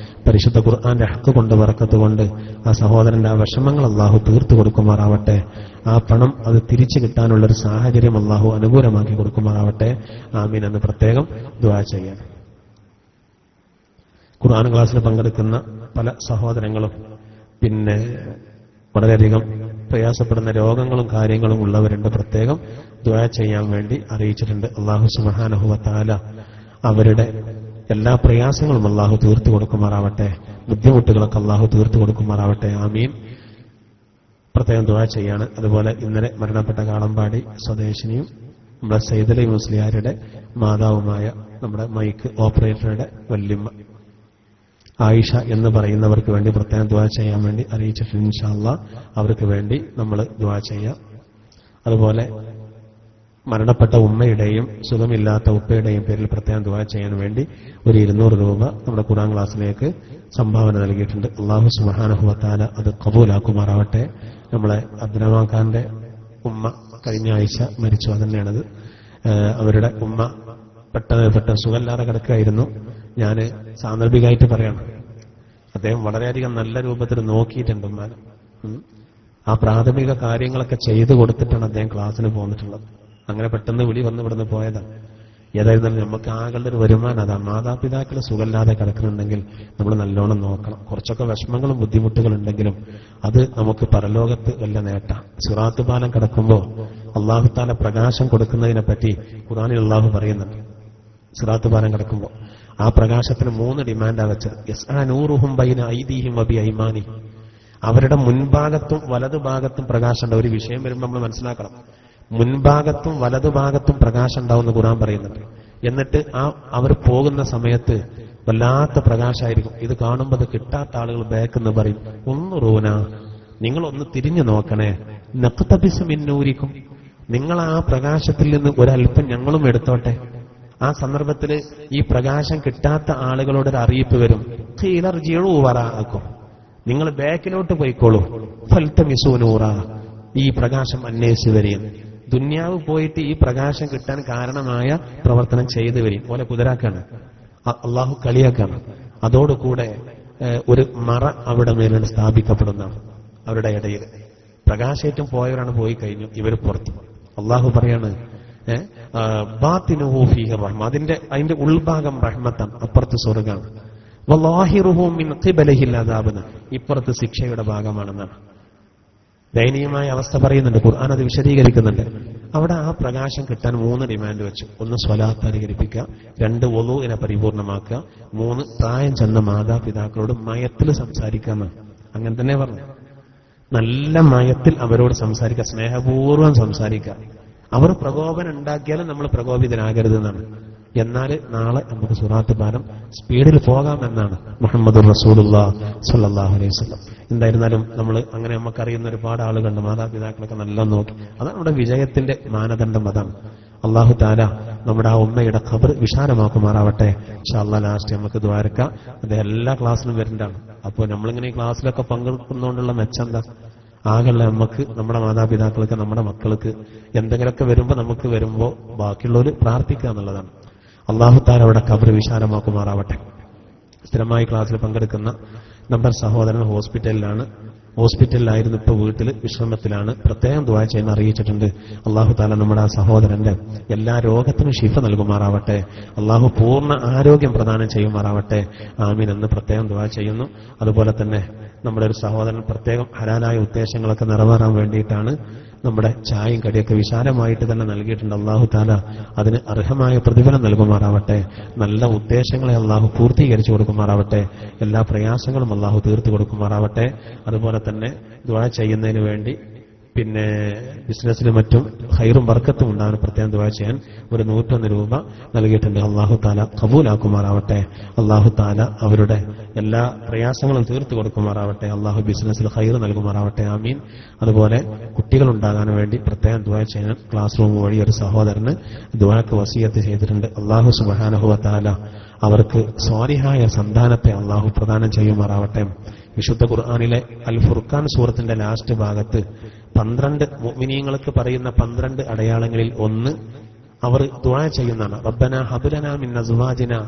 S1: പരിശുദ്ധ ഖുർആന്റെ ഹക്ക് കൊണ്ട് ബറക്കത്ത് കൊണ്ട് ആ സഹോദരന്റെ ആ വിഷമങ്ങൾ അല്ലാഹു തീർത്തു കൊടുക്കുമാറാവട്ടെ. ആ പണം അത് തിരിച്ചു കിട്ടാനുള്ളൊരു സാഹചര്യം അല്ലാഹു അനുകൂലമാക്കി കൊടുക്കുമാറാവട്ടെ. ആമീൻ എന്ന് പ്രത്യേകം ദുആ ചെയ്യാൻ. ഖുർആൻ ക്ലാസ്സിൽ പങ്കെടുക്കുന്ന പല സഹോദരങ്ങളും പിന്നെ വളരെയധികം പ്രയാസപ്പെടുന്ന രോഗങ്ങളും കാര്യങ്ങളും ഉള്ളവരുണ്ട്. പ്രത്യേകം ദുആ ചെയ്യാൻ വേണ്ടി അറിയിച്ചിട്ടുണ്ട്. അല്ലാഹു സുബ്ഹാനഹു വ തആല അവരുടെ എല്ലാ പ്രയാസങ്ങളും അല്ലാഹു തീർത്തു കൊടുക്കുമാറാവട്ടെ. ബുദ്ധിമുട്ടുകളൊക്കെ അല്ലാഹു തീർത്തു കൊടുക്കുമാറാവട്ടെ. ആമീൻ. പ്രത്യേകം ദുആ ചെയ്യാണ്. അതുപോലെ ഇന്നലെ മരണപ്പെട്ട കാളമ്പാടി സ്വദേശിനിയും നമ്മുടെ സയ്യിദലി മുസ്ലിയാരുടെ മാതാവുമായ നമ്മുടെ മൈക്ക് ഓപ്പറേറ്ററുടെ വല്യമ്മ ആയിഷ എന്ന് പറയുന്നവർക്ക് വേണ്ടി പ്രത്യേകം ദുആ ചെയ്യാൻ വേണ്ടി അറിയിച്ചിട്ടുണ്ട്. ഇൻഷാ അല്ലാഹ് അവർക്ക് വേണ്ടി നമ്മൾ ദുആ ചെയ്യാം. അതുപോലെ മരണപ്പെട്ട ഉമ്മയുടെയും സുഖമില്ലാത്ത ഉപ്പയുടെയും പേരിൽ പ്രത്യേകം ദുആ ചെയ്യാൻ വേണ്ടി ഒരു 200 രൂപ നമ്മുടെ ഖുർആൻ ക്ലാസ്സിലേക്ക് സംഭാവന നൽകിയിട്ടുണ്ട്. അല്ലാഹു സുബ്ഹാനഹു വ തആല അത് ഖബൂലാക്കുമാറാവട്ടെ. നമ്മളെ അബ്ദുറഹ്മാൻ ഖാന്റെ ഉമ്മ കഴിഞ്ഞ ആഴ്ച മരിച്ചു. അതന്നെയാണത്. അവരുടെ ഉമ്മ പെട്ടെന്ന് സുഖമില്ലാതെ കിടക്കുകയായിരുന്നു. ഞാൻ സാന്ദർഭികമായിട്ട് പറയണം, അദ്ദേഹം വളരെയധികം നല്ല രൂപത്തിൽ നോക്കിയിട്ടുണ്ട് ഉമ്മാനെ. ആ പ്രാഥമിക കാര്യങ്ങളൊക്കെ ചെയ്തു കൊടുത്തിട്ടാണ് അദ്ദേഹം ക്ലാസ്സിന് പോന്നിട്ടുള്ളത്. അങ്ങനെ പെട്ടെന്ന് വിളി വന്ന് ഇവിടുന്ന് പോയതാണ്. ഏതായിരുന്നാലും നമുക്ക് ആകളുടെ ഒരു വരുമാനം അതാ. മാതാപിതാക്കൾ സുഖമില്ലാതെ കിടക്കുന്നുണ്ടെങ്കിൽ നമ്മൾ നല്ലോണം നോക്കണം. കുറച്ചൊക്കെ വിഷമങ്ങളും ബുദ്ധിമുട്ടുകളും ഉണ്ടെങ്കിലും അത് നമുക്ക് പരലോകത്ത് വല്ല നേട്ടം. സിറാത്ത് പാലം കിടക്കുമ്പോൾ അല്ലാഹു തആല പ്രകാശം കൊടുക്കുന്നതിനെ പറ്റി ഖുർആനിൽ അല്ലാഹു പറയുന്നുണ്ട്. സിറാത്ത് പാലം കിടക്കുമ്പോൾ ആ പ്രകാശത്തിന് 3 ഡിമാൻഡാ വെച്ചത്. യസ്ആ നൂറുഹും ബൈന ഐദീഹിം വബി ഐമാനിഹിം. അവരുടെ മുൻഭാഗത്തും വലതുഭാഗത്തും പ്രകാശം ഉണ്ടാവും. ഒരു വിഷയം വരുമ്പോൾ നമ്മൾ മനസ്സിലാക്കണം, മുൻഭാഗത്തും വലതുഭാഗത്തും പ്രകാശം ഉണ്ടാവുമെന്ന് ഖുർആൻ പറയുന്നുണ്ട്. എന്നിട്ട് അവർ പോകുന്ന സമയത്ത് വല്ലാത്ത പ്രകാശമായിരിക്കും. ഇത് കാണുമ്പോൾ അത് കിട്ടാത്ത ആളുകൾ ബാക്കെന്ന് പറയും, ഒന്ന് റൂന, നിങ്ങളൊന്ന് തിരിഞ്ഞു നോക്കണേ, നഖ്തബിസ് മിൻ നൂരിക്കും, നിങ്ങൾ ആ പ്രകാശത്തിൽ നിന്ന് ഒരല്പം ഞങ്ങളും എടുത്തോട്ടെ. ആ സന്ദർഭത്തിൽ ഈ പ്രകാശം കിട്ടാത്ത ആളുകളോട് ഒരു അറിയിപ്പ് വരും, ഖീലർജിഉ വറാഅക്കും, നിങ്ങൾ ബാക്കിലോട്ട് പോയിക്കോളൂ, ഫൽതമിസൂ നൂറ, ഈ പ്രകാശം അന്വേഷിച്ച് വരികയും. ദുന്യാവ് പോയിട്ട് ഈ പ്രകാശം കിട്ടാൻ കാരണമായ പ്രവർത്തനം ചെയ്തു വരും. പോലെ കുതിരാക്കാണ്, അള്ളാഹു കളിയാക്കാണ്. അതോടുകൂടെ ഒരു മറ അവിടെ മേലാണ് സ്ഥാപിക്കപ്പെടുന്നതാണ്. അവരുടെ ഇടയിൽ പ്രകാശേറ്റം പോയവരാണ് പോയി കഴിഞ്ഞു, ഇവർ പുറത്തു. അള്ളാഹു പറയാണ് ബാത്തിനുഹു ഫീഹി റഹ്മ, അതിന്റെ ഉൾഭാഗം റഹ്മത്താണ്, അപ്പുറത്ത് സ്വർഗ്ഗമാണ്. വലാഹിറുഹു മിൻ ഖിബലിഹിൽ അദാബ്, ഇപ്പുറത്ത് ശിക്ഷയുടെ ഭാഗമാണെന്നാണ്. ദയനീയമായ അവസ്ഥ പറയുന്നുണ്ട്, ഖുർആൻ അത് വിശദീകരിക്കുന്നുണ്ട്. അവിടെ ആ പ്രകാശം കിട്ടാൻ 3 ഡിമാൻഡ് വെച്ചു. 1 സ്വലാത്ത് അധികരിപ്പിക്കുക, 2 വുളൂഇനെ പരിപൂർണമാക്കുക, 3 പ്രായം ചെന്ന മാതാപിതാക്കളോട് മയത്തിൽ സംസാരിക്കാമെന്ന്. അങ്ങനെ തന്നെ പറഞ്ഞു. നല്ല മയത്തിൽ അവരോട് സംസാരിക്കുക, സ്നേഹപൂർവ്വം സംസാരിക്കുക. അവർ പ്രകോപനം ഉണ്ടാക്കിയാലും നമ്മൾ പ്രകോപിതനാകരുതെന്നാണ്. എന്നാൽ നാളെ നമുക്ക് സിറാത്ത് പാലം സ്പീഡിൽ പോകാമെന്നാണ് മുഹമ്മദ് റസൂലുള്ളാഹി സ്വല്ലല്ലാഹു അലൈഹി വസല്ലം. എന്തായിരുന്നാലും നമ്മൾ അങ്ങനെ നമുക്കറിയുന്ന ഒരുപാട് ആളുകളുണ്ട്, മാതാപിതാക്കളൊക്കെ നല്ല നോക്കി. അതാണ് നമ്മുടെ വിജയത്തിന്റെ മാനദണ്ഡം. അതാണ്. അല്ലാഹു തആല നമ്മുടെ ആ ഉമ്മയുടെ ഖബർ വിശാലമാക്കുമാറാവട്ടെ. ഇൻഷാ അല്ലാഹ് ലാസ്റ്റ് നമുക്ക് ദുആരക്കാം. അത് എല്ലാ ക്ലാസ്സിലും വരുന്നതാണ്. അപ്പോൾ നമ്മളിങ്ങനെ ഈ ക്ലാസ്സിലൊക്കെ പങ്കെടുക്കുന്നതുകൊണ്ടുള്ള മെച്ചം എന്താ? ആകെയുള്ള നമുക്ക്, നമ്മുടെ മാതാപിതാക്കൾക്ക്, നമ്മുടെ മക്കൾക്ക് എന്തെങ്കിലുമൊക്കെ വരുമ്പോൾ നമുക്ക് വരുമ്പോൾ ബാക്കിയുള്ളവർ പ്രാർത്ഥിക്കുക എന്നുള്ളതാണ്. അല്ലാഹു തആല അവിടെ ഖബർ വിശാലമാക്കുമാറാവട്ടെ. സ്ഥിരമായി ക്ലാസ്സിൽ പങ്കെടുക്കുന്ന നമ്മുടെ സഹോദരൻ ഹോസ്പിറ്റലിലായിരുന്നു, ഇപ്പോൾ വീട്ടിൽ വിശ്രമത്തിലാണ്. പ്രത്യേകം ദുആ ചെയ്യാൻ അറിയിച്ചിട്ടുണ്ട്. അല്ലാഹു തആല നമ്മുടെ ആ സഹോദരന്റെ എല്ലാ രോഗത്തിനും ശിഫ നൽകുമാറാവട്ടെ. അല്ലാഹു പൂർണ്ണ ആരോഗ്യം പ്രദാനം ചെയ്യുമാറാവട്ടെ. ആമീൻ എന്ന് പ്രത്യേകം ദുആ ചെയ്യുന്നു. അതുപോലെ തന്നെ നമ്മുടെ ഒരു സഹോദരൻ പ്രത്യേകം ഹലാലായ ഉദ്ദേശങ്ങളൊക്കെ നിറവേറാൻ വേണ്ടിയിട്ടാണ് നമ്മുടെ ചായയും കടിയൊക്കെ വിശാലമായിട്ട് തന്നെ നൽകിയിട്ടുണ്ട്. അല്ലാഹു തആല അതിന് അർഹമായ പ്രതിഫലം നൽകുമാറാവട്ടെ. നല്ല ഉദ്ദേശങ്ങളെ അല്ലാഹു പൂർത്തീകരിച്ചു കൊടുക്കുമാറാവട്ടെ. എല്ലാ പ്രയാസങ്ങളും അല്ലാഹു തീർത്തു കൊടുക്കുമാറാവട്ടെ. അതുപോലെ തന്നെ ദുആ ചെയ്യുന്നതിന് വേണ്ടി പിന്നെ ബിസിനസ്സിലും മറ്റും ഖൈറും ബർക്കത്തും ഉണ്ടാകാൻ പ്രത്യേകം ദുആ ചെയ്യാൻ ഒരു 101 രൂപ നൽകിയിട്ടുണ്ട്. അല്ലാഹു തആല ഖബൂലാക്കുമാറാവട്ടെ. അല്ലാഹു തആല അവരുടെ എല്ലാ പ്രയാസങ്ങളും തീർത്തു കൊടുക്കുമാറാവട്ടെ. അല്ലാഹു ബിസിനസ്സിൽ ഖൈർ നൽകുമാറാവട്ടെ. ആമീൻ. അതുപോലെ കുട്ടികൾ ഉണ്ടാകാൻ വേണ്ടി പ്രത്യേകം ദുആ ചെയ്യാൻ ക്ലാസ് റൂം വഴി ഒരു സഹോദരന് ദുആക്ക് വസിയത്ത് ചെയ്തിട്ടുണ്ട്. അല്ലാഹു സുബ്ഹാനഹു വ തആല അവർക്ക് സ്വാലിഹായ സന്താനത്തെ അല്ലാഹു പ്രദാനം ചെയ്യുമാറാവട്ടെ. വിശുദ്ധ ഖുർആനിലെ അൽ ഫുർഖാൻ സൂറത്തിന്റെ ലാസ്റ്റ് ഭാഗത്ത് 12 മുഅ്മിനീങ്ങൾക്ക് പറയുന്ന 12 അടയാളങ്ങളിൽ ഒന്ന് അവർ ദുആ ചെയ്യുന്നതാണ്. റബ്ബനാ ഹബ് ലനാ മിൻ അസ്വാജിനാ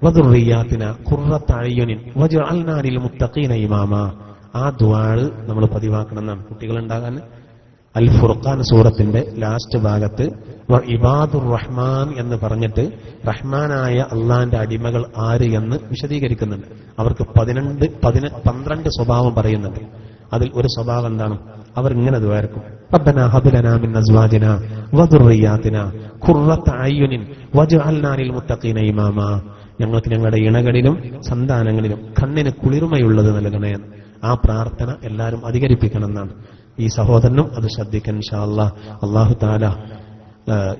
S1: വദുർരിയാതിനാ ഖുർറത അയ്യുനിൻ വജ്അൽനാ ലിൽ മുത്തഖീന ഇമാമാ. ആ ദുആ നമ്മൾ പതിവാക്കണമെന്നാണ് കുട്ടികൾ ഉണ്ടാകാൻ. അൽ ഫുർഖാൻ സൂറത്തിന്റെ ലാസ്റ്റ് ഭാഗത്ത് ഇബാദുർ റഹ്മാൻ എന്ന് പറഞ്ഞിട്ട് റഹ്മാനായ അള്ളാന്റെ അടിമകൾ ആര് എന്ന് വിശദീകരിക്കുന്നുണ്ട്. അവർക്ക് 12 സ്വഭാവം പറയുന്നുണ്ട്. അതിൽ ഒരു സ്വഭാവം എന്താണ്? അവർ ഇങ്ങനെ ദുആർക്കും, റബ്ബനാ ഹബ് ലനാ മിൻ അസ്വാജിനാ വദുർരിയാതിനാ ഖുർറത അയ്യുനിൻ വജ്അൽനാ ലിൽ മുത്തഖീന ഇമാമാ. ഞങ്ങൾക്ക് ഞങ്ങളുടെ ഇണകളിലും സന്താനങ്ങളിലും കണ്ണിന് കുളിർമയുള്ളത് നൽകണേ. ആ പ്രാർത്ഥന എല്ലാവരും അധികരിപ്പിക്കണമെന്നാണ്. ഈ സഹോദരനും അത് ശ്രദ്ധിക്കാൻ ഇൻഷാ അല്ലാഹ്. അല്ലാഹു തആല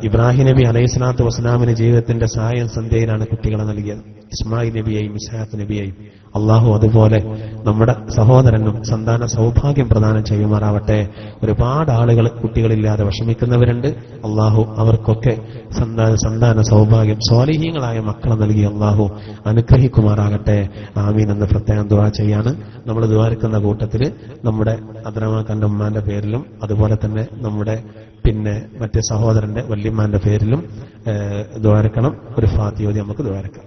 S1: ഇബ്രാഹിം നബി അലൈഹിസ്സലാത്തു വസ്സലാമിന്റെ ജീവിതത്തിന്റെ സായം സന്ധ്യയിലാണ് കുട്ടികളെ നൽകിയത്. ഇസ്മായിൽ നബിയെയും ഇസ്ഹാഖ് നബിയെയും അള്ളാഹു അതുപോലെ നമ്മുടെ സഹോദരനും സന്താന സൗഭാഗ്യം പ്രദാനം ചെയ്യുമാറാവട്ടെ. ഒരുപാട് ആളുകൾ കുട്ടികളില്ലാതെ വിഷമിക്കുന്നവരുണ്ട്. അള്ളാഹു അവർക്കൊക്കെ സന്താന സൗഭാഗ്യം സ്വാലിഹീങ്ങളായ മക്കളെ നൽകി അള്ളാഹു അനുഗ്രഹിക്കുമാറാകട്ടെ. ആമീൻ എന്ന് പ്രത്യേകം ദുആ ചെയ്യാണ്. നമ്മൾ ദുആർക്കുന്ന കൂട്ടത്തിൽ നമ്മുടെ അദ്രമാക്കന്റെ ഉമ്മാന്റെ പേരിലും അതുപോലെ തന്നെ നമ്മുടെ പിന്നെ മറ്റേ സഹോദരന്റെ വല്യമ്മാന്റെ പേരിലും ദുആർക്കണം. ഒരു ഫാത്തിഹ ഓതി നമുക്ക് ദുആർക്കാം.